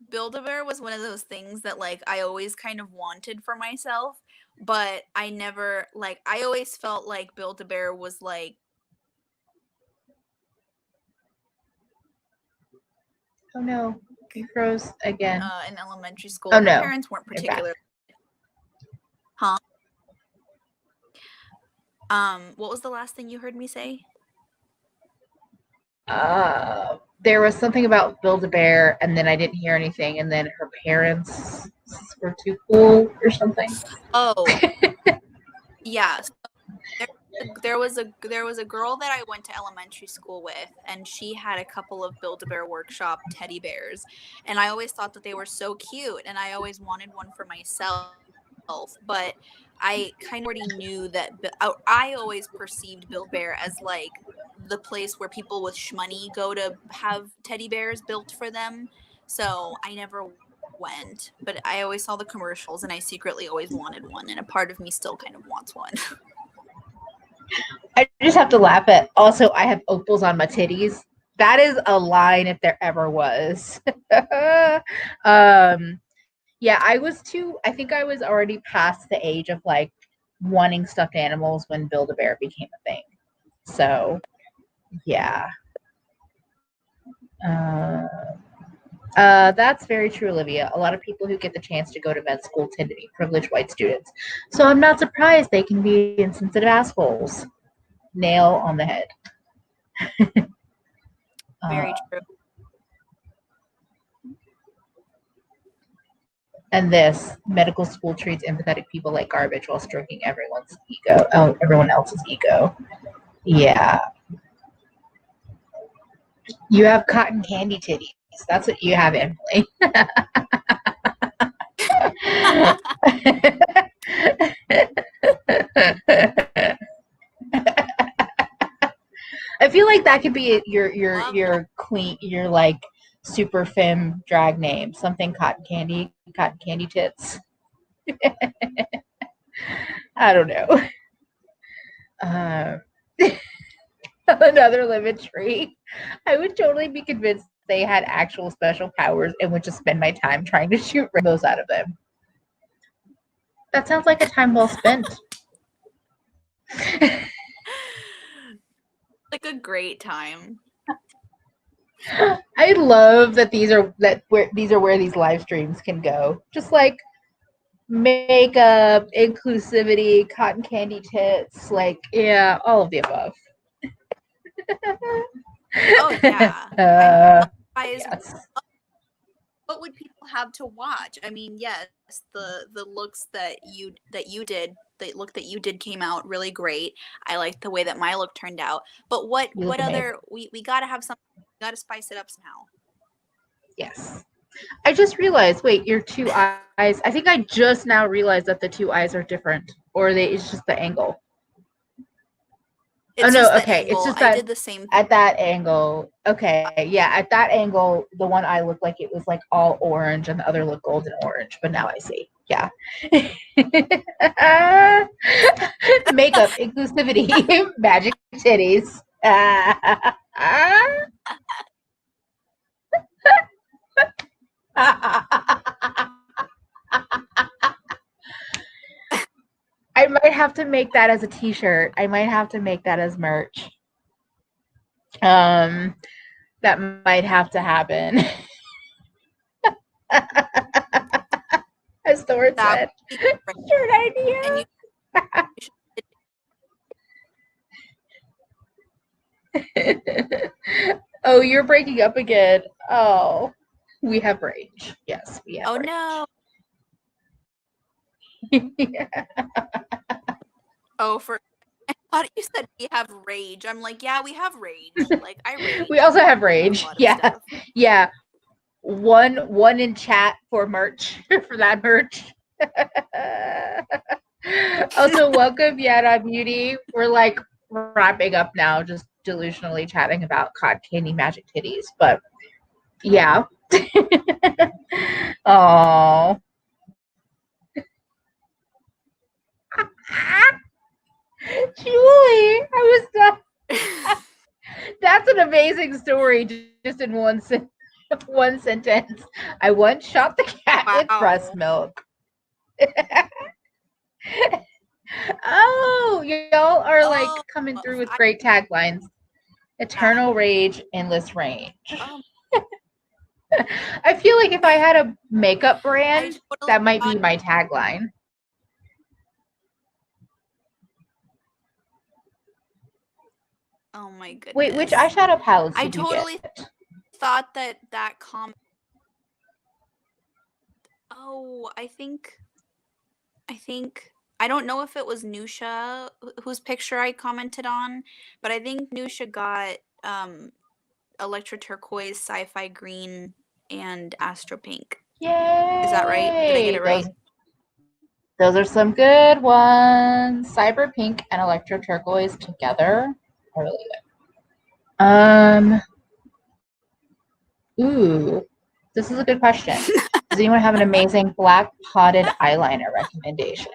Build-A-Bear was one of those things that like I always kind of wanted for myself, but I never like I always felt like Build-A-Bear was like oh no, you froze again. In elementary school. Oh My no. parents weren't particular. Huh? What was the last thing you heard me say? There was something about Build-A-Bear, and then I didn't hear anything, and then her parents were too cool or something. Oh, yeah. So there was a girl that I went to elementary school with, and she had a couple of Build-A-Bear Workshop teddy bears, and I always thought that they were so cute, and I always wanted one for myself. But I kind of already knew that I always perceived Build-A-Bear as like the place where people with shmoney go to have teddy bears built for them. So I never went, but I always saw the commercials and I secretly always wanted one, and a part of me still kind of wants one. I just have to laugh at also I have opals on my titties. That is a line if there ever was. Yeah, I think I was already past the age of like wanting stuffed animals when Build-A-Bear became a thing. So, yeah. That's very true, Olivia. A lot of people who get the chance to go to med school tend to be privileged white students. So I'm not surprised they can be insensitive assholes. Nail on the head. Very true. And this medical school treats empathetic people like garbage while stroking everyone else's ego. Yeah. You have cotton candy titties. That's what you have, Emily. I feel like that could be your queen, your like super femme drag name. Something cotton candy tits. I don't know. Another lemon tree. I would totally be convinced they had actual special powers and would just spend my time trying to shoot rainbows out of them. That sounds like a time well spent. Like a great time. I love that these are where these live streams can go. Just like makeup, inclusivity, cotton candy tits, like yeah, all of the above. Oh yeah. Yes. What would people have to watch? I mean, yes, the looks that you did, the look that you did came out really great. I liked the way that my look turned out. But what other we gotta have something, we gotta spice it up somehow. Yes. I just realized, wait, your two eyes. I think I just now realized that the two eyes are different. Or it's just the angle. It's no, just okay. the angle. It's just that I did the same at that angle. Okay, yeah, at that angle, the one eye looked like it was like all orange and the other looked golden orange, but now I see. Yeah. Makeup, inclusivity, magic titties. I might have to make that as a t-shirt. I might have to make that as merch. That might have to happen. As Thor said. Shirt idea. Oh, you're breaking up again. Oh, we have rage. Yes, we have rage. no. I thought you said we have rage. I'm like, yeah, we have rage. Like I rage. We also have rage. Yeah. Yeah. One in chat for merch for that merch. Also, welcome Yada Beauty. We're like wrapping up now, just delusionally chatting about cotton candy magic titties. But yeah. Oh. Julie, I was done. That's an amazing story, just in one sentence. I once shot the cat with breast milk. Oh, y'all are like coming through with great taglines. Eternal rage, endless range. I feel like if I had a makeup brand, that might be my tagline. Oh my goodness. Wait, which eyeshadow palettes did you get? Thought that comment. Oh, I think I don't know if it was Nusha whose picture I commented on, but I think Nusha got Electro Turquoise, Sci-Fi Green, and Astro Pink. Yay! Is that right? Did I get it right? Those are some good ones. Cyber Pink and Electro Turquoise together are really good. Ooh, this is a good question. Does anyone have an amazing black potted eyeliner recommendation?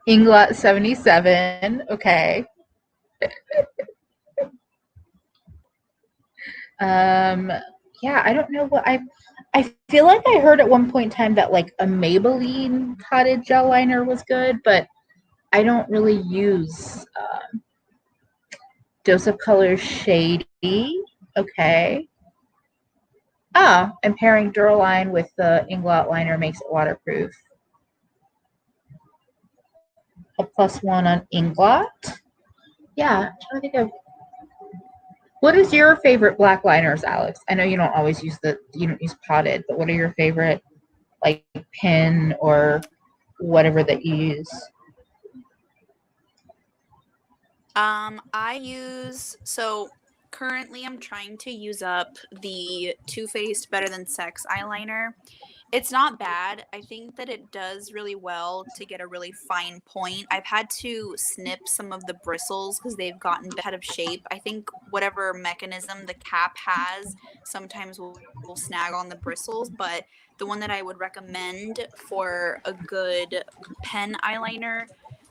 Inglot 77. Okay. Yeah, I don't know what I feel like I heard at one point in time that like a Maybelline potted gel liner was good, but I don't really use Dose of Color Shady. Okay. And pairing Duraline with the Inglot liner makes it waterproof. A +1 on Inglot. Yeah, I'm trying to think of. What is your favorite black liners, Alex? I know you don't always use you don't use potted, but what are your favorite, like pen or whatever that you use? Currently I'm trying to use up the Too Faced Better Than Sex eyeliner. It's not bad. I think that it does really well to get a really fine point. I've had to snip some of the bristles because they've gotten out of shape. I think whatever mechanism the cap has sometimes will snag on the bristles, but the one that I would recommend for a good pen eyeliner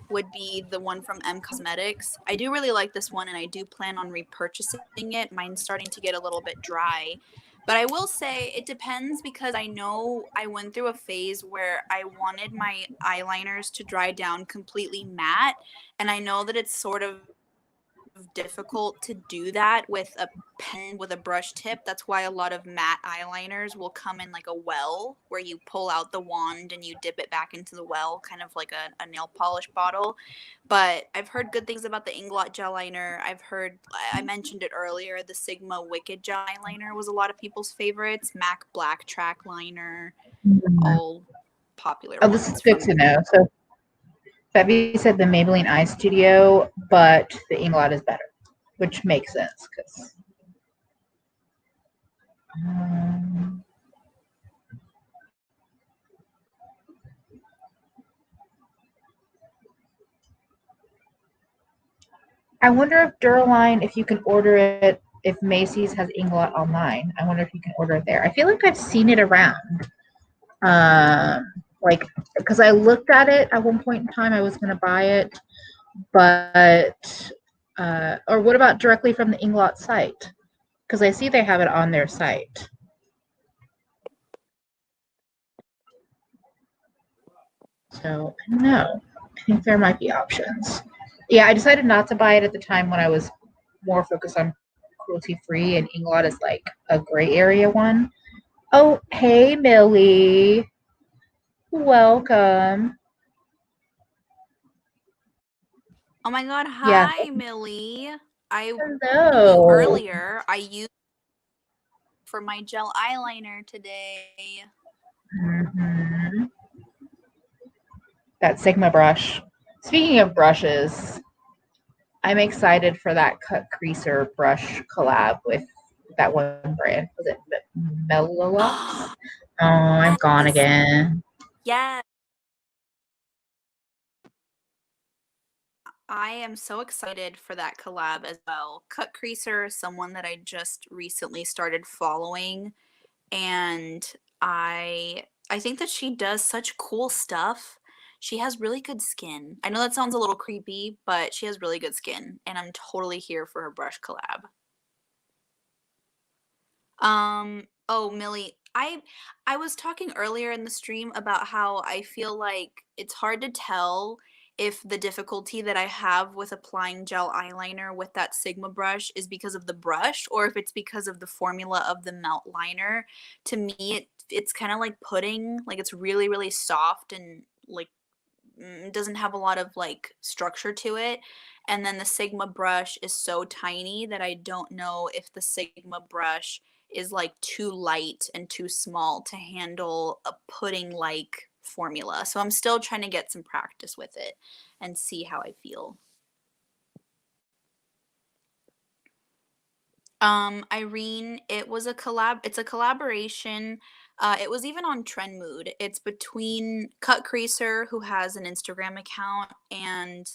would be the one from M Cosmetics. I do really like this one, and I do plan on repurchasing it. Mine's starting to get a little bit dry. But I will say it depends, because I know I went through a phase where I wanted my eyeliners to dry down completely matte, and I know that it's sort of difficult to do that with a pen with a brush tip. That's why a lot of matte eyeliners will come in like a well, where you pull out the wand and you dip it back into the well, kind of like a nail polish bottle. But I've heard good things about the Inglot gel liner. I mentioned it earlier, the Sigma Wicked gel eyeliner was a lot of people's favorites. MAC Black Track liner, all popular Oh, this is ones good from. to know. So Febby said the Maybelline Eye Studio, but the Inglot is better, which makes sense because. I wonder if Duraline, if you can order it, if Macy's has Inglot online. I wonder if you can order it there. I feel like I've seen it around. Like, because I looked at it at one point in time, I was going to buy it, but, or what about directly from the Inglot site? Because I see they have it on their site. So, I don't know. I think there might be options. Yeah, I decided not to buy it at the time when I was more focused on cruelty free, and Inglot is like a gray area one. Oh, hey, Millie. Welcome. Oh my God. Yeah. Hi, Millie. I told you Hello. earlier, I used for my gel eyeliner today. Mm-hmm. That Sigma brush. Speaking of brushes, I'm excited for that cut creaser brush collab with that one brand. Was it Mellolox? Oh, I'm gone Yes. again. Yes. I am so excited for that collab as well. Cut Creaser is someone that I just recently started following, and I think that she does such cool stuff. She has really good skin. I know that sounds a little creepy, but she has really good skin, and I'm totally here for her brush collab. Oh, Millie, I was talking earlier in the stream about how I feel like it's hard to tell if the difficulty that I have with applying gel eyeliner with that Sigma brush is because of the brush, or if it's because of the formula of the melt liner. To me, it's kind of like pudding, like it's really, really soft and like doesn't have a lot of like structure to it. And then the Sigma brush is so tiny that I don't know if the Sigma brush is like too light and too small to handle a pudding like formula. So I'm still trying to get some practice with it and see how I feel. Irene, it's a collaboration. It was even on Trend Mood. It's between Cut Creaser, who has an Instagram account, and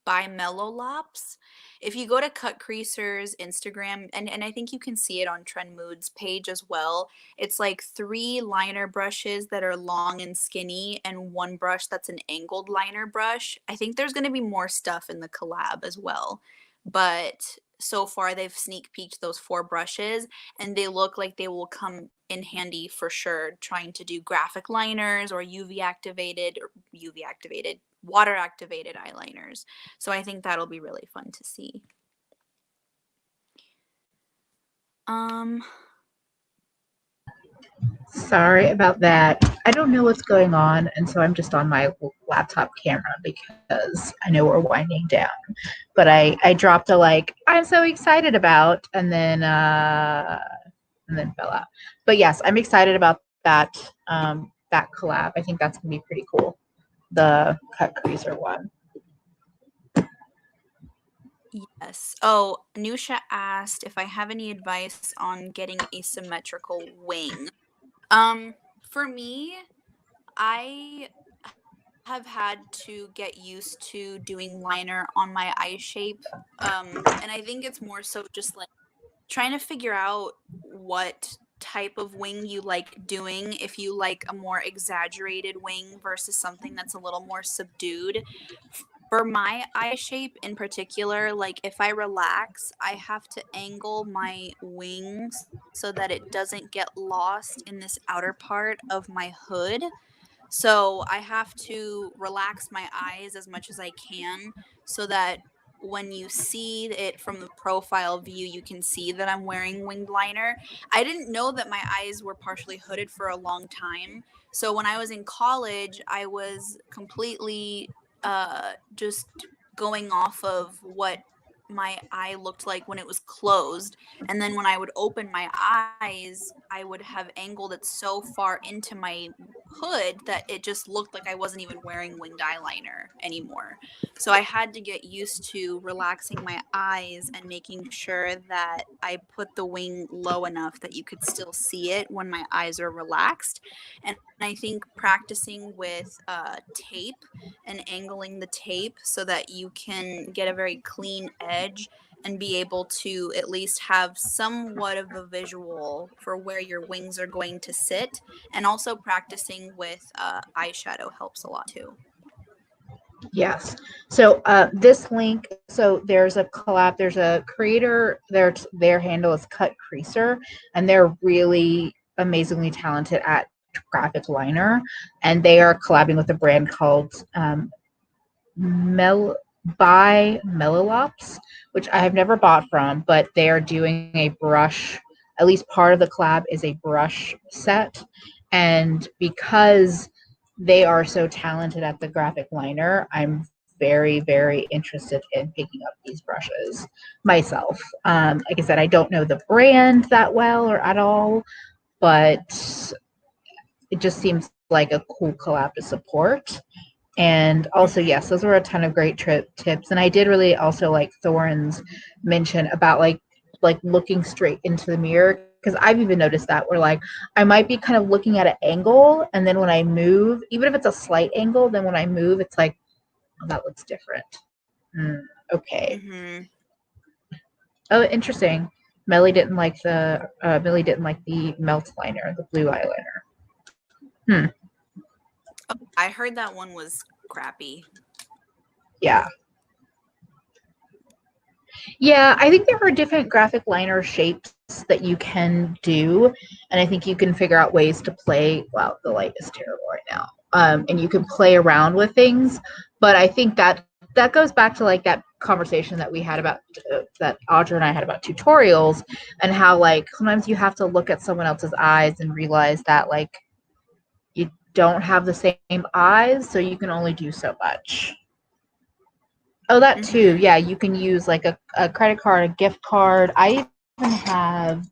by Mellolops. If you go to Cut Creaser's Instagram, and I think you can see it on Trend Mood's page as well, it's like 3 liner brushes that are long and skinny, and 1 brush that's an angled liner brush. I think there's going to be more stuff in the collab as well. But so far they've sneak peeked those 4 brushes, and they look like they will come in handy for sure trying to do graphic liners or UV activated water activated eyeliners. So I think that'll be really fun to see. Sorry about that. I don't know what's going on, and so I'm just on my laptop camera because I know we're winding down. But I dropped a like I'm so excited about, and then fell out. But yes, I'm excited about that that collab. I think that's gonna be pretty cool. The cut creaser one. Yes. Oh, Nusha asked if I have any advice on getting a symmetrical wing. For me, I have had to get used to doing liner on my eye shape. And I think it's more so just like trying to figure out what type of wing you like doing, if you like a more exaggerated wing versus something that's a little more subdued. For my eye shape in particular, like if I relax, I have to angle my wings so that it doesn't get lost in this outer part of my hood. So I have to relax my eyes as much as I can so that when you see it from the profile view, you can see that I'm wearing winged liner. I didn't know that my eyes were partially hooded for a long time. So when I was in college, I was completely just going off of what my eye looked like when it was closed. And then when I would open my eyes, I would have angled it so far into my hood that it just looked like I wasn't even wearing winged eyeliner anymore. So I had to get used to relaxing my eyes and making sure that I put the wing low enough that you could still see it when my eyes are relaxed. And I think practicing with tape and angling the tape so that you can get a very clean edge and be able to at least have somewhat of a visual for where your wings are going to sit. And also practicing with eyeshadow helps a lot too. Yes. So this link, so there's a collab, there's a creator, their handle is Cut Creaser, and they're really amazingly talented at graphic liner, and they are collabing with a brand called by Melolops, which I have never bought from, but they are doing a brush, at least part of the collab is a brush set. And because they are so talented at the graphic liner, I'm very, very interested in picking up these brushes myself. Like I said, I don't know the brand that well or at all, but it just seems like a cool collab to support. And also, yes, those were a ton of great tips. And I did really also like Thorin's mention about like looking straight into the mirror, because I've even noticed that where like I might be kind of looking at an angle, and then when I move, even if it's a slight angle, then when I move, it's like, oh, that looks different. Okay. Mm-hmm. Oh, interesting. Millie didn't like the melt liner, the blue eyeliner. I heard that one was crappy. Yeah. Yeah, I think there are different graphic liner shapes that you can do, and I think you can figure out ways to play. Wow, the light is terrible right now. And you can play around with things, but I think that goes back to like that conversation that we had about that Audra and I had about tutorials, and how like sometimes you have to look at someone else's eyes and realize that like you don't have the same eyes, so you can only do so much. Oh, that too. Yeah, you can use like a credit card, a gift card. I even have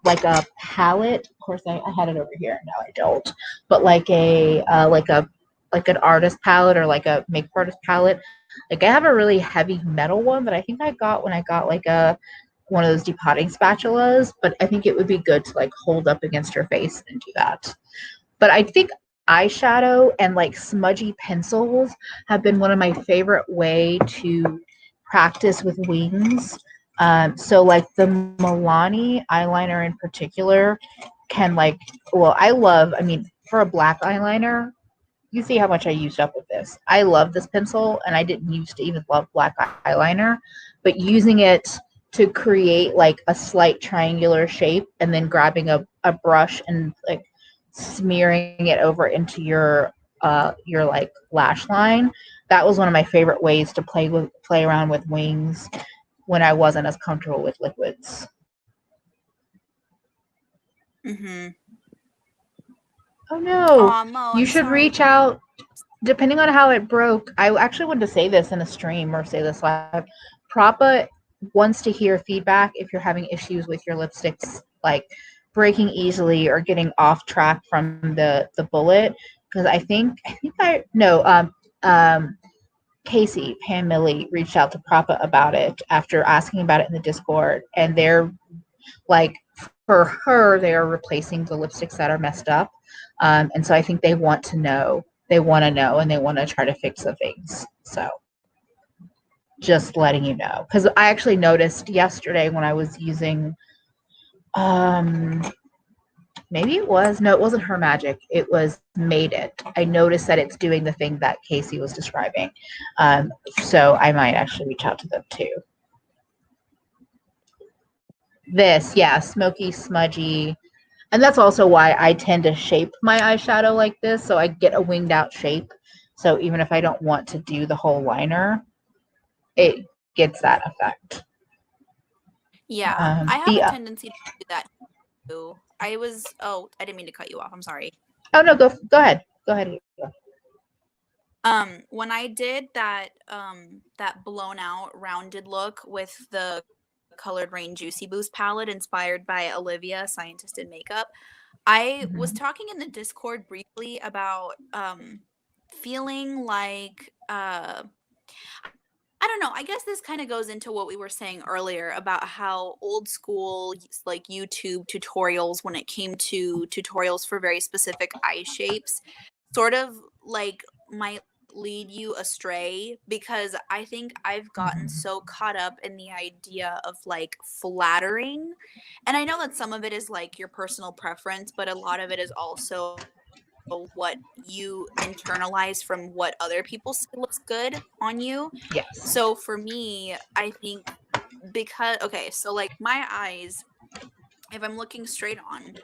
like a palette. Of course, I had it over here. Now I don't. But like like an artist palette or like a makeup artist palette. Like I have a really heavy metal one that I think I got when I got like one of those depotting spatulas. But I think it would be good to like hold up against your face and do that. But I think eyeshadow and like smudgy pencils have been one of my favorite way to practice with wings. So like the Milani eyeliner in particular can like, well, I mean, for a black eyeliner, you see how much I used up with this. I love this pencil, and I didn't used to even love black eyeliner, but using it to create like a slight triangular shape and then grabbing a brush and like smearing it over into your like lash line. That was one of my favorite ways to play around with wings when I wasn't as comfortable with liquids. Oh no. Mo, You should reach out. Depending on how it broke, I actually wanted to say this in a stream or say this live. Propa wants to hear feedback if you're having issues with your lipsticks, like breaking easily or getting off track from the bullet. Because Casey Pam Millie reached out to Propa about it after asking about it in the Discord, and they're like, for her, they are replacing the lipsticks that are messed up, and so I think they want to know. They want to know, and they want to try to fix the things. So just letting you know, because I actually noticed yesterday when I was using Maybe it was. No, it wasn't Her Magic. It was Made It. I noticed that it's doing the thing that Casey was describing. So I might actually reach out to them too. This, yeah, smoky, smudgy. And that's also why I tend to shape my eyeshadow like this, so I get a winged out shape. So even if I don't want to do the whole liner, it gets that effect. Yeah, I have The a tendency to do that too. I didn't mean to cut you off. I'm sorry. oh no, go ahead. Go ahead. When I did that that blown out rounded look with the Colored Rain Juicy Boost palette inspired by Olivia, Scientist in Makeup, I was talking in the Discord briefly about feeling like I don't know. I guess this kind of goes into what we were saying earlier about how old school, like YouTube tutorials, when it came to tutorials for very specific eye shapes, sort of like might lead you astray, because I think I've gotten so caught up in the idea of like flattering. And I know that some of it is like your personal preference, but a lot of it is also what you internalize from what other people say looks good on you. Yes. So for me, I think so like my eyes, if I'm looking straight on,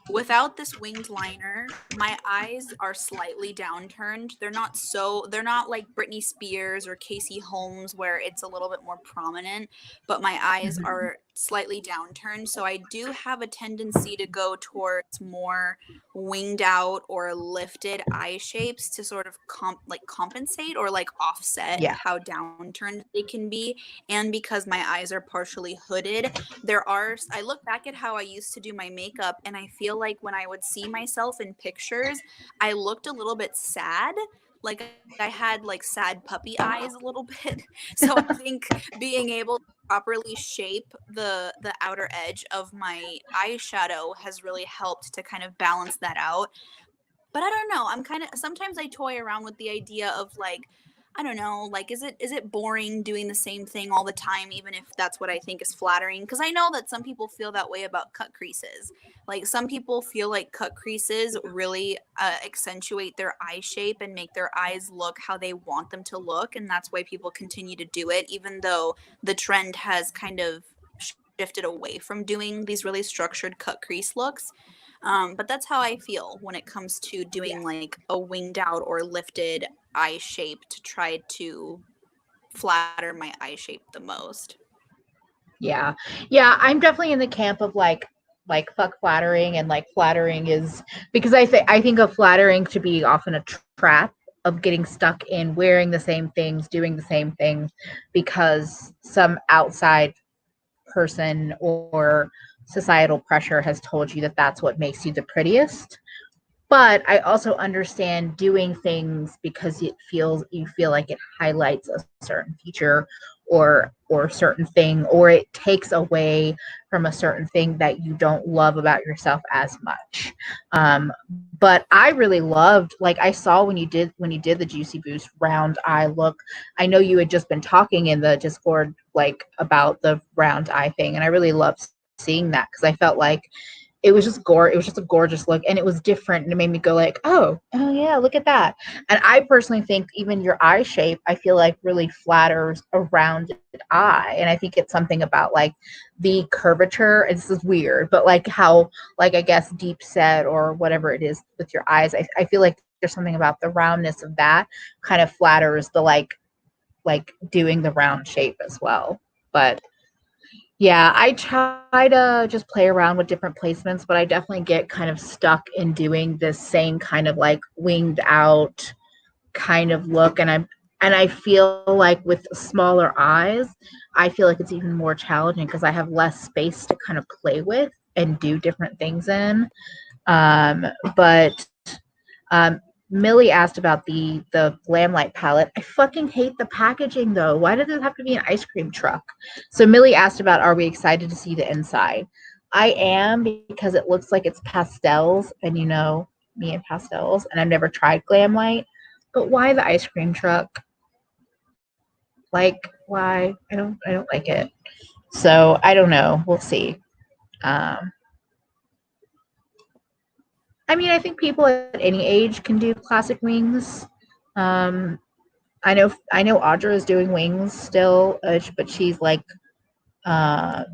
without this winged liner, my eyes are slightly downturned. They're not like Britney Spears or Casey Holmes where it's a little bit more prominent, but my eyes are slightly downturned. So I do have a tendency to go towards more winged out or lifted eye shapes to sort of compensate or like offset how downturned they can be. And because my eyes are partially hooded, I look back at how I used to do my makeup, and I feel like when I would see myself in pictures, I looked a little bit sad. Like I had like sad puppy eyes a little bit. So I think being able to properly shape the outer edge of my eyeshadow has really helped to kind of balance that out. But I don't know. Sometimes I toy around with the idea of like, I don't know, like is it boring doing the same thing all the time, even if that's what I think is flattering? Because I know that some people feel that way about cut creases. Like some people feel like cut creases really accentuate their eye shape and make their eyes look how they want them to look, and that's why people continue to do it, even though the trend has kind of shifted away from doing these really structured cut crease looks. But that's how I feel when it comes to doing like a winged out or lifted eye shape to try to flatter my eye shape the most. Yeah, I'm definitely in the camp of like fuck flattering, and like flattering is because I think of flattering to be often a trap of getting stuck in wearing the same things, doing the same things because some outside person or societal pressure has told you that that's what makes you the prettiest. But I also understand doing things because you feel like it highlights a certain feature or certain thing, or it takes away from a certain thing that you don't love about yourself as much. But I really loved, like I saw when you did the Juicy Boost round eye look. I know you had just been talking in the Discord like about the round eye thing, and I really loved seeing that because I felt like it was just a gorgeous look, and it was different, and it made me go like, oh yeah, look at that. And I personally think even your eye shape, I feel like really flatters a rounded eye, and I think it's something about like the curvature. This is weird, but like how, like I guess deep set or whatever it is with your eyes, I feel like there's something about the roundness of that kind of flatters the like doing the round shape as well. But yeah, I try to just play around with different placements, but I definitely get kind of stuck in doing this same kind of like winged out kind of look. And I feel like with smaller eyes, I feel like it's even more challenging because I have less space to kind of play with and do different things in. But Millie asked about the Glam Light palette. I fucking hate the packaging though. Why does it have to be an ice cream truck? So Millie asked about, are we excited to see the inside? I am, because it looks like it's pastels, and you know me and pastels, and I've never tried Glam Light. But why the ice cream truck? Like, why? I don't like it. So I don't know. We'll see. Um, I mean, I think people at any age can do classic wings. Um, I know Audra is doing wings still, but she's like, uh,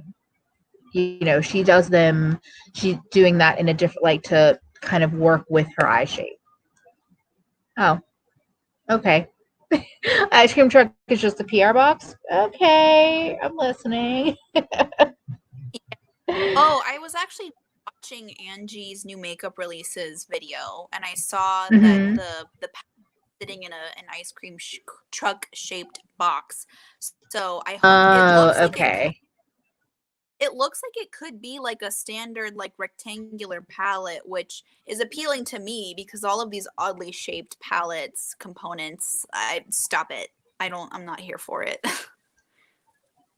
she does them. She's doing that in a different, like, to kind of work with her eye shape. Oh, okay. Ice cream truck is just the PR box. Okay, I'm listening. Oh, I was actually watching Angie's new makeup releases video, and I saw that Mhm. the sitting in an ice cream truck shaped box. So I hope it Oh, looks like okay. it looks like it could be like a standard like rectangular palette, which is appealing to me because all of these oddly shaped palettes components, I stop it. I'm not here for it.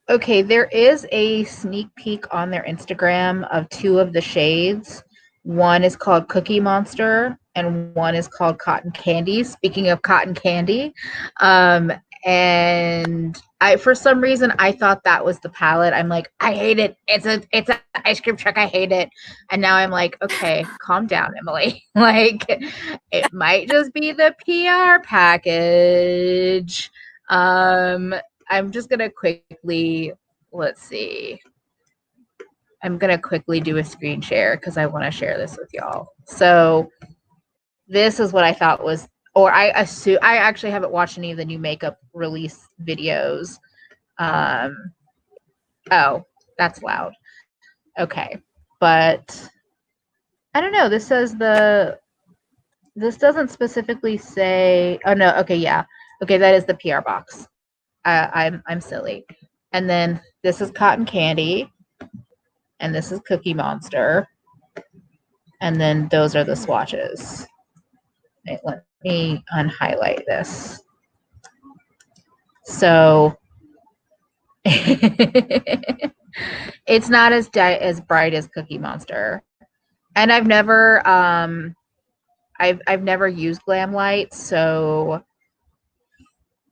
Okay, there is a sneak peek on their Instagram of two of the shades. One is called Cookie Monster and one is called Cotton Candy. Speaking of cotton candy, um, and I, for some reason, I thought that was the palette. I'm like, I hate it. It's an ice cream truck. I hate it. And now I'm like, okay, calm down, Emily. Like, it might just be the PR package. I'm just gonna quickly, let's see. I'm gonna quickly do a screen share because I want to share this with y'all. So this is what I thought was, or I assume, I actually haven't watched any of the new makeup release videos. Oh, that's loud. Okay, but I don't know. This doesn't specifically say. Oh no. Okay, yeah. Okay, that is the PR box. I'm silly. And then this is cotton candy, and this is Cookie Monster, and then those are the swatches. Wait, let me unhighlight this. So it's not as bright as Cookie Monster, and I've never used glam lights, so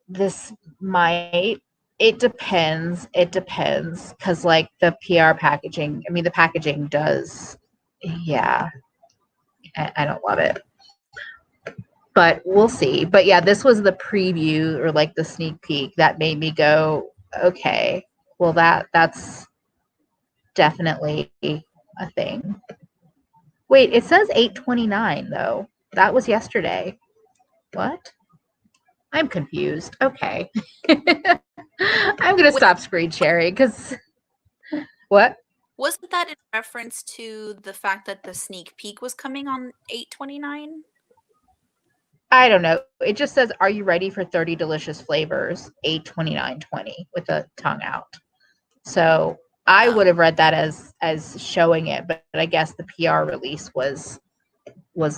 this might, it depends because like the PR packaging, I mean the packaging does, yeah, I don't love it, but we'll see. But yeah, this was the preview or like the sneak peek that made me go, okay, well that's definitely a thing. Wait, it says 8/29 though. That was yesterday. What? I'm confused. Okay. I'm gonna Wait, stop screen sharing because what? wasn't that in reference to the fact that the sneak peek was coming on 8/29? I don't know. It just says, "Are you ready for 30 delicious flavors?" 8/29/20 with a tongue out. So I would have read that as showing it, but I guess the PR release was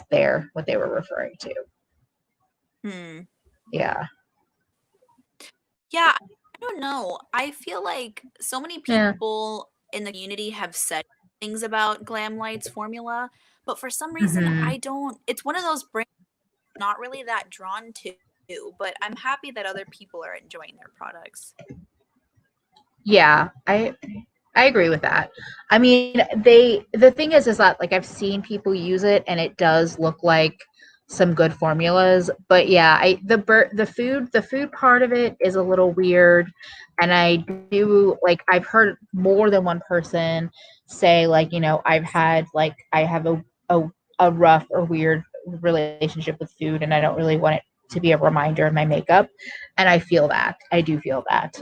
there what they were referring to. Yeah. Yeah, I don't know. I feel like so many Yeah. people in the community have said things about Glam Light's formula, but for some reason Mhm. I don't. It's one of those brands I'm not really that drawn to, but I'm happy that other people are enjoying their products. Yeah, I agree with that. I mean, the thing is that like I've seen people use it and it does look like some good formulas, but yeah, the food part of it is a little weird, and I do like I've heard more than one person say like, I have a rough or weird relationship with food and I don't really want it to be a reminder in my makeup, and I feel that. I do feel that.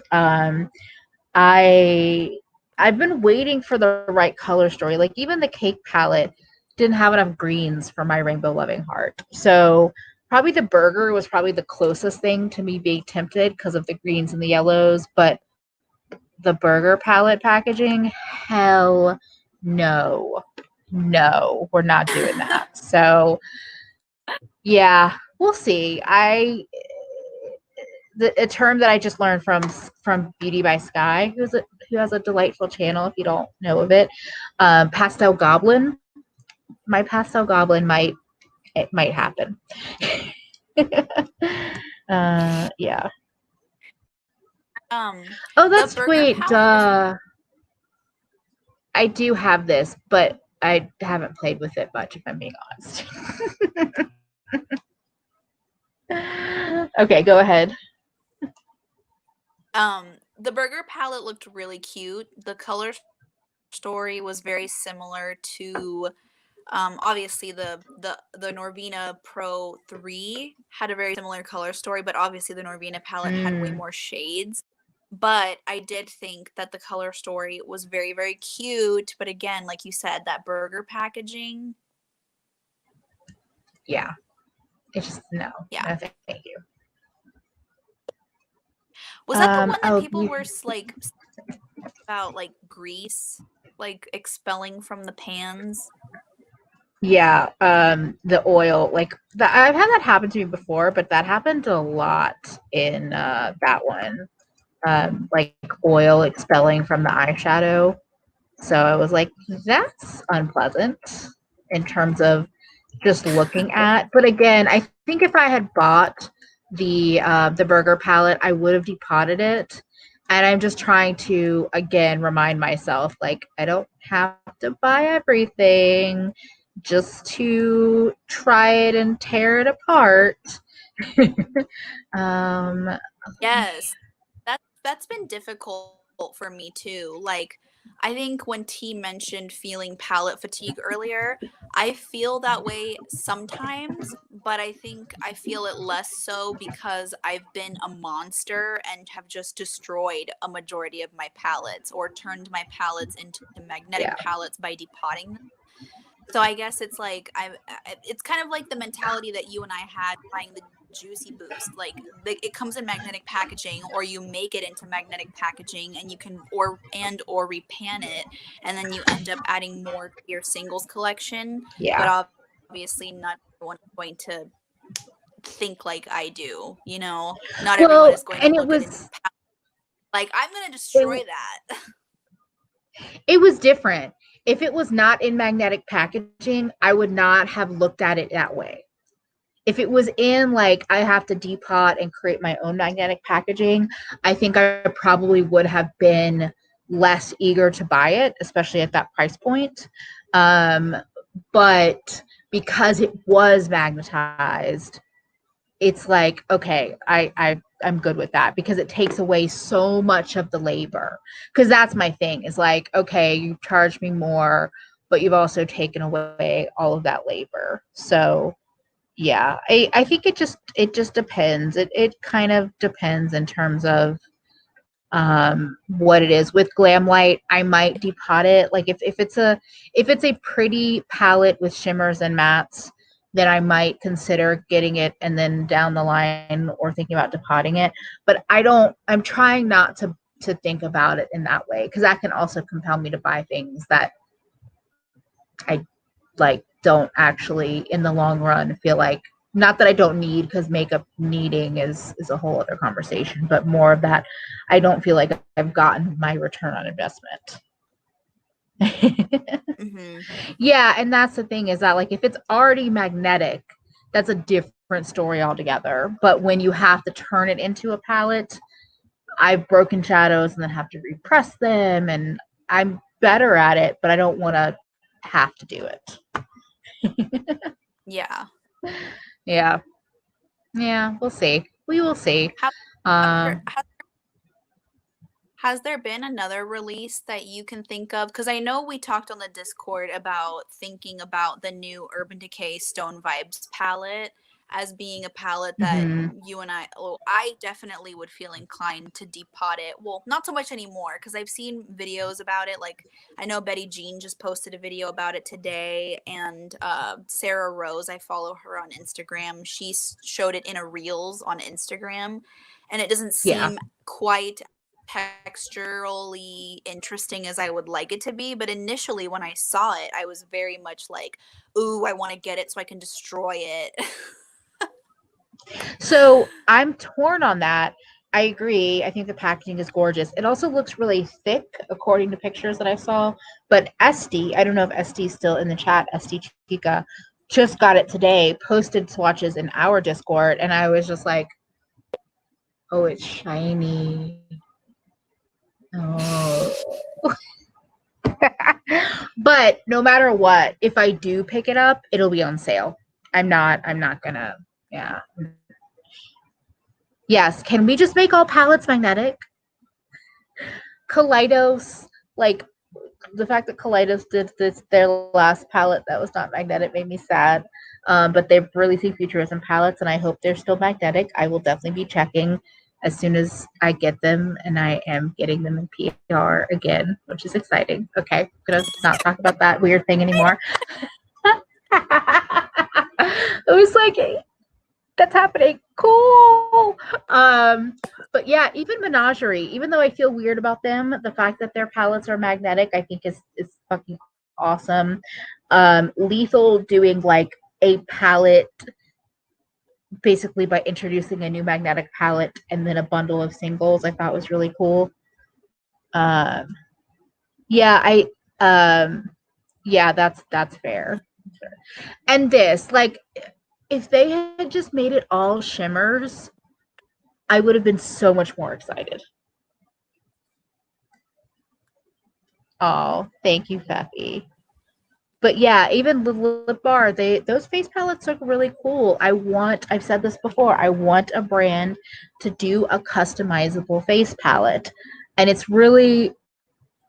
I I've been waiting for the right color story. Like even the cake palette didn't have enough greens for my rainbow loving heart. So probably the burger was probably the closest thing to me being tempted because of the greens and the yellows, but the burger palette packaging, hell no. No, we're not doing that. So yeah, we'll see. A term that I just learned from Beauty by Sky, who has a delightful channel. If you don't know of it, Pastel Goblin. My Pastel Goblin might happen. Yeah. Oh, The that's burger wait. palette is I do have this, but I haven't played with it much, if I'm being honest. Okay, go ahead. The burger palette looked really cute. The color story was very similar to obviously the Norvina Pro 3 had a very similar color story, but obviously the Norvina palette had way more shades. But I did think that the color story was very, very cute. But again, like you said, that burger packaging. Yeah. It's just no. Yeah. No, thank you. Was that the one that people were like about like grease, like expelling from the pans? Yeah, the oil, like I've had that happen to me before, but that happened a lot in that one. Like oil expelling from the eyeshadow. So I was like, that's unpleasant in terms of just looking at. But again, I think if I had bought the burger palette, I would have depotted it. And I'm just trying to again remind myself, like, I don't have to buy everything just to try it and tear it apart. um, Yes. That's been difficult for me too. Like, I think when T mentioned feeling palette fatigue earlier, I feel that way sometimes, but I think I feel it less so because I've been a monster and have just destroyed a majority of my palettes or turned my palettes into magnetic palettes by depotting them. So I guess it's like it's kind of like the mentality that you and I had buying the Juicy Boost. Like it comes in magnetic packaging, or you make it into magnetic packaging, and you can or repan it, and then you end up adding more to your singles collection. Yeah. But obviously, not everyone is going to think like I do. You know, not everyone is going to look at it like I'm going to destroy that. It was different. If it was not in magnetic packaging, I would not have looked at it that way. If it was in, like, I have to depot and create my own magnetic packaging, I think I probably would have been less eager to buy it, especially at that price point. But because it was magnetized, it's like, okay, I'm good with that because it takes away so much of the labor. Because that's my thing is like, okay, you charge me more, but you've also taken away all of that labor. So yeah, I think it just depends. It kind of depends in terms of what it is. With Glam Light, I might depot it. Like if it's a pretty palette with shimmers and mattes, then I might consider getting it and then down the line or thinking about depotting it. But I'm trying not to think about it in that way because that can also compel me to buy things that I like don't actually in the long run feel like, not that I don't need, because makeup needing is a whole other conversation, but more of that I don't feel like I've gotten my return on investment. Yeah, and that's the thing is that, like, if it's already magnetic, that's a different story altogether. But when you have to turn it into a palette, I've broken shadows and then have to repress them, and I'm better at it, but I don't want to have to do it. Yeah. Yeah, we'll see. We will see. Has there been another release that you can think of? Because I know we talked on the Discord about thinking about the new Urban Decay Stone Vibes palette as being a palette that you and I definitely would feel inclined to depot it. Well, not so much anymore because I've seen videos about it. Like I know Betty Jean just posted a video about it today, and Sarah Rose, I follow her on Instagram. She showed it in a Reels on Instagram, and it doesn't seem quite texturally interesting as I would like it to be, but initially when I saw it, I was very much like, ooh, I want to get it so I can destroy it. So I'm torn on that. I agree. I think the packaging is gorgeous. It also looks really thick according to pictures that I saw. But Esty, I don't know if Esty's still in the chat, Esty Chica, just got it today, posted swatches in our Discord, and I was just like, oh, it's shiny. Oh. But no matter what, if I do pick it up, it'll be on sale. I'm not gonna, yeah. Yes, can we just make all palettes magnetic? Kaleidos, like the fact that Kaleidos did their last palette that was not magnetic made me sad. But they're releasing futurism palettes, and I hope they're still magnetic. I will definitely be checking as soon as I get them, and I am getting them in PR again, which is exciting. Okay, I'm gonna not talk about that weird thing anymore. It was like, that's happening. Cool. But yeah, even Menagerie, even though I feel weird about them, the fact that their palettes are magnetic, I think is fucking awesome. Lethal doing like a palette basically by introducing a new magnetic palette and then a bundle of singles, I thought was really cool. Yeah, yeah, that's fair. And this, like, if they had just made it all shimmers, I would have been so much more excited. Oh, thank you, Feffy. But yeah, even the lip bar, those face palettes look really cool. I've said this before, I want a brand to do a customizable face palette. And it's really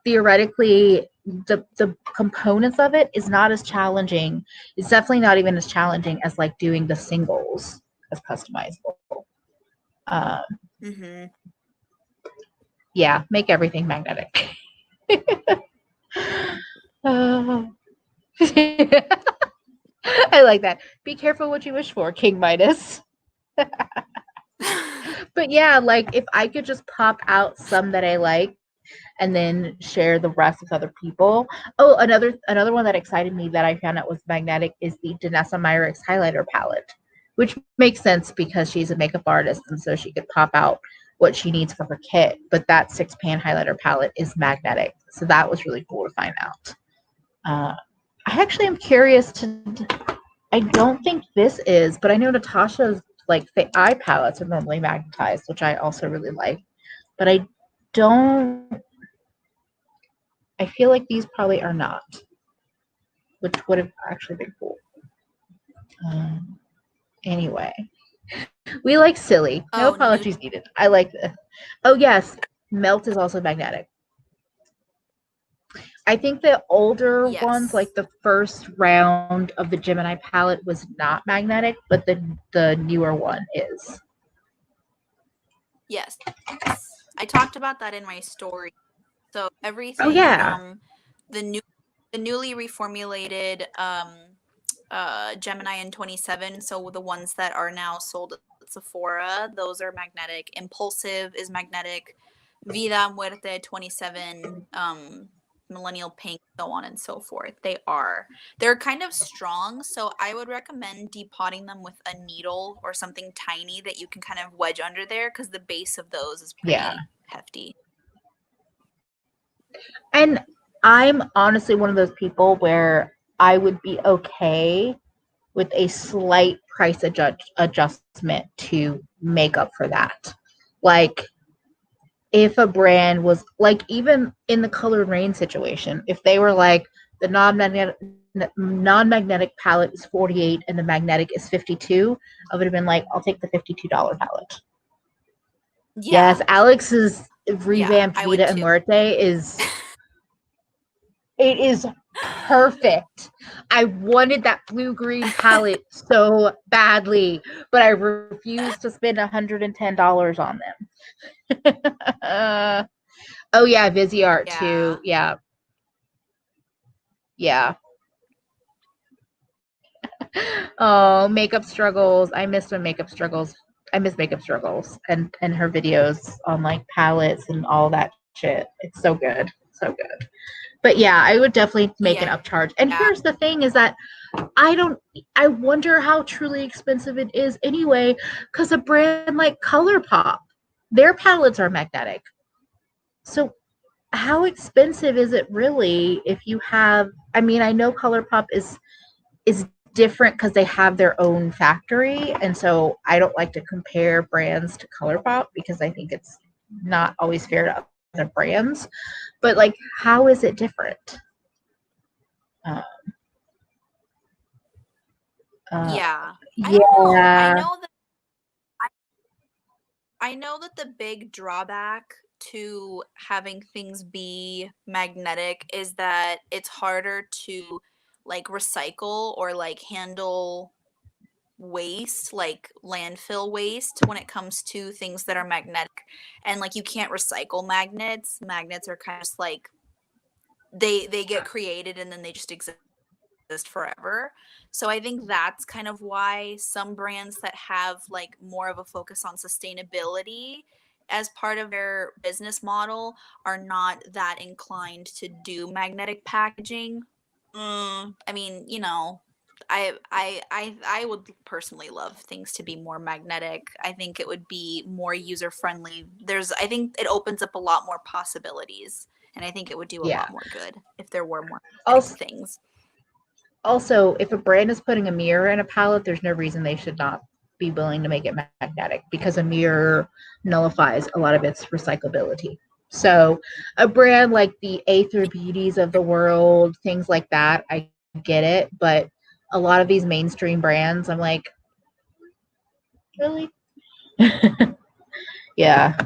theoretically the components of it is not as challenging. It's definitely not even as challenging as like doing the singles as customizable. Mm-hmm. Yeah, make everything magnetic. I like that. Be careful what you wish for, King Midas. But yeah, like if I could just pop out some that I like and then share the rest with other people. Oh, another one that excited me that I found out was magnetic is the Danessa Myricks highlighter palette, which makes sense because she's a makeup artist and so she could pop out what she needs for her kit. But that 6-pan highlighter palette is magnetic, so that was really cool to find out. I actually am curious to. I don't think this is, but I know Natasha's like eye palettes are normally magnetized, which I also really like. But I don't. I feel like these probably are not, which would have actually been cool. Anyway, we like silly. No apologies needed. I like this. Oh yes, Melt is also magnetic. I think the older ones, like the first round of the Gemini palette, was not magnetic, but the newer one is. Yes. I talked about that in my story. So everything from the newly reformulated Gemini and 27, so the ones that are now sold at Sephora, those are magnetic. Impulsive is magnetic. Vida Muerte 27, Millennial Pink, so on and so forth. They're kind of strong, so I would recommend depotting them with a needle or something tiny that you can kind of wedge under there because the base of those is pretty hefty. And I'm honestly one of those people where I would be okay with a slight price adjustment to make up for that. Like, if a brand was like, even in the Colored Rain situation, if they were like, the non-magnetic palette is $48 and the magnetic is $52, I would have been like, I'll take the $52 palette. Yeah. Yes, Alex's revamped Vida and Muerte is it is perfect. I wanted that blue-green palette so badly, but I refused to spend $110 on them. Oh yeah, Viseart too. Yeah. Oh, makeup struggles. I miss makeup struggles and her videos on like palettes and all that shit. It's so good. So good. But yeah, I would definitely make an upcharge. And here's the thing is that I wonder how truly expensive it is anyway, because a brand like ColourPop, their palettes are magnetic. So how expensive is it really if you have, I mean, I know ColourPop is different because they have their own factory, and so I don't like to compare brands to ColourPop because I think it's not always fair to other brands. But like, how is it different? Um, Yeah. I don't know. yeah, I know that the big drawback to having things be magnetic is that it's harder to like recycle or like handle waste, like landfill waste, when it comes to things that are magnetic. And like you can't recycle magnets. Magnets are kind of just like they get created and then they just exist forever. So I think that's kind of why some brands that have like more of a focus on sustainability as part of their business model are not that inclined to do magnetic packaging. I mean, you know, I would personally love things to be more magnetic. I think it would be more user friendly. I think it opens up a lot more possibilities, and I think it would do a yeah. lot more good if there were more Also, magnetic things. also, if a brand is putting a mirror in a palette, there's no reason they should not be willing to make it magnetic because a mirror nullifies a lot of its recyclability. So, a brand like the Aether Beauties of the world, things like that, I get it. But a lot of these mainstream brands, I'm like, really? Yeah.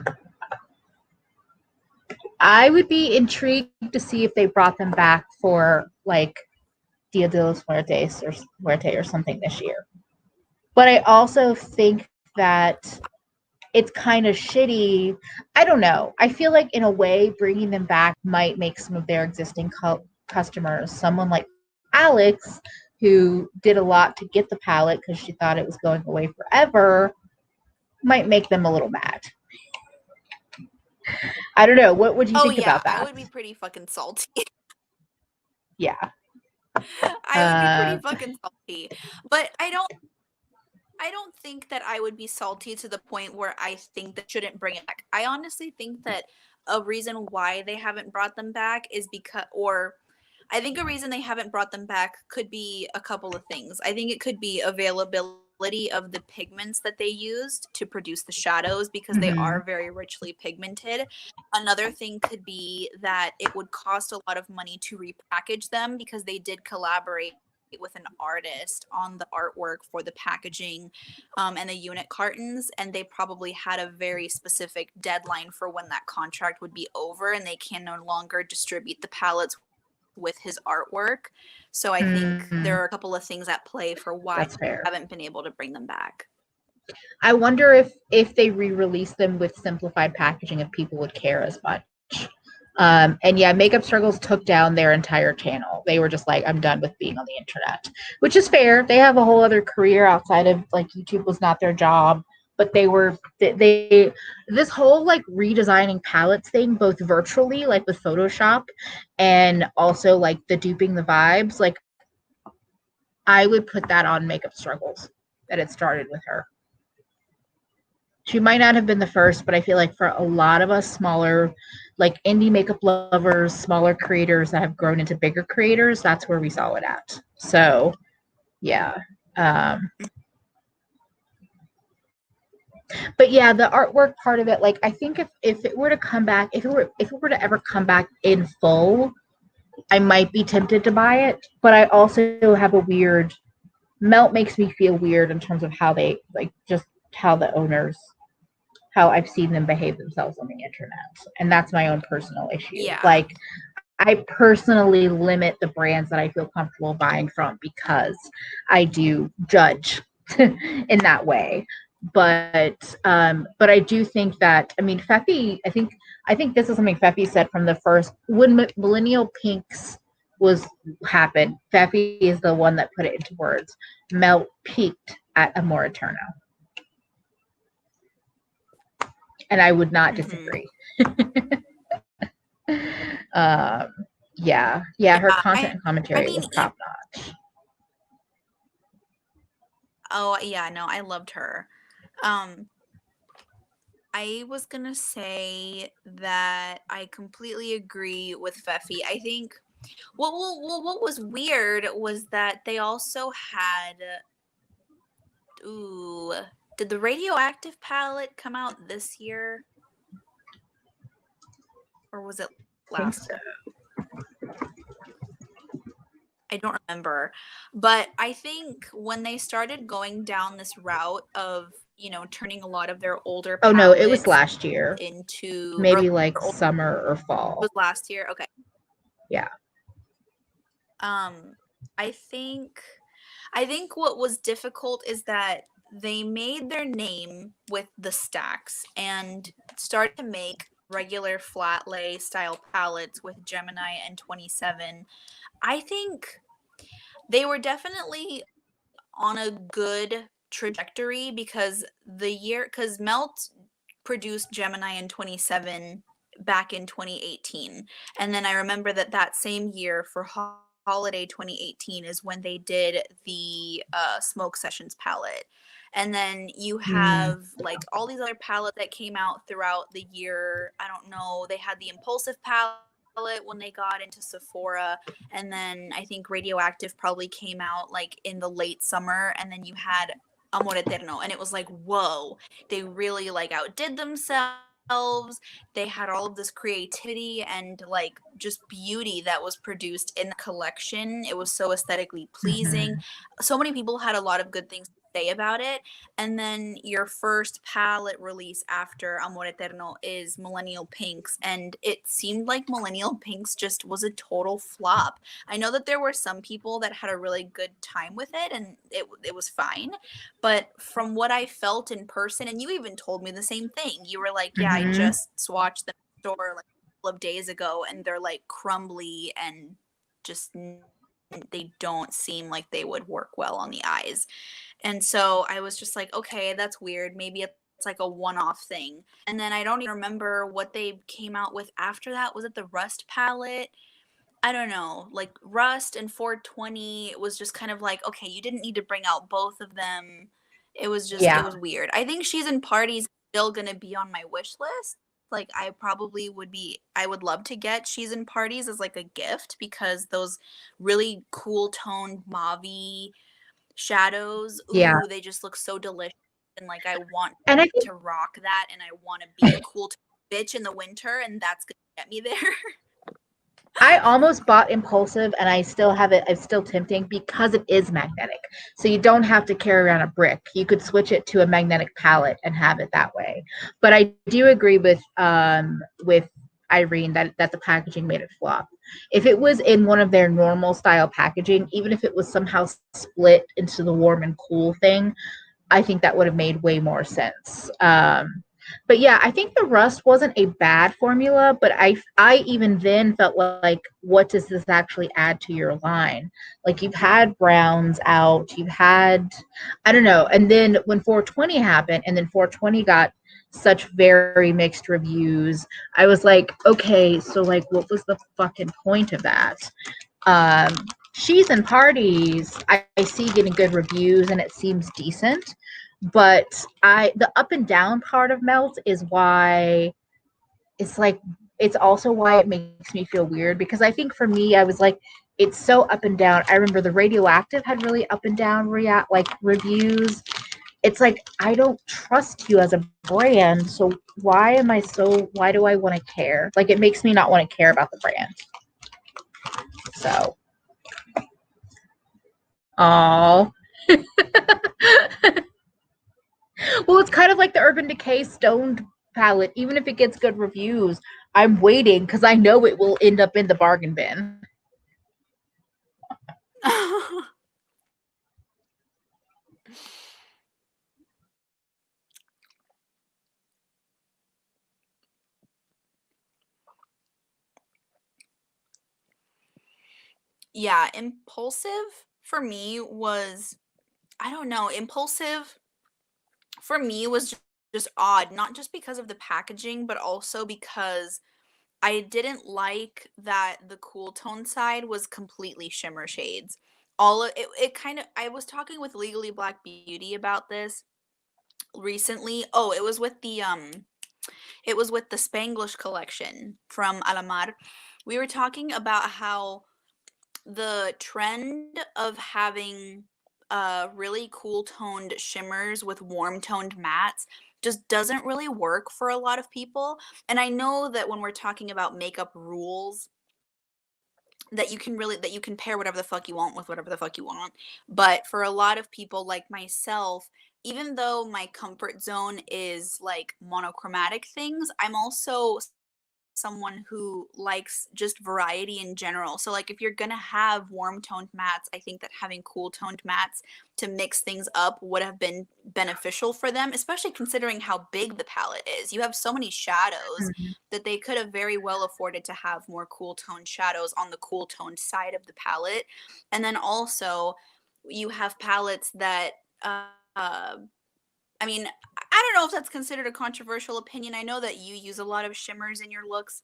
I would be intrigued to see if they brought them back for like Dia de los Muertes or Muerte or something this year. But I also think that it's kind of shitty. I don't know. I feel like in a way, bringing them back might make some of their existing customers, someone like Alex, who did a lot to get the palette because she thought it was going away forever, might make them a little mad. I don't know. What would you Oh think yeah, about I that? would be pretty fucking salty. Yeah. I would be pretty fucking salty. But I don't think that I would be salty to the point where I think that shouldn't bring it back. I honestly think that a reason why they haven't brought them back is because, or I think a reason they haven't brought them back could be a couple of things. I think it could be availability of the pigments that they used to produce the shadows because they Mm-hmm. are very richly pigmented. Another thing could be that it would cost a lot of money to repackage them because they did collaborate with an artist on the artwork for the packaging and the unit cartons, and they probably had a very specific deadline for when that contract would be over, and they can no longer distribute the palettes with his artwork. So I think there are a couple of things at play for why That's I fair. haven't been able to bring them back. I wonder if they re-release them with simplified packaging, if people would care as much. And yeah, Makeup Struggles took down their entire channel. They were just like, I'm done with being on the internet, which is fair. They have a whole other career outside of like YouTube was not their job, but they this whole like redesigning palettes thing, both virtually like with Photoshop, and also like the duping the vibes. Like I would put that on Makeup Struggles that it started with her. She might not have been the first, but I feel like for a lot of us smaller, like indie makeup lovers, smaller creators that have grown into bigger creators, that's where we saw it at. So, yeah. Um, but yeah, the artwork part of it, like I think if it were to come back, if it were to ever come back in full, I might be tempted to buy it. But I also have a weird Melt makes me feel weird in terms of how they like just how the owners how I've seen them behave themselves on the internet. And that's my own personal issue. Yeah. Like, I personally limit the brands that I feel comfortable buying from because I do judge in that way. But I do think that I mean Feffy, I think this is something Feffy said from the first when Millennial Pinks was happened. Feffy is the one that put it into words. Melt peaked at Amor Eterno. And I would not disagree. um, yeah, her content and commentary was top notch. Oh yeah, no, I loved her. I was gonna say that I completely agree with Feffy. I think what was weird was that they also had ooh, did the radioactive palette come out this year? Or was it I think last? so. I don't remember. But I think when they started going down this route of, turning a lot of their older Oh no, it was palettes last year. into, or Maybe like old, summer or it was fall. last year. Okay. Yeah. I think what was difficult is that they made their name with the stacks and started to make regular flat lay style palettes with Gemini and 27. I think they were definitely on a good trajectory because Melt produced Gemini and 27 back in 2018. And then I remember that same year for holiday 2018 is when they did the Smoke Sessions palette. And then you have like all these other palettes that came out throughout the year. I don't know. They had the Impulsive palette when they got into Sephora, and then I think Radioactive probably came out like in the late summer, and then you had Amor Eterno, and it was like, whoa, they really like outdid themselves. They had all of this creativity and like just beauty that was produced in the collection. It was so aesthetically pleasing. So many people had a lot of good things to say about it. And then your first palette release after Amor Eterno is Millennial Pinks, and it seemed like Millennial Pinks just was a total flop. I know that there were some people that had a really good time with it, and it was fine. But from what I felt in person, and you even told me the same thing, you were like, yeah, I just swatched them in the store like a couple of days ago, and they're like crumbly and just they don't seem like they would work well on the eyes. And so I was just like, okay, that's weird. Maybe it's like a one-off thing. And then I don't even remember what they came out with after that. Was it the Rust palette? I don't know. Like Rust and 420 was just kind of like, okay, you didn't need to bring out both of them. It was just, it was weird. I think She's in Parties still going to be on my wish list. Like I would love to get She's in Parties as like a gift because those really cool toned mauve shadows, Yeah. ooh, they just look so delicious. And like I want And I think to rock that, and I want to be a cool bitch in the winter, and that's gonna get me there. I almost bought Impulsive and I still have it. It's still tempting because it is magnetic. So you don't have to carry around a brick. You could switch it to a magnetic palette and have it that way. But I do agree with Irene that the packaging made it flop. If it was in one of their normal style packaging, even if it was somehow split into the warm and cool thing, I think that would have made way more sense. But yeah, I think the Rust wasn't a bad formula, but I even then felt like, what does this actually add to your line? Like you've had browns out, you've had, I don't know. And then when 420 happened, and then 420 got such very mixed reviews, I was like, okay, so like, what was the fucking point of that? Um, She's in Parties, I see getting good reviews and it seems decent, but the up and down part of Melt is why it's like, it's also why it makes me feel weird, because I think for me I was like, it's so up and down. I remember the Radioactive had really up and down reviews. It's like, I don't trust you as a brand, so why do I want to care? Like, it makes me not want to care about the brand. So oh. Well, it's kind of like the Urban Decay Stoned palette. Even if it gets good reviews, I'm waiting because I know it will end up in the bargain bin. Yeah, Impulsive for me was, I don't know, Impulsive for me was just odd, not just because of the packaging, but also because I didn't like that the cool tone side was completely shimmer shades. All of it kind of, I was talking with Legally Black Beauty about this recently. Oh, it was with the Spanglish collection from Alamar. We were talking about how the trend of having really cool toned shimmers with warm toned mattes just doesn't really work for a lot of people. And I know that when we're talking about makeup rules, that you can pair whatever the fuck you want with whatever the fuck you want. But for a lot of people like myself, even though my comfort zone is like monochromatic things, I'm also someone who likes just variety in general. So like if you're going to have warm toned mats, I think that having cool toned mats to mix things up would have been beneficial for them, especially considering how big the palette is. You have so many shadows Mhm. that they could have very well afforded to have more cool toned shadows on the cool toned side of the palette. And then also you have palettes that I mean, I don't know if that's considered a controversial opinion. I know that you use a lot of shimmers in your looks,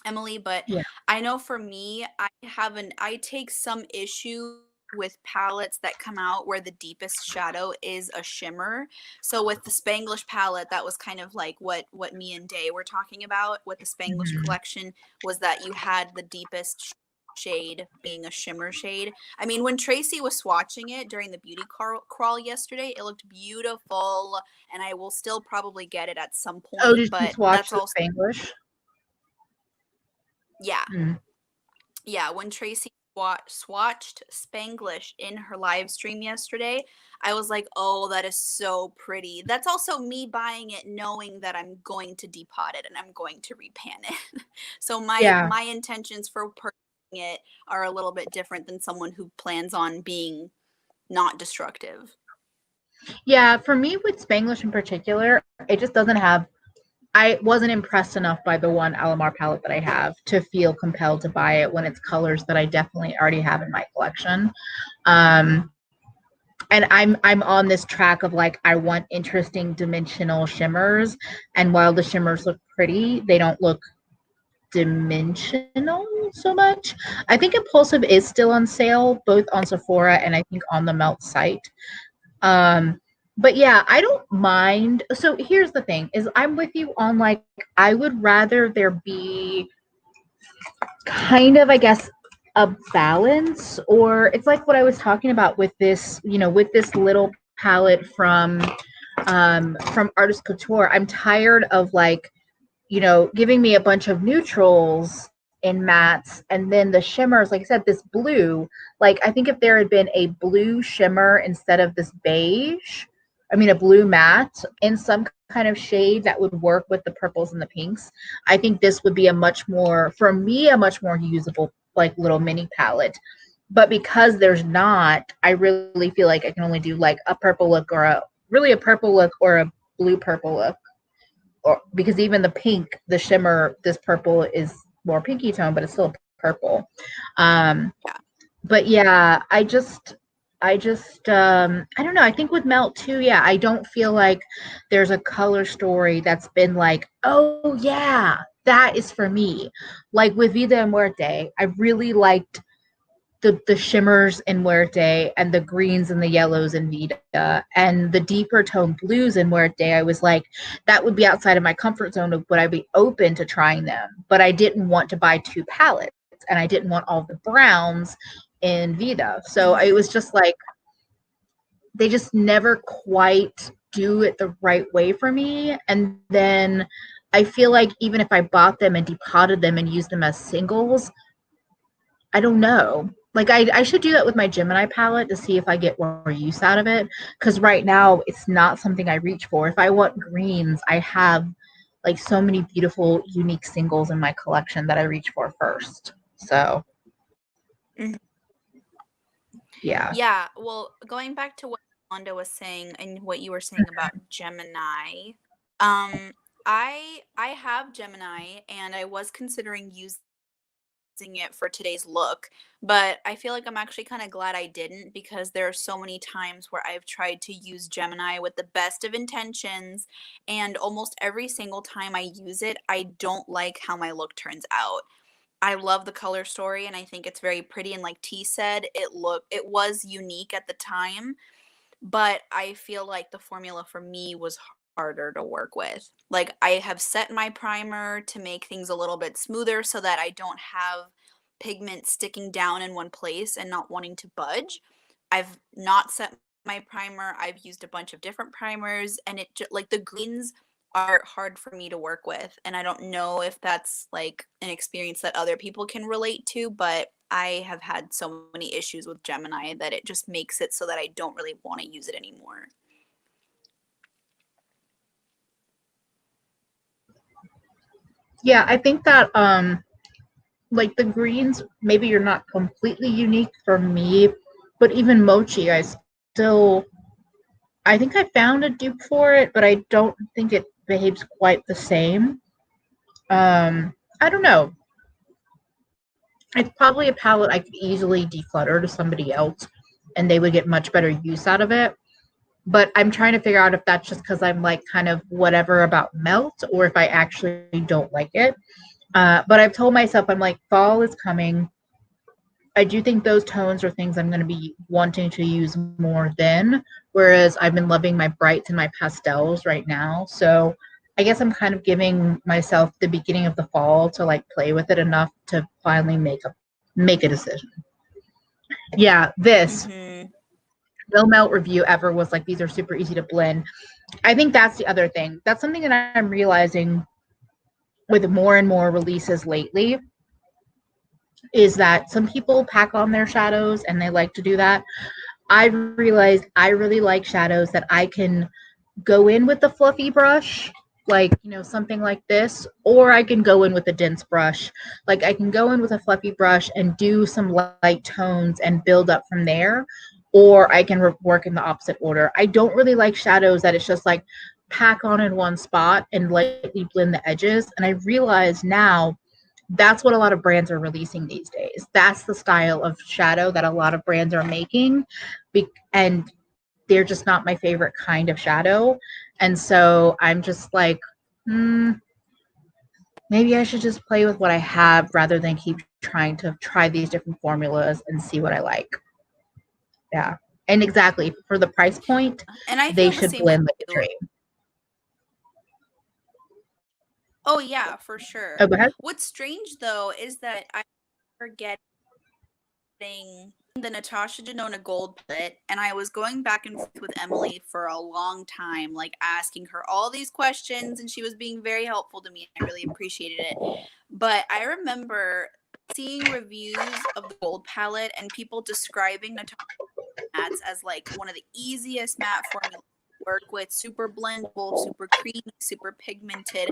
Emily, but Yeah. I know for me, I take some issue with palettes that come out where the deepest shadow is a shimmer. So with the Spanglish palette, that was kind of like what me and Day were talking about with the Spanglish Mhm. collection, was that you had the deepest shade being a shimmer shade. I mean, when Tracy was swatching it during the beauty crawl yesterday, it looked beautiful, and I will still probably get it at some Oh, point, did you but watch that's the also, Spanglish? yeah. Mm. Yeah, when Tracy swatched Spanglish in her live stream yesterday, I was like, "Oh, that is so pretty." That's also me buying it knowing that I'm going to depot it and I'm going to repan it. So Yeah. my intentions for purchasing it are a little bit different than someone who plans on being not destructive. Yeah, for me with Spanglish in particular, it just doesn't have I wasn't impressed enough by the one Alamar palette that I have to feel compelled to buy it when it's colors that I definitely already have in my collection. Um, and I'm on this track of like I want interesting dimensional shimmers, and while the shimmers look pretty, they don't look dimensional so much. I think Impulsive is still on sale both on Sephora and I think on the Melt site. Um, but yeah, I don't mind. So here's the thing is I'm with you on like I would rather there be kind of I guess a balance, or it's like what I was talking about with this, with this little palette from Artist Couture. I'm tired of like, giving me a bunch of neutrals in mattes and then the shimmers, like I said, this blue. Like I think if there had been a blue shimmer instead of this beige, I mean a blue matte in some kind of shade that would work with the purples and the pinks, I think this would be a much more, for me, a much more usable like little mini palette. But because there's not, I really feel like I can only do like a purple look or a purple look or a blue purple look, or because even the pink, the shimmer, this purple is more pinky tone, but it's still purple. Um, Yeah. but yeah, I don't know. I think with Melt too, yeah, I don't feel like there's a color story that's been like, oh yeah, that is for me. Like with Vida and Muerte, I really liked the shimmers in Muerte and the greens and the yellows in Vida and the deeper tone blues in Muerte. I was like, that would be outside of my comfort zone of would I be open to trying them, but I didn't want to buy two palettes and I didn't want all the browns in Vida. So it Mhm. was just like they just never quite do it the right way for me. And then I feel like even if I bought them and depotted them and used them as singles, I don't know. Like I should do that with my Gemini palette to see if I get more use out of it. Because right now it's not something I reach for. If I want greens, I have like so many beautiful, unique singles in my collection that I reach for first. So Mhm. yeah. Yeah, well, going back to what Wanda was saying and what you were saying about Gemini, um, I have Gemini and I was considering using it for today's look, but I feel like I'm actually kind of glad I didn't, because there are so many times where I've tried to use Gemini with the best of intentions, and almost every single time I use it, I don't like how my look turns out. I love the color story and I think it's very pretty, and like T said, it was unique at the time, but I feel like the formula for me was harder to work with. Like I have set my primer to make things a little bit smoother so that I don't have pigment sticking down in one place and not wanting to budge. I've not set my primer. I've used a bunch of different primers, and like the greens are hard for me to work with, and I don't know if that's like an experience that other people can relate to, but I have had so many issues with Gemini that it just makes it so that I don't really want to use it anymore. Yeah, I think that like the greens, maybe you're not completely unique for me, but even mochi, I think I found a dupe for it, but I don't think it behaves quite the same. I don't know. It's probably a palette I could easily declutter to somebody else and they would get much better use out of it. But I'm trying to figure out if that's just because I'm like kind of whatever about melt or if I actually don't like it. But I've told myself, I'm like, fall is coming. I do think those tones are things I'm going to be wanting to use more then, whereas I've been loving my brights and my pastels right now. So I guess I'm kind of giving myself the beginning of the fall to like play with it enough to finally make a decision. Yeah, this no melt review ever was like these are super easy to blend. I think that's the other thing. That's something that I'm realizing with more and more releases lately is that some people pack on their shadows and they like to do that. I've realized I really like shadows that I can go in with the fluffy brush, like, you know, something like this, or I can go in with a dense brush. Like I can go in with a fluffy brush and do some light tones and build up from there, or I can work in the opposite order. I don't really like shadows that it's just like pack on in one spot and lightly blend the edges. And I realize now that's what a lot of brands are releasing these days. That's the style of shadow that a lot of brands are making. And they're just not my favorite kind of shadow. And so I'm just like, maybe I should just play with what I have rather than keep trying to try these different formulas and see what I like. Yeah. And exactly for the price point, and I they feel the should same way blend like a too. dream. Oh yeah, for sure. Oh, go ahead. What's strange though is that I forget the Natasha Denona gold palette, and I was going back and forth with Emily for a long time, like asking her all these questions, and she was being very helpful to me. I really appreciated it. But I remember seeing reviews of the gold palette and people describing Natasha mats as like one of the easiest matte formulas to work with, super blendable, super creamy, super pigmented,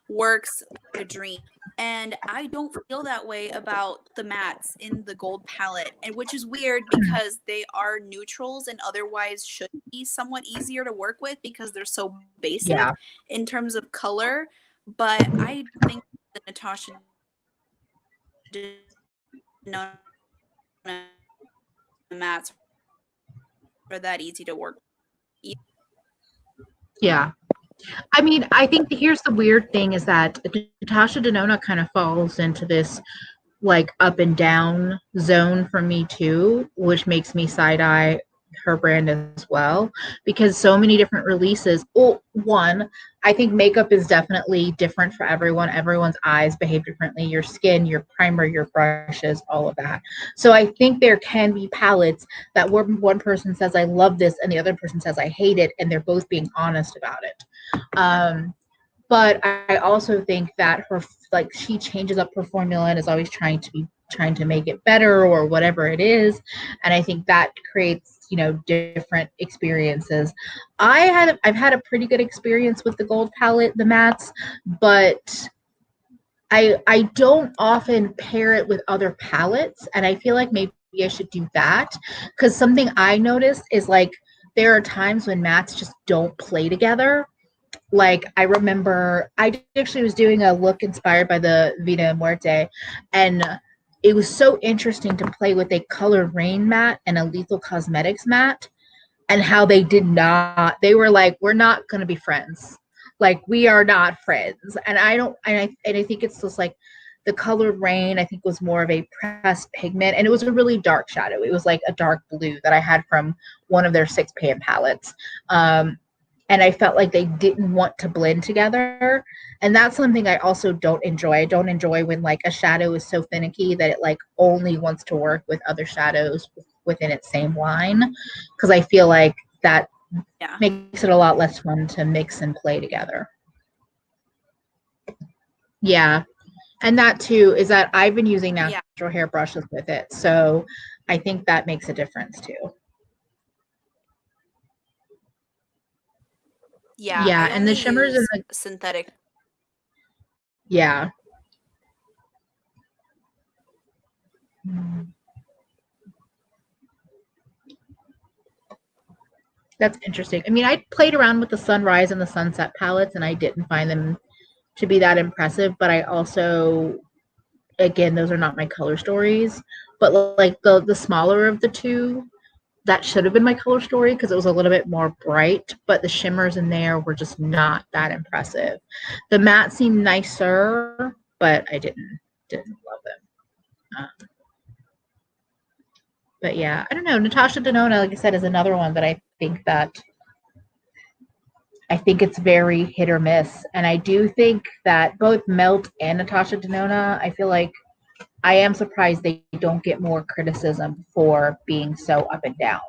works like a dream. And I don't feel that way about the mattes in the gold palette, and which is weird because they are neutrals and otherwise should be somewhat easier to work with because they're so basic in terms of color. But I think the Natasha Denona mattes are that easy to work with. Yeah. I mean, I think here's the weird thing is that Natasha Denona kind of falls into this like up and down zone for me too, which makes me side eye her brand as well because so many different releases. Well, one, I think makeup is definitely different for everyone. Everyone's eyes behave differently. Your skin, your primer, your brushes, all of that. So I think there can be palettes that one person says I love this and the other person says I hate it, and they're both being honest about it. But I also think that her like she changes up her formula and is always trying to make it better or whatever it is, and I think that creates different experiences. I've had a pretty good experience with the gold palette, the mattes, but I don't often pair it with other palettes, and I feel like maybe I should do that because something I noticed is like there are times when mattes just don't play together. Like I remember I actually was doing a look inspired by the Vida Muerte, and it was so interesting to play with a colored rain matte and a Lethal Cosmetics matte, and how they were like, we're not going to be friends. Like we are not friends. And I think it's just like the colored rain, I think was more of a pressed pigment, and it was a really dark shadow. It was like a dark blue that I had from one of their 6 pan palettes. And I felt like they didn't want to blend together. And that's something I also don't enjoy. I don't enjoy when like a shadow is so finicky that it like only wants to work with other shadows within its same line. Because I feel like that makes it a lot less fun to mix and play together. Yeah. And that too is that I've been using Yeah. natural hair brushes with it. So I think that makes a difference too. Yeah, Yeah, I and the only shimmers and use the synthetic. yeah. Mm. That's interesting. I mean, I played around with the sunrise and the sunset palettes and I didn't find them to be that impressive, but I also again, those are not my color stories, but like the smaller of the two, that should have been my color story because it was a little bit more bright, but the shimmers in there were just not that impressive. The matte seemed nicer, but I didn't love them. But yeah, I don't know. Natasha Denona, like I said, is another one that I think it's very hit or miss. And I do think that both Melt and Natasha Denona, I feel like I am surprised they don't get more criticism for being so up and down.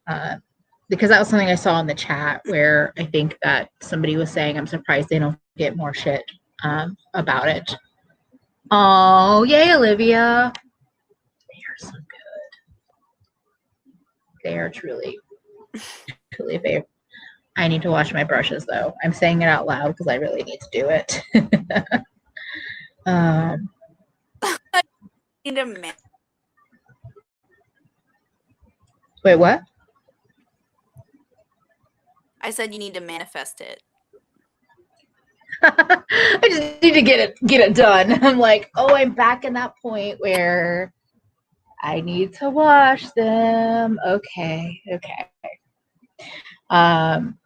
Uh, because that was something I saw in the chat where I think that somebody was saying, I'm surprised they don't get more shit about it. Oh, yay, Olivia. They are so good. They are truly, truly a favorite. I need to wash my brushes though. I'm saying it out loud because I really need to do it. um, Need a man. wait, what? I said you need to manifest it. I just need to get it done. I'm like, oh, I'm back in that point where I need to wash them. Okay. Um,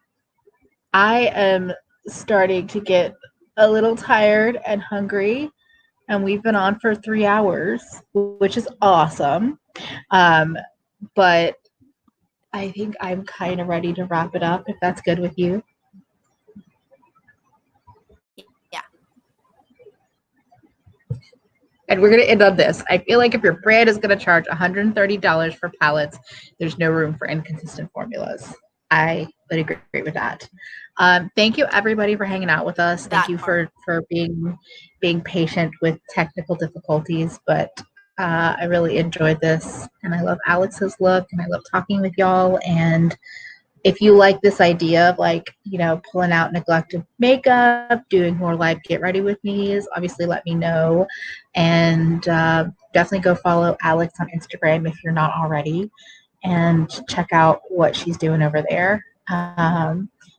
I am starting to get a little tired and hungry, and we've been on for 3 hours, which is awesome. But I think I'm kind of ready to wrap it up if that's good with you. Yeah. And we're going to end on this. I feel like if your brand is going to charge $130 for palettes, there's no room for inconsistent formulas. I would agree with that. Thank you everybody for hanging out with us. Thank you for being patient with technical difficulties, but I really enjoyed this and I love Alex's look and I love talking with y'all. And if you like this idea of like, pulling out neglected makeup, doing more live get ready with me's, obviously let me know. And definitely go follow Alex on Instagram if you're not already and check out what she's doing over there.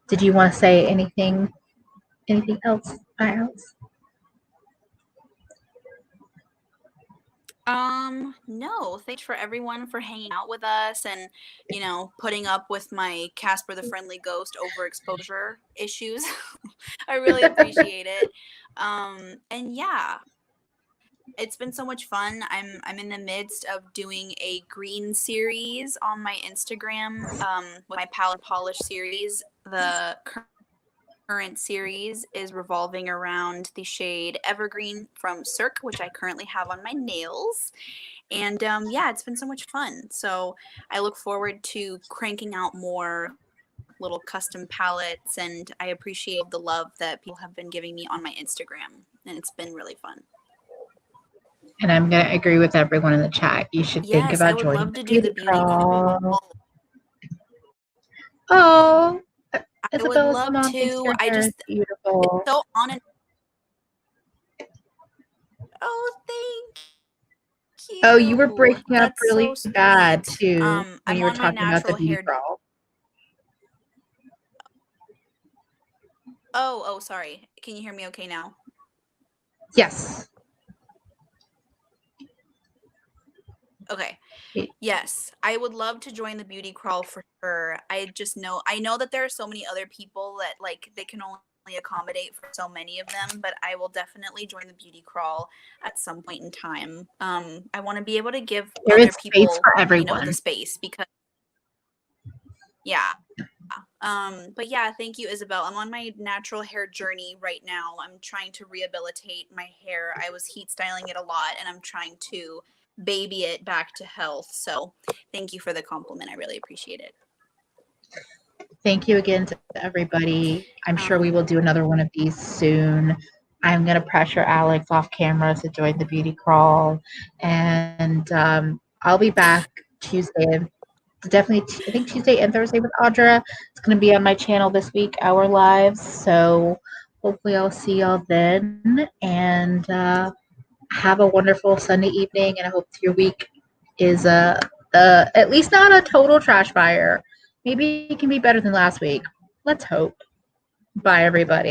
Did you want to say anything else, Alex? No, thanks for everyone for hanging out with us and, putting up with my Casper the Friendly Ghost overexposure issues. I really appreciate it. And yeah, it's been so much fun. I'm in the midst of doing a green series on my Instagram, with my palette polish series. The current series is revolving around the shade Evergreen from Cirque, which I currently have on my nails. And yeah, it's been so much fun. So I look forward to cranking out more little custom palettes, and I appreciate the love that people have been giving me on my Instagram, and it's been really fun. And I'm going to agree with everyone in the chat. You should think Yes, I about would joining love to do the beauty crawl. crawl. Oh, I would Isabella love Simone thinks to. your I hair is just beautiful. it's so on and oh, thank you. Oh, you were breaking up That's really so bad sweet. too when I'm you were on my talking about the natural beauty hair. crawl. Oh, sorry. Can you hear me okay now? Yes. Okay. Yes, I would love to join the beauty crawl for sure. I know that there are so many other people that like they can only accommodate for so many of them, but I will definitely join the beauty crawl at some point in time. I want to be able to give There other is space people, for everyone. the space because yeah. But yeah, thank you, Isabel. I'm on my natural hair journey right now. I'm trying to rehabilitate my hair. I was heat styling it a lot and I'm trying to baby it back to health. So thank you for the compliment. I really appreciate it. Thank you again to everybody. I'm sure we will do another one of these soon. I'm gonna pressure Alex off camera to join the beauty crawl, and I'll be back Tuesday. Definitely, I think Tuesday and Thursday with Audra. It's gonna be on my channel this week, our lives. So hopefully, I'll see y'all then, and have a wonderful Sunday evening. And I hope your week is at least not a total trash fire. Maybe it can be better than last week. Let's hope. Bye, everybody.